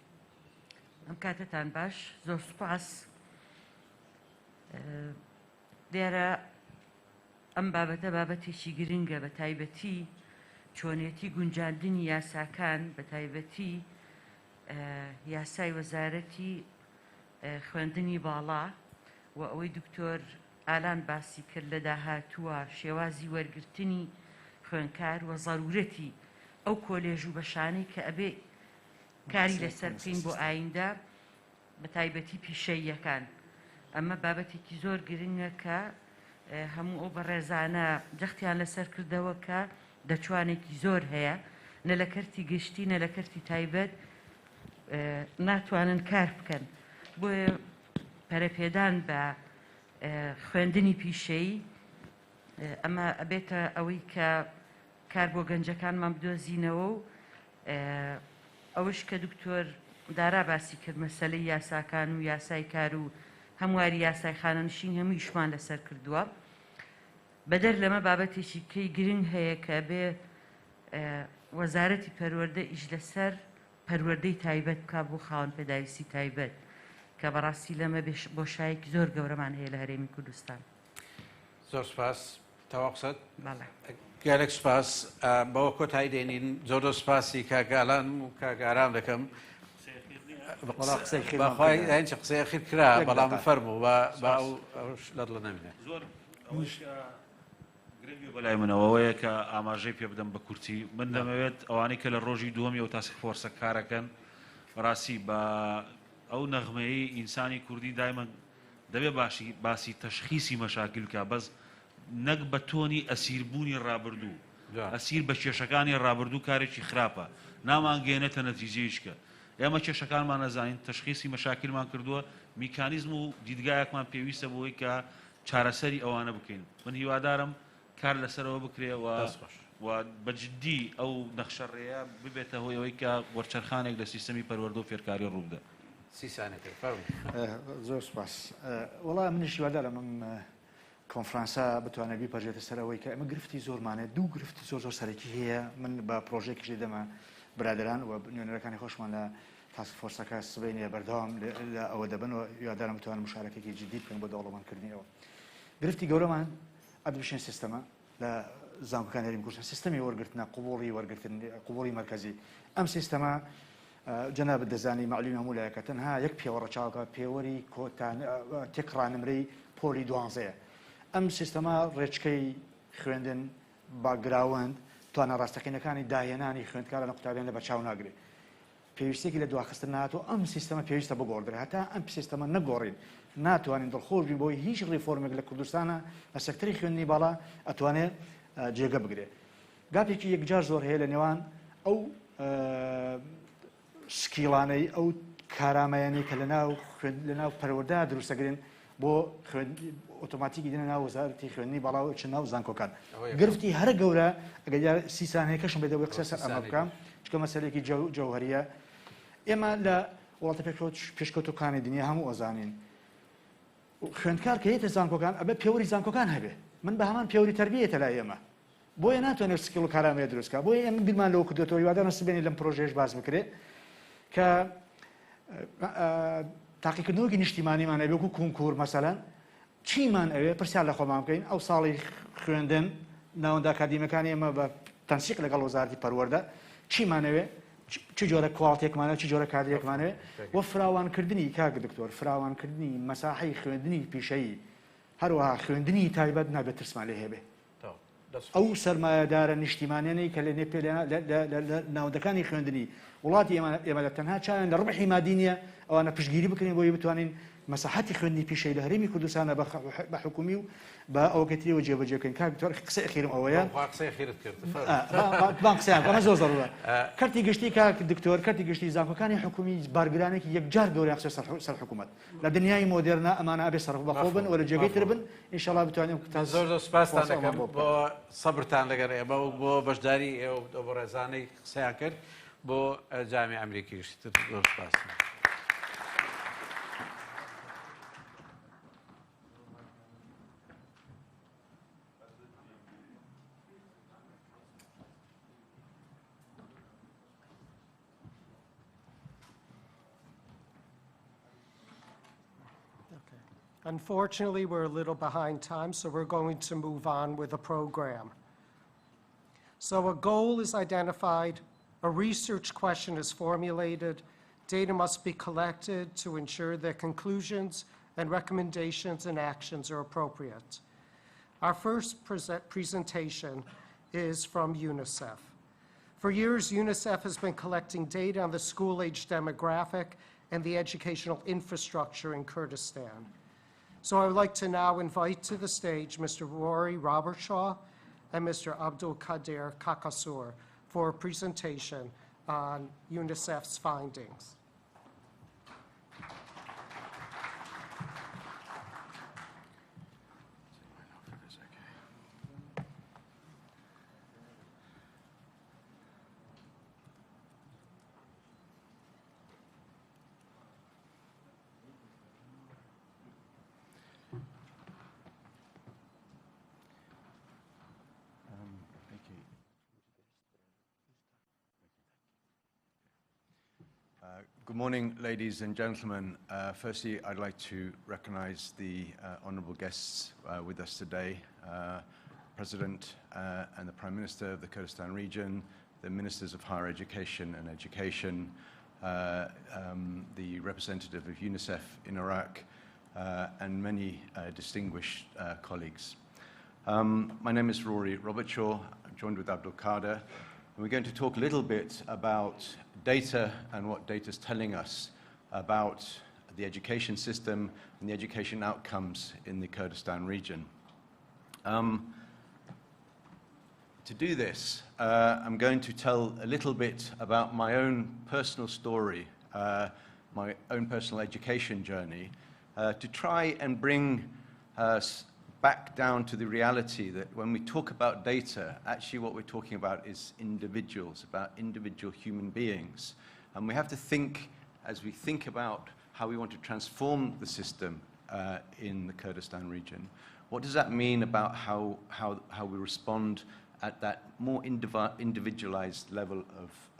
ئەم کاتتان باش زۆر سوپاس دیارە ئەم بابەتە بابەتێکی گرنگە بە تایبەتی چۆنێتی گونجاندنی یاساکان بە تایبەتی یاسای وەزارەتی خوێندنی باڵا و ئەوەی دکتۆر ئالان باسی کرد لە داهاتووە شێوازی وەرگرتنی خوێنکار و ضرورەتی ئەو کۆلێژ و بەشانەی کە ئەبێ کاری لەسەر بکەین بۆ ئایندە بە تایبەتی پیشەییەکان ئەمە بابەتێکی زۆر گرنگە کە هەموو ئەو بەڕێزانە جەختیان لەسەر کردەوە کە دەچوانێکی زۆر هەیە نە لە کەرتی گشتی نە لە کەرتی تایبەت ناتوانن کار بکەن بۆیە پەرەپێدان بە خوێندنی پیشەیی ئەمە ئەبێتە ئەوەی کە کار بۆ گەنجەکانمان بدۆزینەوە و ئەوش کە دکتۆر دارا باسی کرد مەسەلەی یاساکان و یاسای کار و هەمواری یاسای خانەنشین هەموویشمان لەسەر کردووە بەدەر لەمە بابەتێکی کەی گرنگ هەیە کە بێ وەزارەتی پەروەردە ئیش لەسەر پەروەردەی تایبەت بکات بۆ خاوەن پێداویستی تایبەت کە بەڕاستی لەمە بۆشایەکی زۆر گەورەمان هەیە لە هەرێمی کوردستان زۆر سپاس تەواو قسەت بەڵێ گەلێک سپاس بەوە کۆتایی دێنین زۆر سپاسی کاگالان و کاگاران دەکەم بەخوای هەنچ قسەی خیر کرا بەڵام فەرموو بە ئەو لەت لە نەمینێ زۆر گرنگی بەلای منەوەیە کە ئاماژەی پێ بدەم بە کورتی من دەمەوێت ئەوانەی کە لە ڕۆژی دووەمی و تاسک فۆرسە کارەکەن ڕاستی بە ئەو نەغمەیە ئینسانی کوردی دایمە دەبێ باسی تەشخیصی مەشاکلکە بەس نەک بە تۆنی ئەسیربوونی ڕابردوو ئەسیر بە کێشەکانی ڕابردوو کارێکی خراپە نامانگەێنێتە نەتیجەیشکە ئێمە کێشەکانمان نەزانین تەشخیصی مەشاکلمان کردووە میکانیزم و دیدگایەکمان پێویستە بۆی کە چارەسەری ئەوانە بکەین من هیوادارم کار لەسەرەوە بکرێەوە و بەجددی ئەو نەخشەڕێیە ببێتە هۆی ئەوەی کە وەرچەرخانێک لە سیستەمی پەروەردە و فێرکاری ڕووبدە زۆر سپاس وەڵام منیش هیوادارم ئەم کۆنفرانسا بتوانێت بیپەرژێتە سەرەوەی کە ئەمە گرفتی زۆرمانێت دوو گرفتی زۆر سەرەکی هەیە من بە پرۆژێکیشی دەمە برادران و نوێنەرەکانی خۆشمان لە تاسک فۆرسەکە سبەینێ بەردەوام لە ئەوە دەبن و هیوادارم بتوانم مشارەکەی جدی بکەین بۆ دەوڵەمەندکردنیەوە گرفتی گەورەمان ئەدوشێن سیستەمە لە زانکۆکان هەرێمی کوردستان سیستەمی وەرگرتنە قوبوڵی وەرگرتن قوبوڵی مرکزی ئەم سیستەمە جەناب دەزانی معلومی هەموو لایەکە تەنها یەک پێوەڕە چاوکە پێوەری تێکڕانمرەی پۆلی دوانزەیە ئەم سیستەمە ڕێچکەی خوێندن باگراوند توانە ڕاستەقینەکانی داهێنانی خوێندکارە لە قوتابیان لە بەرچاو ناگرێت پێویستێکی لە دواخستن ناتوە ئەم سیستەمە پێویستە بگۆڕدرێت هەتا ئەم سیستەمە نەگۆڕین ناتوانین دڵخۆش بین بۆی هیچ ڕیفۆرمێک لە کوردستانە لە سەکتەری خوێندنی باڵا ئەتوانێت جێگە بگرێت گاپێکی یەکجار زۆر هەیە لە نێوان ئەو سکیڵانەی ئەو کارامەیانی کە لەناو پەروەردە دروستەگرن بۆ ئۆتۆماتیکی دێنە ناو وەزارەتی خوێندنی باڵا چ ناو زانکۆکان گرفتی هەرە گەورە ئەگەر سیسان هەیە کەشم بێتەوە قسە سەر ئەمە بکەم چکە مەسەلێکی جەوهەریە ئێمە لە وڵاتە پێشکەوتوەکانی دنیا هەموو ئەزانین خوێندکار کە هێتە زانکۆکان ئەبێ پێوەری زانکۆکان هەبێ من بە هەمان پێوەری تەربیەتە لای ئێمە بۆیە ناتوانێت سکیڵ و کارامەیە دروستکە بۆیە ئێمە بیرمان لەوە کردوێتەوە هیوادارم سبێنی لەم پرۆژەیەش باز بکرێت کە تاقیکردنەوەکی نیشتیمانیمان هەبێ وەکو کۆنکور مەسەلەن چیمان ئەوێ پرسیار لە خۆمان بکەین ئەو ساڵی خوێندن ناوەندە ئاکادیمیەکانی ئێمە بە تەنسیق لەگەڵ وەزارەتی پەروەردە چیمانەوێ چ جۆرە کوواڵتێکمانە چ جۆرە کادرێکمانەوێ وە فراوانکردنی کاک دکتۆر فراوانکردنی مەساحەی خوێندنی پیشەیی هەروەها خوێندنی تایبەت نابێت ترسمان لێ هەبێ ئەو سەرمایەدارە نیشتیمانیانەی کە لە ناوەندەکانی خوێندنی وڵاتی ئێمە لە تەنها چیان لە ڕبحی مادی نیە ئەوانە پشتگیری بکەین بۆی بتوانین مەساحەتی خوێندنی پیشەی لە هەرێمی کوردستانە بە حکومی و بە ئەوگەتریەوە جێبەجێ بکەین کاک دکتۆر قسەی ئەخیرم ئەوەیە قسەیان ئەمە زۆر زەڕورە کارتی گشتی کاک دکتۆر کارتی گشتی زانکۆکانی حکومی بارگرانێکی یەکجار گەورەی قسە سەر حکوومەت لە دنیای مۆدێرنا ئەمانە ئەبێ سەرف بەخۆ بن و لە جێگەی تر بن ئینشاڵڵا بتوانین زۆر سپاسان دەکەم بۆ سەبرتان لەگەر ئێمە و بۆ بەشداری ئێوە بۆ ڕێزانەی قسەیان کرد بۆ جامی ئەمریکی گشتتر زۆر سپاس. Unfortunately, we're a little behind time, so we're going to move on with the program. So a goal is identified, a research question is formulated, data must be collected to ensure that conclusions and recommendations and actions are appropriate. Our first presentation is from Unicef. For years, Unicef has been collecting data on the school-age demographic and the educational infrastructure in Kurdistan. So I would like to now invite to the stage Mr. Rory Robertshaw and Mr. Abdul Qadir Kakasur for a presentation on UNICEF's findings. Good morning, ladies and gentlemen. Firstly, I'd like to recognize the honourable guests with us today, President and the Prime Minister of the Kurdistan region, the Ministers of Higher Education and Education, the representative of UNICEF in Iraq, and many distinguished colleagues. My name is Rory Robertshaw. I'm joined with Abdul Qadir, and we're going to talk a little bit about data and what data is telling us about the education system and the education outcomes in the Kurdistan region. To do this, I'm going to tell a little bit about my own personal story, my own personal education journey, to try and bring us back down to the reality that when we talk about data, actually what we're talking about is individuals, about individual human beings. And we have to think, as we think about how we want to transform the system in the Kurdistan region, what does that mean about how we respond at that more individualized level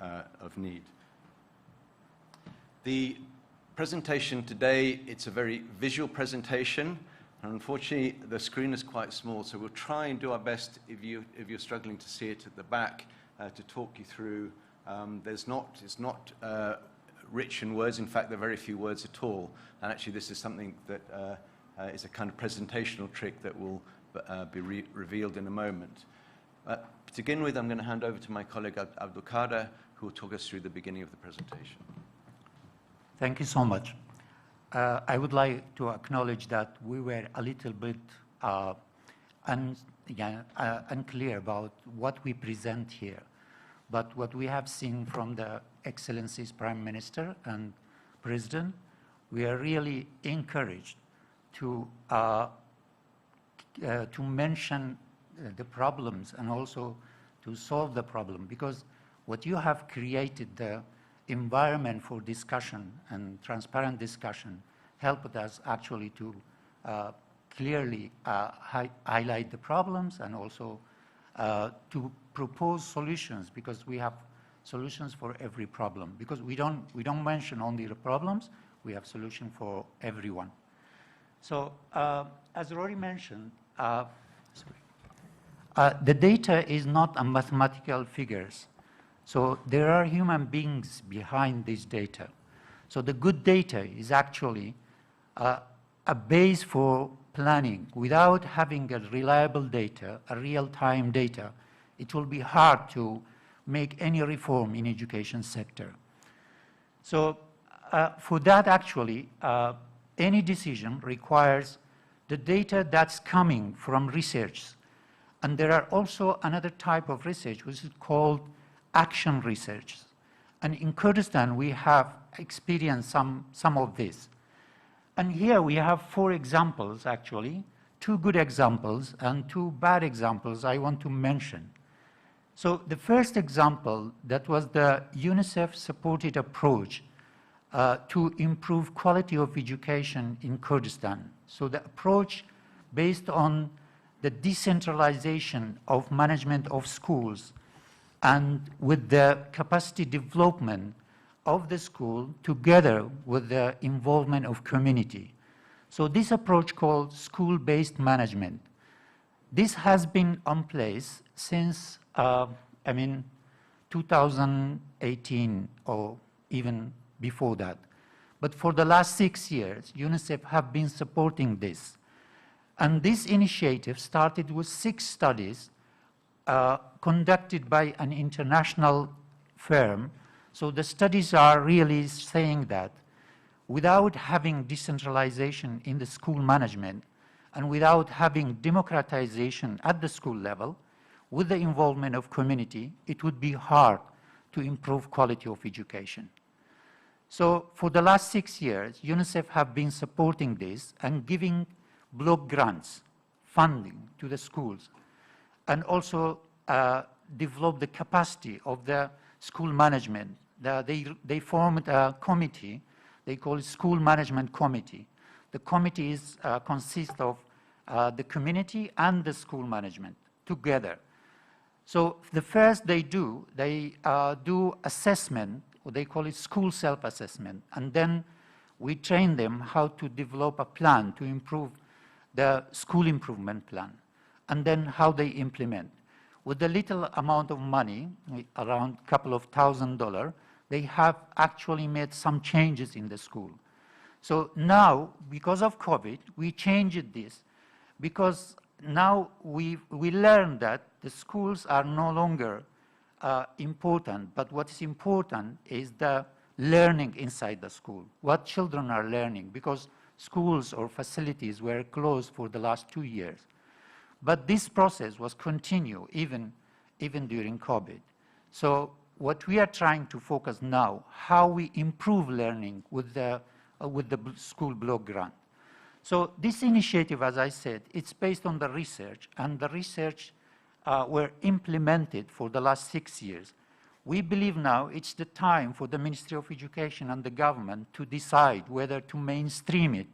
of need? The presentation today, it's a very visual presentation, and unfortunately the screen is quite small, so we'll try and do our best if you're struggling to see it at the back to talk you through. It's not rich in words. In fact, there are very few words at all, and actually this is something that is a kind of presentational trick that will be revealed in a moment. To begin with, I'm going to hand over to my colleague Abdulkader, who will talk us through the beginning of the presentation. Thank you so much. I would like to acknowledge that we were a little bit unclear about what we present here. But what we have seen from the Excellencies Prime Minister and President, we are really encouraged to mention the problems and also to solve the problem, because what you have created, the environment for discussion and transparent discussion, helped us actually to clearly highlight the problems and also to propose solutions, because we have solutions for every problem, because we don't mention only the problems, we have solutions for everyone. So as Rory mentioned, the data is not a mathematical figures. So there are human beings behind this data. So the good data is actually a base for planning. Without having a reliable data, a real-time data, it will be hard to make any reform in education sector. So for that, actually, any decision requires the data that's coming from research. And there are also another type of research, which is called action research. And in Kurdistan, we have experienced some of this. And here we have 4 examples, actually, 2 good examples and 2 bad examples I want to mention. So the first example, that was the UNICEF-supported approach to improve quality of education in Kurdistan. So the approach based on the decentralization of management of schools and with the capacity development of the school together with the involvement of community. So this approach called school-based management, this has been in place since, 2018 or even before that. But for the last 6 years, UNICEF have been supporting this. And this initiative started with 6 studies conducted by an international firm. So the studies are really saying that without having decentralization in the school management and without having democratization at the school level, with the involvement of community, it would be hard to improve quality of education. So for the last 6 years, UNICEF have been supporting this and giving block grants, funding to the schools, and also develop the capacity of the school management. They formed a committee, they call it School Management Committee. The committee consists of the community and the school management together. So the first they do assessment, or they call it school self-assessment, and then we train them how to develop a plan to improve the school improvement plan, and then how they implement. With a little amount of money, around a couple of $1,000, they have actually made some changes in the school. So now, because of COVID, we changed this, because now we learned that the schools are no longer important, but what is important is the learning inside the school, what children are learning, because schools or facilities were closed for the last 2 years. But this process was continued even during COVID. So what we are trying to focus now, how we improve learning with the school block grant. So this initiative, as I said, it's based on the research, and the research were implemented for the last 6 years. We believe now it's the time for the Ministry of Education and the government to decide whether to mainstream it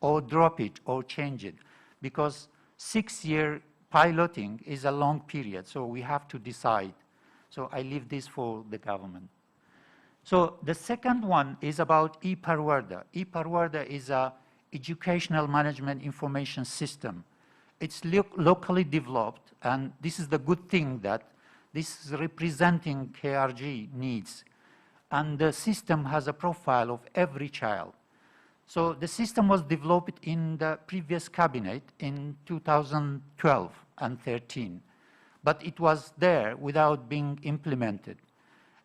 or drop it or change it, because 6-year piloting is a long period, so we have to decide. So I leave this for the government. So the second one is about e-Parwarda. e-Parwarda is a educational management information system. It's locally developed, and this is the good thing that this is representing KRG needs. And the system has a profile of every child. So the system was developed in the previous cabinet in 2012 and 13, but it was there without being implemented.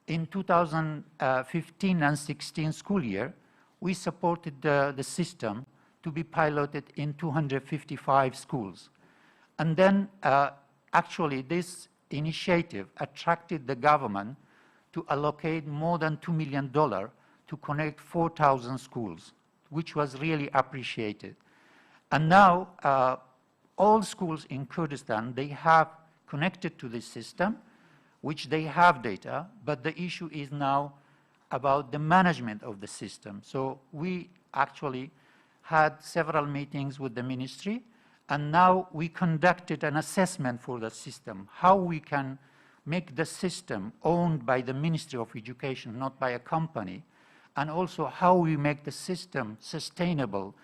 In 2015 and 16 school year, we supported the system to be piloted in 255 schools. And then actually this initiative attracted the government to allocate more than $2 million to connect 4,000 schools, which was really appreciated. And now all schools in Kurdistan, they have connected to this system, which they have data, but the issue is now about the management of the system. So we actually had several meetings with the ministry, and now we conducted an assessment for the system, how we can make the system owned by the Ministry of Education, not by a company, and also how we make the system sustainable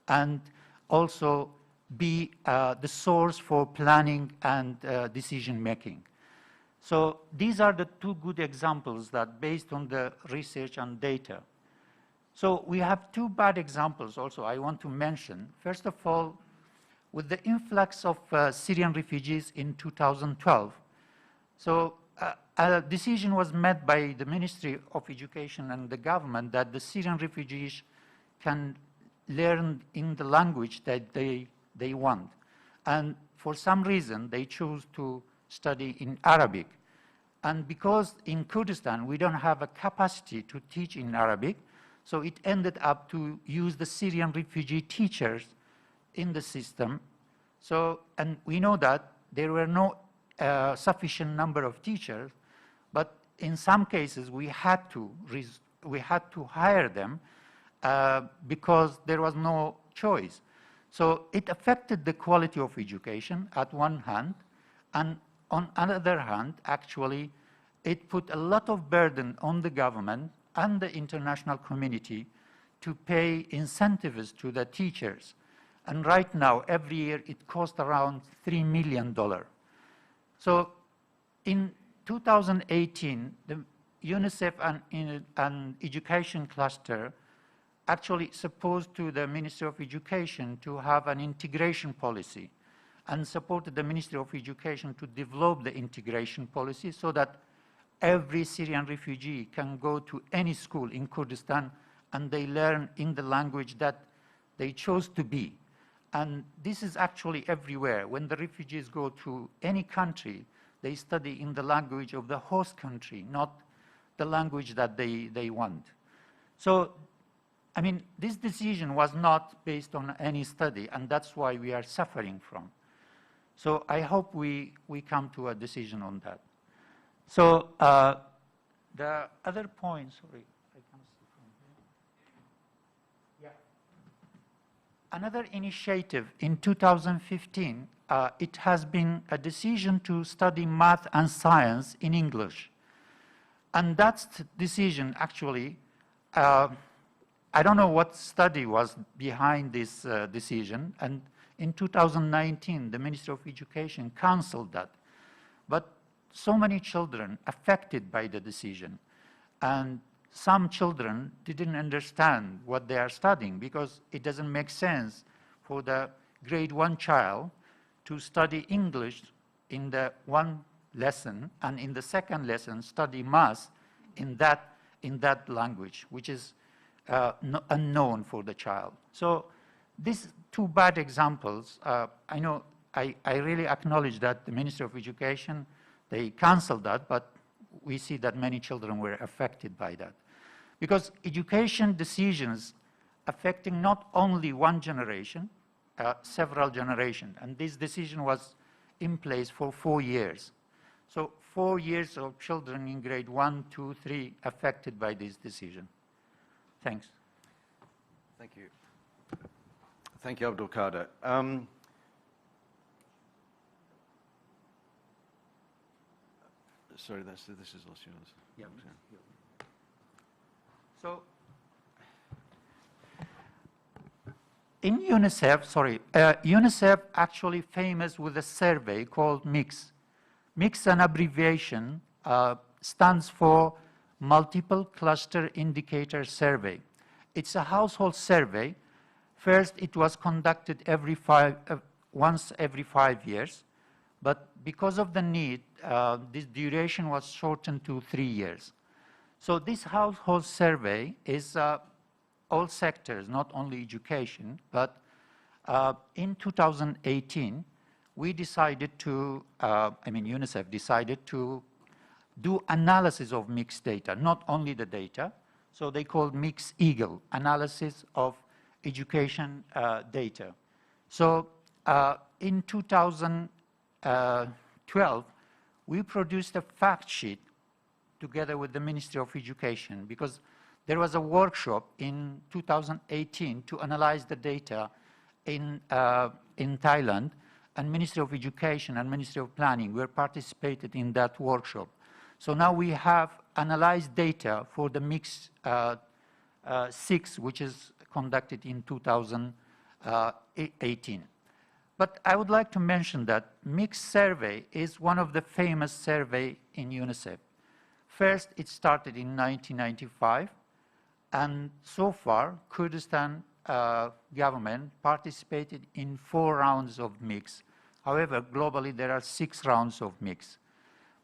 and also be the source for planning and decision making. So these are the two good examples that based on the research and data. So we have two bad examples also I want to mention. First of all, with the influx of Syrian refugees in 2012, so a decision was made by the Ministry of Education and the government that the Syrian refugees can learn in the language that they want. And for some reason, they chose to study in Arabic. And because in Kurdistan, we don't have a capacity to teach in Arabic, so it ended up to use the Syrian refugee teachers in the system. So, and we know that there were no sufficient number of teachers, but in some cases we had to hire them because there was no choice. So it affected the quality of education at one hand, and on another hand, actually, it put a lot of burden on the government and the international community to pay incentives to the teachers. And right now, every year, it costs around $3 million. So in 2018, the Unicef and Education Cluster actually supposed to the Ministry of Education to have an integration policy and supported the Ministry of Education to develop the integration policy so that every Syrian refugee can go to any school in Kurdistan and they learn in the language that they chose to be. And this is actually everywhere. When the refugees go to any country, they study in the language of the host country, not the language that they want. So, I mean, this decision was not based on any study, and that's why we are suffering from. So I hope we come to a decision on that. So the other point, sorry, I can't see from here. Yeah. Another initiative in 2015, it has been a decision to study math and science in English. And that decision actually, I don't know what study was behind this decision, and in 2019, the Ministry of Education canceled that. But so many children affected by the decision, and some children didn't understand what they are studying because it doesn't make sense for the grade 1 child to study English in the one lesson and in the second lesson study math in in that language, which is unknown for the child. So these two bad examples, I know I really acknowledge that the Ministry of Education, they canceled that, but we see that many children were affected by that. Because education decisions affecting not only one generation, several generations, and this decision was in place for 4 years. So 4 years of children in grade 1, 2, 3 affected by this decision. Thanks. Thank you. Thank you, Abdulkader. Sorry, this is also yours. Yeah. So in UNICEF, UNICEF actually famous with a survey called MIX. MIX, an abbreviation, stands for Multiple Cluster Indicator Survey. It's a household survey. First, it was conducted once every 5 years, but because of the need, this duration was shortened to 3 years. So this household survey is all sectors, not only education, but in 2018, we decided to, UNICEF decided to do analysis of mixed data, not only the data. So they called Mixed Eagle, analysis of education data. So in 2012, we produced a fact sheet together with the Ministry of Education, because there was a workshop in 2018 to analyze the data in Thailand, and Ministry of Education and Ministry of Planning were participated in that workshop. So now we have analyzed data for the Mix 6, which is conducted in 2018. But I would like to mention that Mix survey is one of the famous survey in UNICEF. First, it started in 1995, and so far, Kurdistan government participated in 4 rounds of mix. However, globally, there are 6 rounds of mix.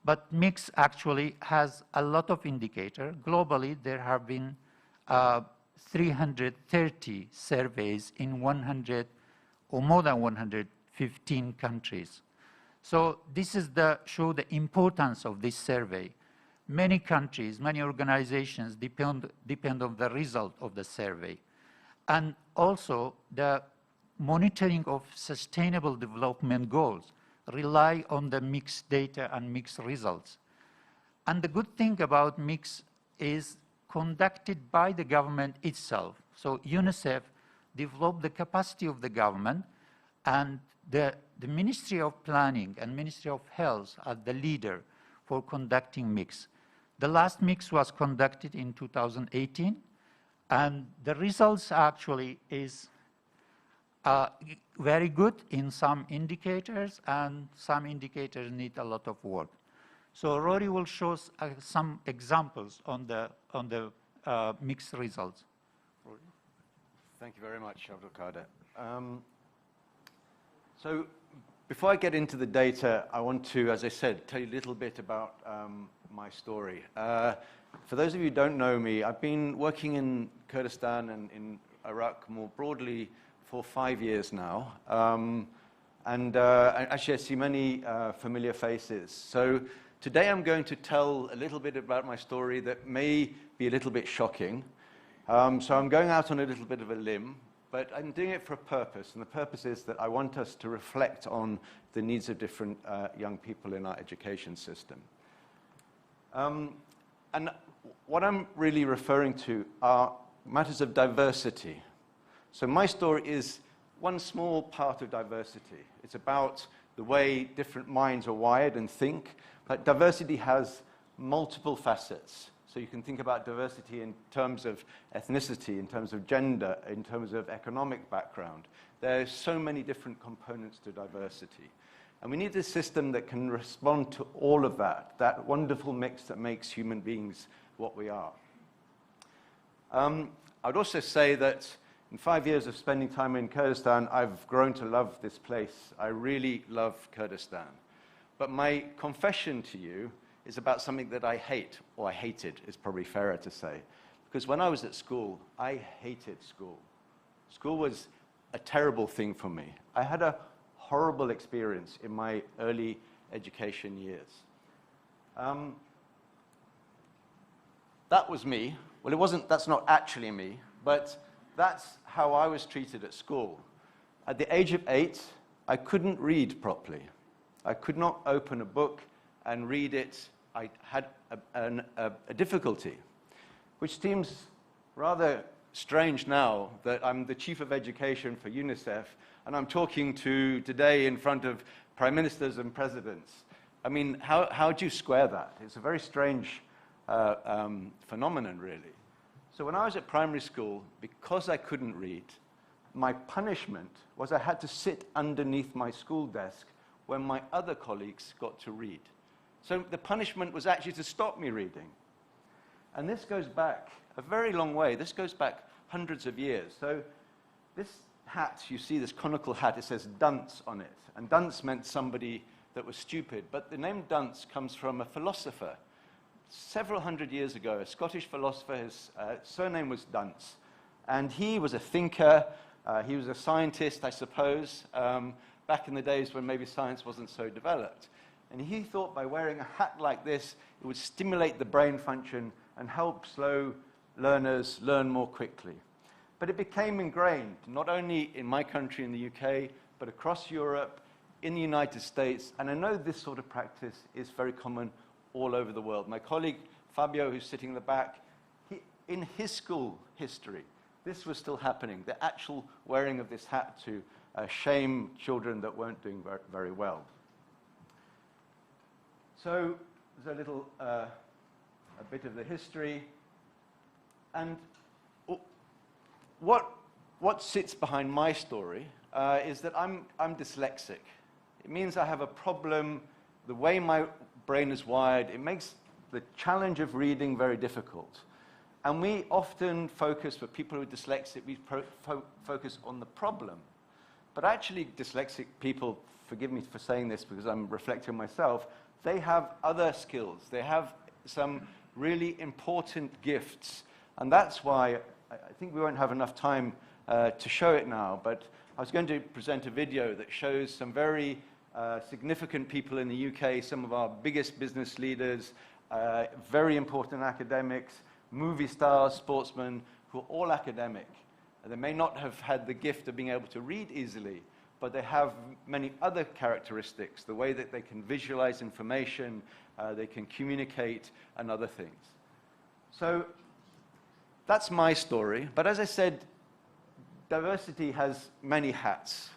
But mix actually has a lot of indicators. Globally, there have been 330 surveys in 100 or more than 115 countries. So this is show the importance of this survey. Many countries, many organizations depend on the result of the survey. And also the monitoring of sustainable development goals rely on the mixed data and mixed results. And the good thing about mix is conducted by the government itself. So UNICEF developed the capacity of the government, and the Ministry of Planning and Ministry of Health are the leader for conducting mix. The last mix was conducted in 2018, and the results actually is very good in some indicators, and some indicators need a lot of work. So Rory will show us some examples on the mixed results. Rory? Thank you very much, Abdulkader. So before I get into the data, I want to, as I said, tell you a little bit about my story. For those of you who don't know me, I've been working in Kurdistan and in Iraq more broadly for 5 years now. Actually, I see many familiar faces. So today I'm going to tell a little bit about my story that may be a little bit shocking. So I'm going out on a little bit of a limb, but I'm doing it for a purpose, and the purpose is that I want us to reflect on the needs of different young people in our education system. And what I'm really referring to are matters of diversity. So my story is one small part of diversity. It's about the way different minds are wired and think, but diversity has multiple facets. So you can think about diversity in terms of ethnicity, in terms of gender, in terms of economic background. There are so many different components to diversity. And we need a system that can respond to all of that wonderful mix that makes human beings what we are. I'd also say that in 5 years of spending time in Kurdistan, I've grown to love this place. I really love Kurdistan. But my confession to you is about something that I hate, or I hated, is probably fairer to say. Because when I was at school, I hated school. School was a terrible thing for me. I had a horrible experience in my early education years. That was me. Well, it wasn't, that's not actually me, but that's how I was treated at school. At the age of 8, I couldn't read properly. I could not open a book and read it. I had a difficulty, which seems rather strange now that I'm the Chief of Education for Unicef and I'm talking today in front of prime ministers and presidents. I mean, how do you square that? It's a very strange phenomenon, really. So when I was at primary school, because I couldn't read, my punishment was I had to sit underneath my school desk when my other colleagues got to read. So the punishment was actually to stop me reading. And this goes back a very long way. This goes back hundreds of years. So this hat, you see this conical hat, it says dunce on it. And dunce meant somebody that was stupid. But the name dunce comes from a philosopher. Several hundred years ago, a Scottish philosopher, his surname was Dunce. And he was a thinker, he was a scientist, I suppose, back in the days when maybe science wasn't so developed. And he thought by wearing a hat like this, it would stimulate the brain function and help slow learners learn more quickly. But it became ingrained, not only in my country, in the UK, but across Europe, in the United States. And I know this sort of practice is very common all over the world. My colleague Fabio, who's sitting in the back, in his school history, this was still happening, the actual wearing of this hat to shame children that weren't doing very well. So there's a little, a bit of the history. And what sits behind my story is that I'm dyslexic. It means I have a problem, the way my brain is wired, it makes the challenge of reading very difficult. And we often focus, for people who are dyslexic, we focus on the problem. But actually, dyslexic people, forgive me for saying this because I'm reflecting on myself, they have other skills. They have some really important gifts. And that's why I think we won't have enough time to show it now, but I was going to present a video that shows some very significant people in the UK, some of our biggest business leaders, very important academics, movie stars, sportsmen, who are all academic. They may not have had the gift of being able to read easily, but they have many other characteristics, the way that they can visualize information, they can communicate, and other things. So that's my story. But as I said, diversity has many hats.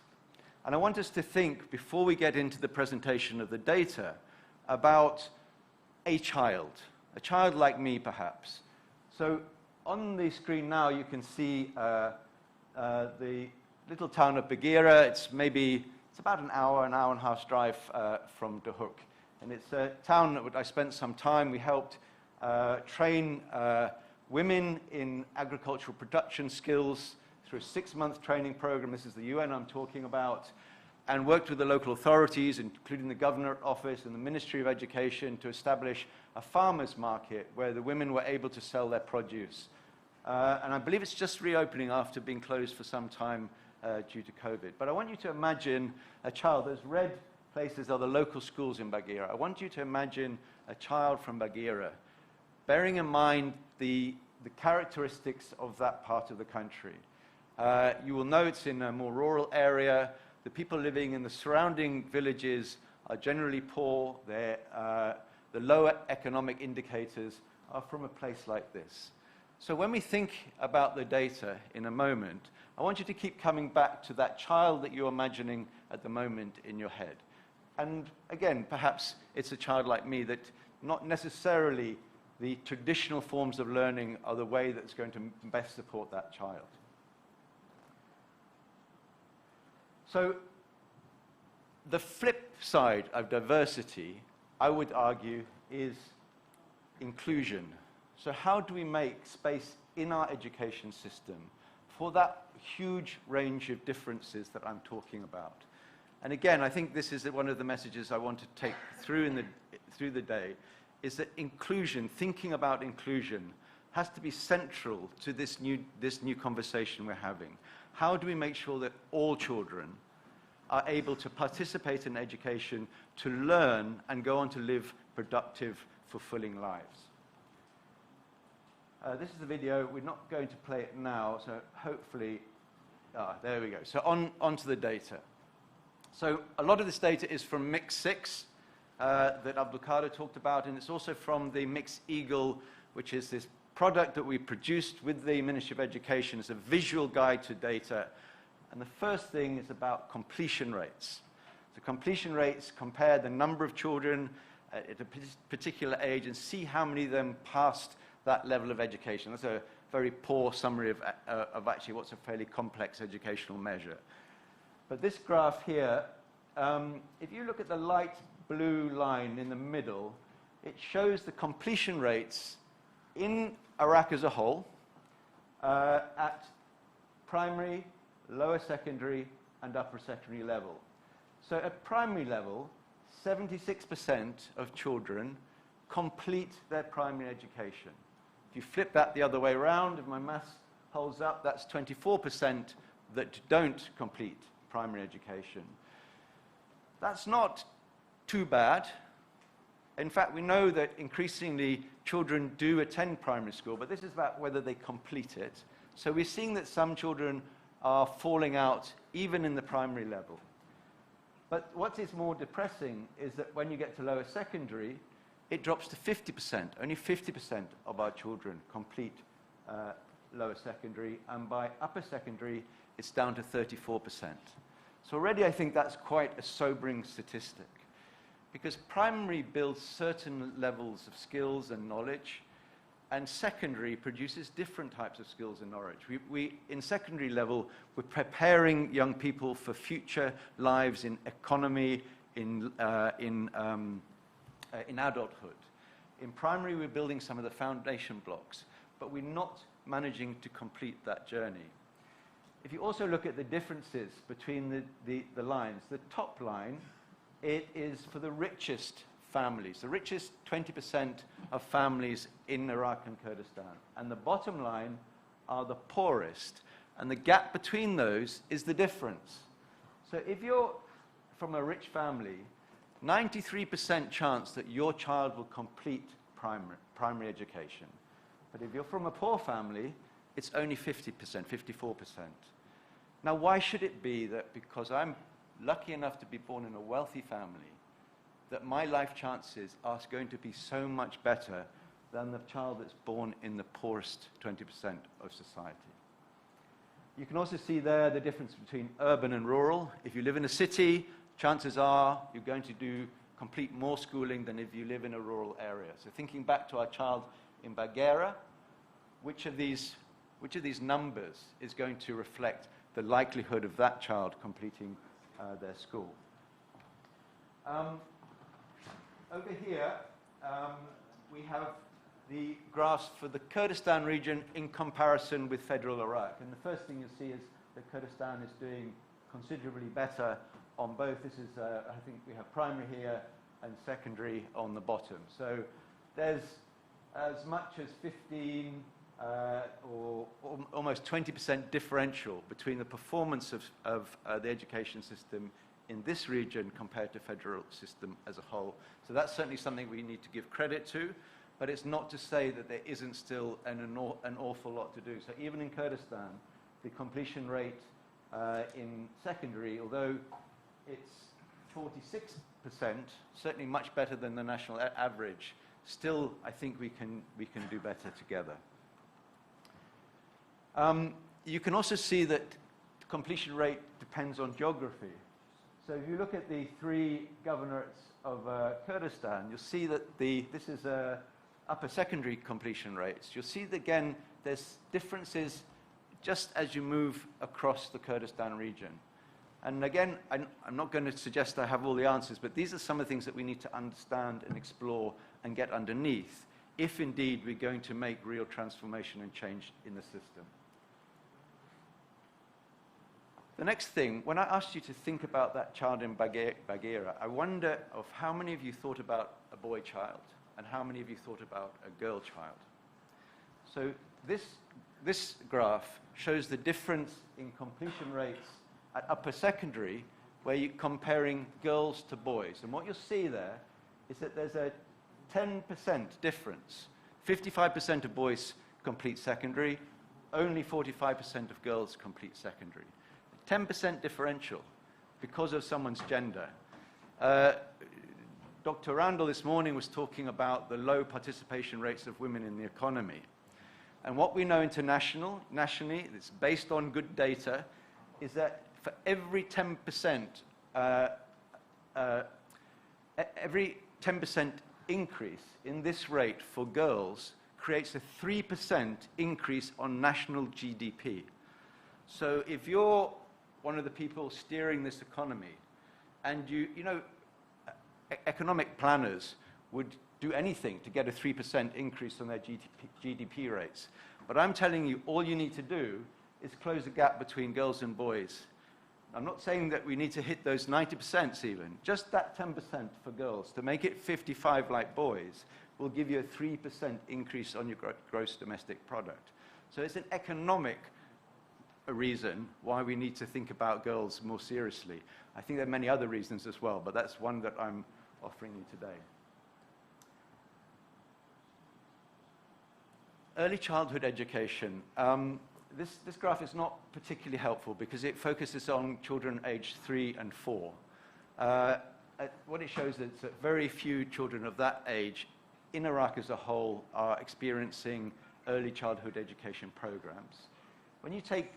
And I want us to think, before we get into the presentation of the data, about a child like me, perhaps. So on the screen now, you can see the little town of Bagheera. It's about an hour and a half drive from dehōk. And it's a town that I spent some time. We helped train women in agricultural production skills through a 6-month training program. This is the UN I'm talking about. And worked with the local authorities, including the Governor's Office and the Ministry of Education, to establish a farmers' market where the women were able to sell their produce. And I believe it's just reopening after being closed for some time due to COVID. But I want you to imagine a child. Those red places are the local schools in Bagheera. I want you to imagine a child from Bagheera, bearing in mind the characteristics of that part of the country. You will know it's in a more rural area. The people living in the surrounding villages are generally poor. The lower economic indicators are from a place like this. So when we think about the data in a moment, I want you to keep coming back to that child that you're imagining at the moment in your head. And again, perhaps it's a child like me that not necessarily the traditional forms of learning are the way that's going to best support that child. So the flip side of diversity, I would argue, is inclusion. So how do we make space in our education system for that huge range of differences that I'm talking about? And again, I think this is one of the messages I want to take through the day, is that inclusion, thinking about inclusion, has to be central to this new conversation we're having. How do we make sure that all children are able to participate in education, to learn, and go on to live productive, fulfilling lives? This is the video. We're not going to play it now, so hopefully, there we go. So on to the data. So a lot of this data is from Mix 6 that Abdulkader talked about, and it's also from the Mix Eagle, which is this product that we produced with the Ministry of Education as a visual guide to data. And the first thing is about completion rates. So completion rates compare the number of children at a particular age and see how many of them passed that level of education. That's a very poor summary of actually what's a fairly complex educational measure. But this graph here, if you look at the light blue line in the middle, it shows the completion rates in Iraq as a whole at primary, lower secondary, and upper secondary level. So at primary level, 76% of children complete their primary education. If you flip that the other way around, if my maths holds up, that's 24% that don't complete primary education. That's not too bad. In fact, we know that increasingly children do attend primary school, but this is about whether they complete it. So we're seeing that some children are falling out even in the primary level. But what is more depressing is that when you get to lower secondary, it drops to 50%. Only 50% of our children complete lower secondary, and by upper secondary, it's down to 34%. So already I think that's quite a sobering statistic, because primary builds certain levels of skills and knowledge, and secondary produces different types of skills and knowledge. In secondary level, we're preparing young people for future lives in economy, in adulthood. In primary, we're building some of the foundation blocks, but we're not managing to complete that journey. If you also look at the differences between the lines, the top line, it is for the richest families, the richest 20% of families in Iraq and Kurdistan. And the bottom line are the poorest. And the gap between those is the difference. So if you're from a rich family, 93% chance that your child will complete primary education. But if you're from a poor family, it's only 50%, 54%. Now, why should it be that because I'm lucky enough to be born in a wealthy family, that my life chances are going to be so much better than the child that's born in the poorest 20% of society? You can also see there the difference between urban and rural. If you live in a city, chances are you're going to complete more schooling than if you live in a rural area. So thinking back to our child in Bagheera, which of these numbers is going to reflect the likelihood of that child completing their school? Over here, we have the graphs for the Kurdistan region in comparison with federal Iraq. And the first thing you see is that Kurdistan is doing considerably better on both. This is, I think we have primary here and secondary on the bottom. So there's as much as 15 or almost 20% differential between the performance of the education system in this region compared to federal system as a whole. So that's certainly something we need to give credit to, but it's not to say that there isn't still an awful lot to do. So even in Kurdistan, the completion rate in secondary, although it's 46%, certainly much better than the national average, still I think we can do better together. You can also see that the completion rate depends on geography. So if you look at the three governorates of Kurdistan, you'll see that this is upper secondary completion rates. You'll see that, again, there's differences just as you move across the Kurdistan region. And again, I'm not going to suggest I have all the answers, but these are some of the things that we need to understand and explore and get underneath if indeed we're going to make real transformation and change in the system. The next thing, when I asked you to think about that child in Bagheera, I wonder of how many of you thought about a boy child. and how many of you thought about a girl child? So this graph shows the difference in completion rates at upper secondary, where you're comparing girls to boys. And what you'll see there is that there's a 10% difference. 55% of boys complete secondary, only 45% of girls complete secondary. 10% differential because of someone's gender. Dr. Randall this morning was talking about the low participation rates of women in the economy. And what we know nationally, it's based on good data, is that for every 10%, every 10% increase in this rate for girls creates a 3% increase on national GDP. So if you're one of the people steering this economy, and you know, economic planners would do anything to get a 3% increase on their GDP rates. But I'm telling you, all you need to do is close the gap between girls and boys. I'm not saying that we need to hit those 90% even. Just that 10% for girls, to make it 55 like boys, will give you a 3% increase on your gross domestic product. So it's an economic reason why we need to think about girls more seriously. I think there are many other reasons as well, but that's one that I'm offering you today. Early childhood education. This graph is not particularly helpful because it focuses on children aged 3 and 4. What it shows is that very few children of that age in Iraq as a whole are experiencing early childhood education programs. When you take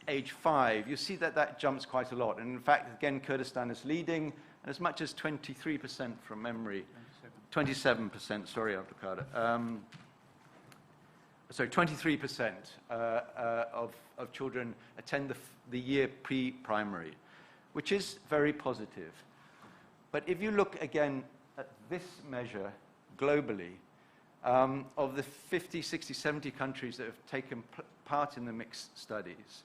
age 5, you see that that jumps quite a lot. And in fact, again, Kurdistan is leading, and as much as 23% from memory, 27%, sorry, Abdulkader. So 23% of children attend the year pre-primary, which is very positive. But if you look again at this measure globally, of the 50, 60, 70 countries that have taken part in the mixed studies,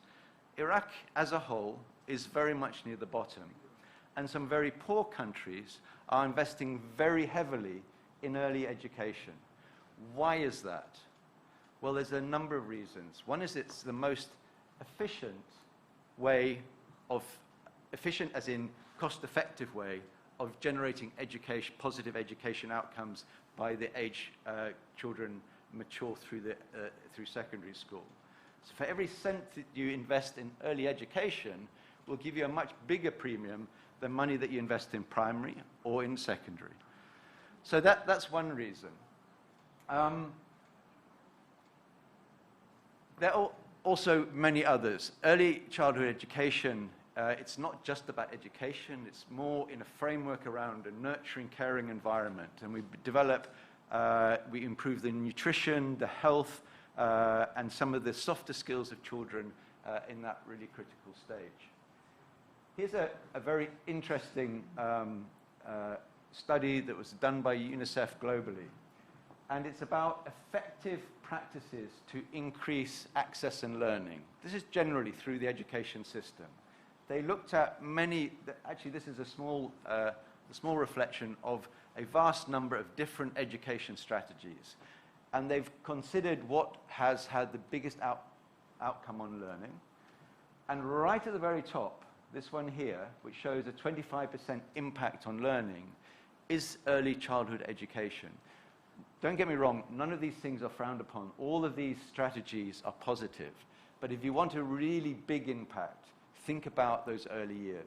Iraq as a whole is very much near the bottom. And some very poor countries are investing very heavily in early education. Why is that? Well, there's a number of reasons. One is it's the most efficient way of, efficient as in cost-effective way of generating education, positive education outcomes by the age children mature through secondary school. So for every cent that you invest in early education will give you a much bigger premium than money that you invest in primary or in secondary. So that's one reason. There are also many others. Early childhood education, it's not just about education, it's more in a framework around a nurturing, caring environment. And we develop, we improve the nutrition, the health, and some of the softer skills of children in that really critical stage. Here's a very interesting study that was done by Unicef globally. And it's about effective practices to increase access and learning. This is generally through the education system. They looked at many, actually this is a small reflection of a vast number of different education strategies. And they've considered what has had the biggest outcome on learning. And right at the very top, this one here, which shows a 25% impact on learning, is early childhood education. Don't get me wrong, none of these things are frowned upon. All of these strategies are positive. But if you want a really big impact, think about those early years.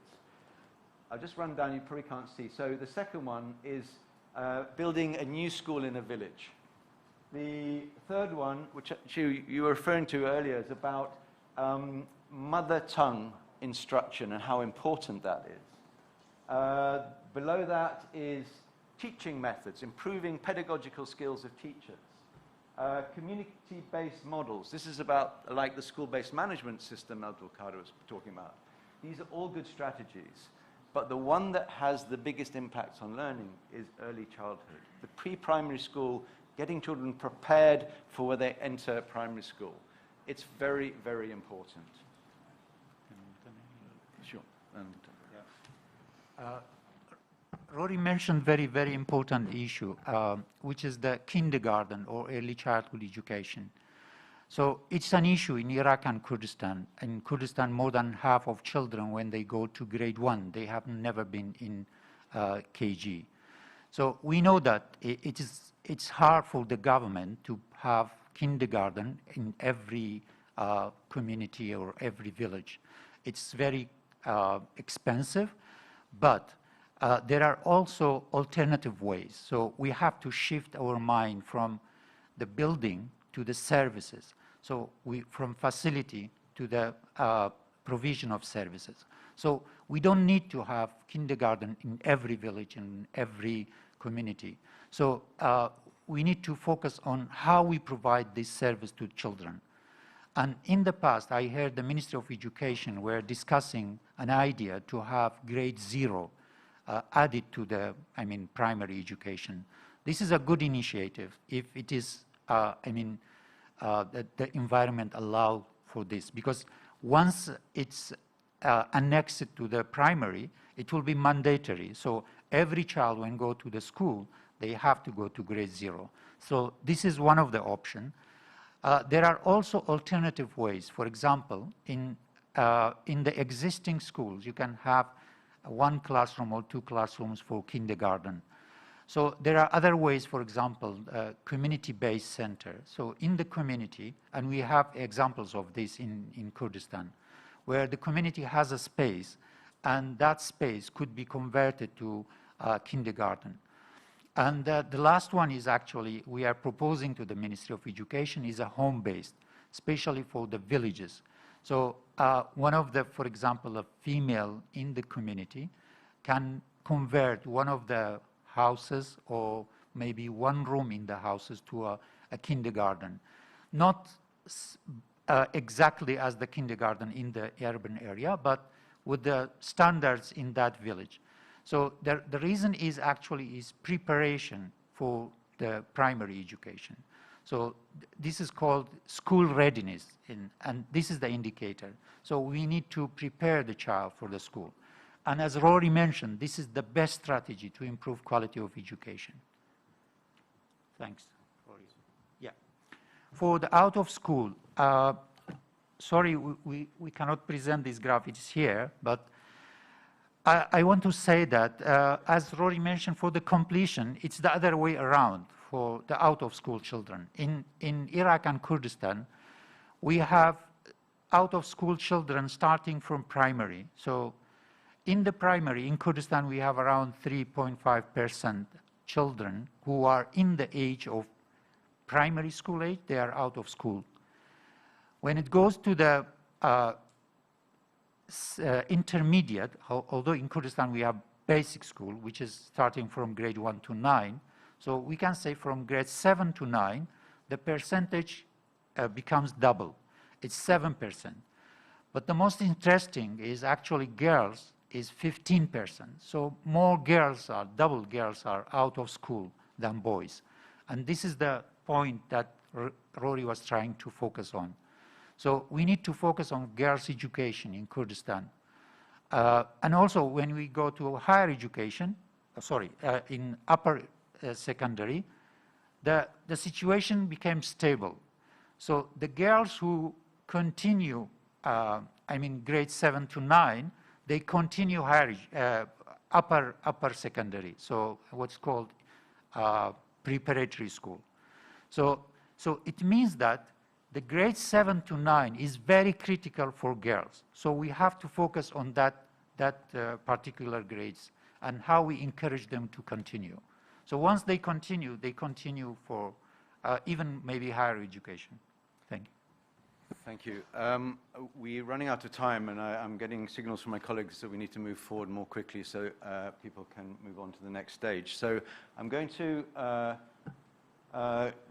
I'll just run down, you probably can't see. So the second one is building a new school in a village. The third one, which you were referring to earlier, is about mother tongue instruction and how important that is. Below that is teaching methods, improving pedagogical skills of teachers. Community-based models. This is about like the school-based management system Abdulkader was talking about. These are all good strategies, but the one that has the biggest impact on learning is early childhood. The pre-primary school, getting children prepared for when they enter primary school. It's very, very important. Sure. Rory mentioned very important issue, which is the kindergarten or early childhood education. So it's an issue in Iraq and Kurdistan. In Kurdistan, more than half of children, when they go to grade 1, they have never been in KG. So we know that it's hard for the government to have kindergarten in every community or every village. It's very expensive, but there are also alternative ways. So we have to shift our mind from the building to the services. So from facility to the provision of services. So we don't need to have kindergarten in every village and every community. So we need to focus on how we provide this service to children. And in the past, I heard the Ministry of Education were discussing an idea to have grade 0 added to the, primary education. This is a good initiative if it is, the environment allow for this, because once it's annexed to the primary, it will be mandatory. So every child, when go to the school, they have to go to grade 0. So this is one of the options. There are also alternative ways. For example, in the existing schools, you can have 1 classroom or 2 classrooms for kindergarten. So there are other ways, for example, community-based center. So in the community, and we have examples of this in Kurdistan, where the community has a space, and that space could be converted to kindergarten. And the last one is actually, we are proposing to the Ministry of Education is a home-based, especially for the villages. So one of the, for example, a female in the community can convert one of the houses or maybe one room in the houses to a kindergarten. Not exactly as the kindergarten in the urban area, but with the standards in that village. So the reason is actually preparation for the primary education. So this is called school readiness, and this is the indicator. So we need to prepare the child for the school. And as Rory mentioned, this is the best strategy to improve quality of education. Thanks, Rory. Yeah. For the out of school, sorry, we cannot present this graph, it's here, but I want to say that, as Rory mentioned, for the completion, it's the other way around for the out-of-school children. In Iraq and Kurdistan, we have out-of-school children starting from primary. So in the primary, in Kurdistan, we have around 3.5% children who are in the age of primary school age, they are out of school. When it goes to the intermediate, although in Kurdistan we have basic school, which is starting from grade 1 to 9, so we can say from grade 7 to 9, the percentage becomes double. It's 7%. But the most interesting is actually girls is 15%. So more girls are, double girls are out of school than boys. And this is the point that Rory was trying to focus on. So we need to focus on girls' education in Kurdistan. And also when we go to higher education, in upper secondary, the situation became stable. So the girls who continue, grade 7 to 9, they continue higher, upper secondary, so what's called preparatory school. So it means that the grade 7 to 9 is very critical for girls. So we have to focus on that particular grades and how we encourage them to continue. So once they continue for even maybe higher education. Thank you. Thank you. We're running out of time, and I'm getting signals from my colleagues that we need to move forward more quickly so people can move on to the next stage. So I'm going to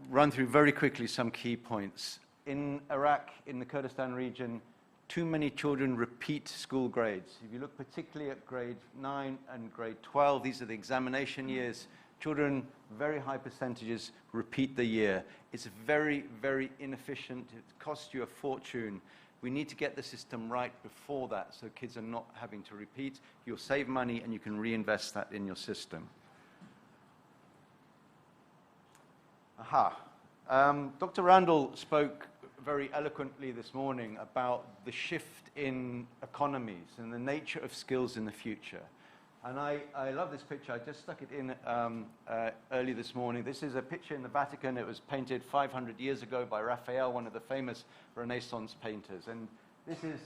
run through very quickly some key points. In Iraq, in the Kurdistan region, too many children repeat school grades. If you look particularly at grade 9 and grade 12, these are the examination years. Children, very high percentages, repeat the year. It's very, very inefficient. It costs you a fortune. We need to get the system right before that so kids are not having to repeat. You'll save money and you can reinvest that in your system. Dr. Randall spoke very eloquently this morning about the shift in economies and the nature of skills in the future. And I love this picture. I just stuck it in early this morning. This is a picture in the Vatican. It was painted 500 years ago by Raphael, one of the famous Renaissance painters. And this is,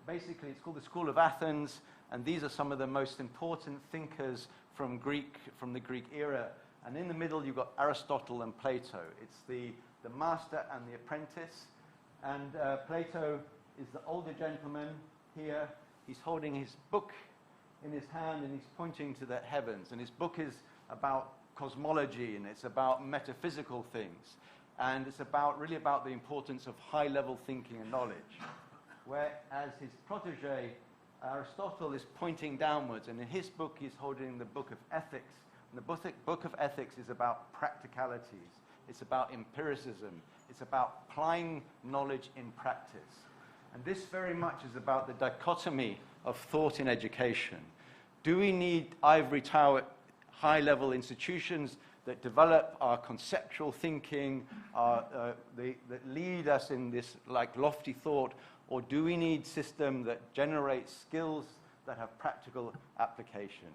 basically, it's called the School of Athens. And these are some of the most important thinkers from the Greek era. And in the middle, you've got Aristotle and Plato. It's the master and the apprentice. And Plato is the older gentleman here. He's holding his book in his hand and he's pointing to the heavens. And his book is about cosmology and it's about metaphysical things. And it's really about the importance of high-level thinking and knowledge. Whereas his protege, Aristotle, is pointing downwards. And in his book, he's holding the book of ethics. And the book of ethics is about practicalities. It's about empiricism. It's about applying knowledge in practice. And this very much is about the dichotomy of thought in education. Do we need ivory tower high-level institutions that develop our conceptual thinking, that lead us in this lofty thought, or do we need system that generates skills that have practical application?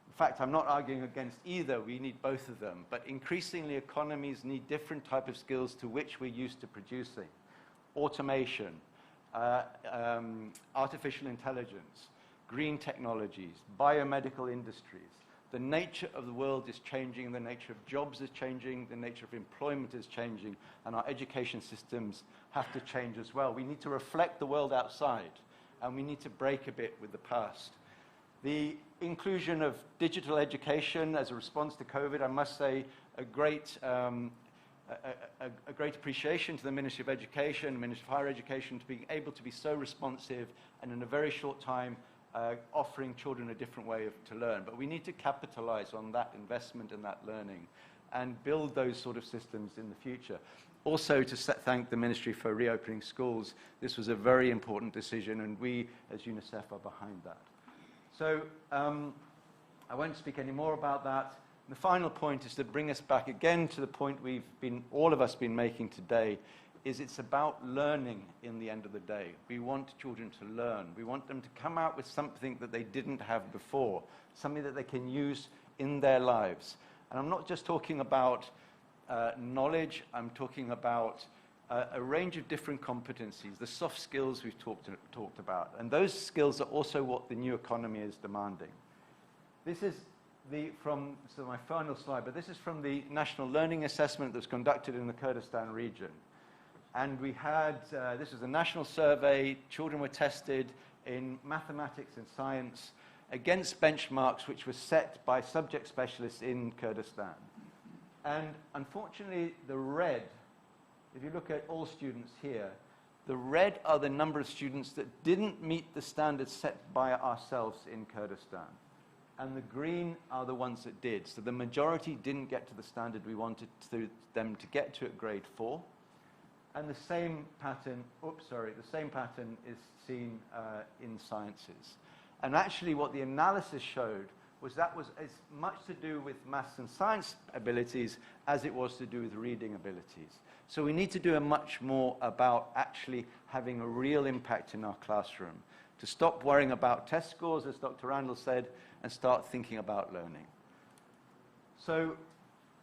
In fact, I'm not arguing against either. We need both of them. But increasingly, economies need different type of skills to which we're used to producing. Automation, artificial intelligence, green technologies, biomedical industries. The nature of the world is changing, the nature of jobs is changing, the nature of employment is changing, and our education systems have to change as well. We need to reflect the world outside, and we need to break a bit with the past. The inclusion of digital education as a response to COVID, I must say, a great appreciation to the Ministry of Education, Ministry of Higher Education, to being able to be so responsive and in a very short time offering children a different way to learn. But we need to capitalize on that investment and that learning and build those sort of systems in the future. Also, to thank the Ministry for reopening schools. This was a very important decision, and we, as UNICEF, are behind that. So I won't speak any more about that. The final point is to bring us back again to the point all of us been making today, is it's about learning in the end of the day. We want children to learn. We want them to come out with something that they didn't have before, something that they can use in their lives. And I'm not just talking about knowledge, I'm talking about a range of different competencies, the soft skills we've talked about. And those skills are also what the new economy is demanding. This is my final slide, but this is from the National Learning Assessment that was conducted in the Kurdistan region. And we had, this was a national survey, children were tested in mathematics and science against benchmarks which were set by subject specialists in Kurdistan. And unfortunately, the red, if you look at all students here, the red are the number of students that didn't meet the standards set by ourselves in Kurdistan. And the green are the ones that did. So the majority didn't get to the standard we wanted them to get to at grade 4. And the same pattern, the same pattern is seen in sciences. And actually what the analysis showed was that was as much to do with maths and science abilities as it was to do with reading abilities. So we need to do much more about actually having a real impact in our classroom, to stop worrying about test scores, as Dr. Randall said, and start thinking about learning. So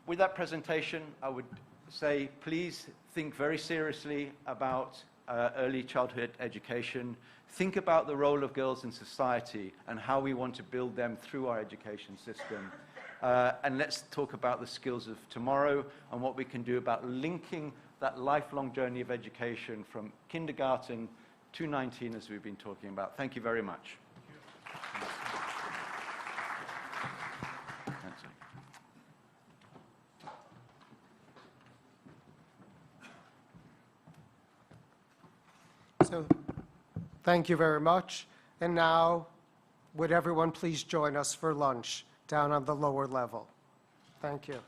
with that presentation, I would say, please think very seriously about early childhood education. Think about the role of girls in society and how we want to build them through our education system. And let's talk about the skills of tomorrow and what we can do about linking that lifelong journey of education from kindergarten to 19, as we've been talking about. Thank you very much. So, thank you very much. And now, would everyone please join us for lunch down on the lower level? Thank you.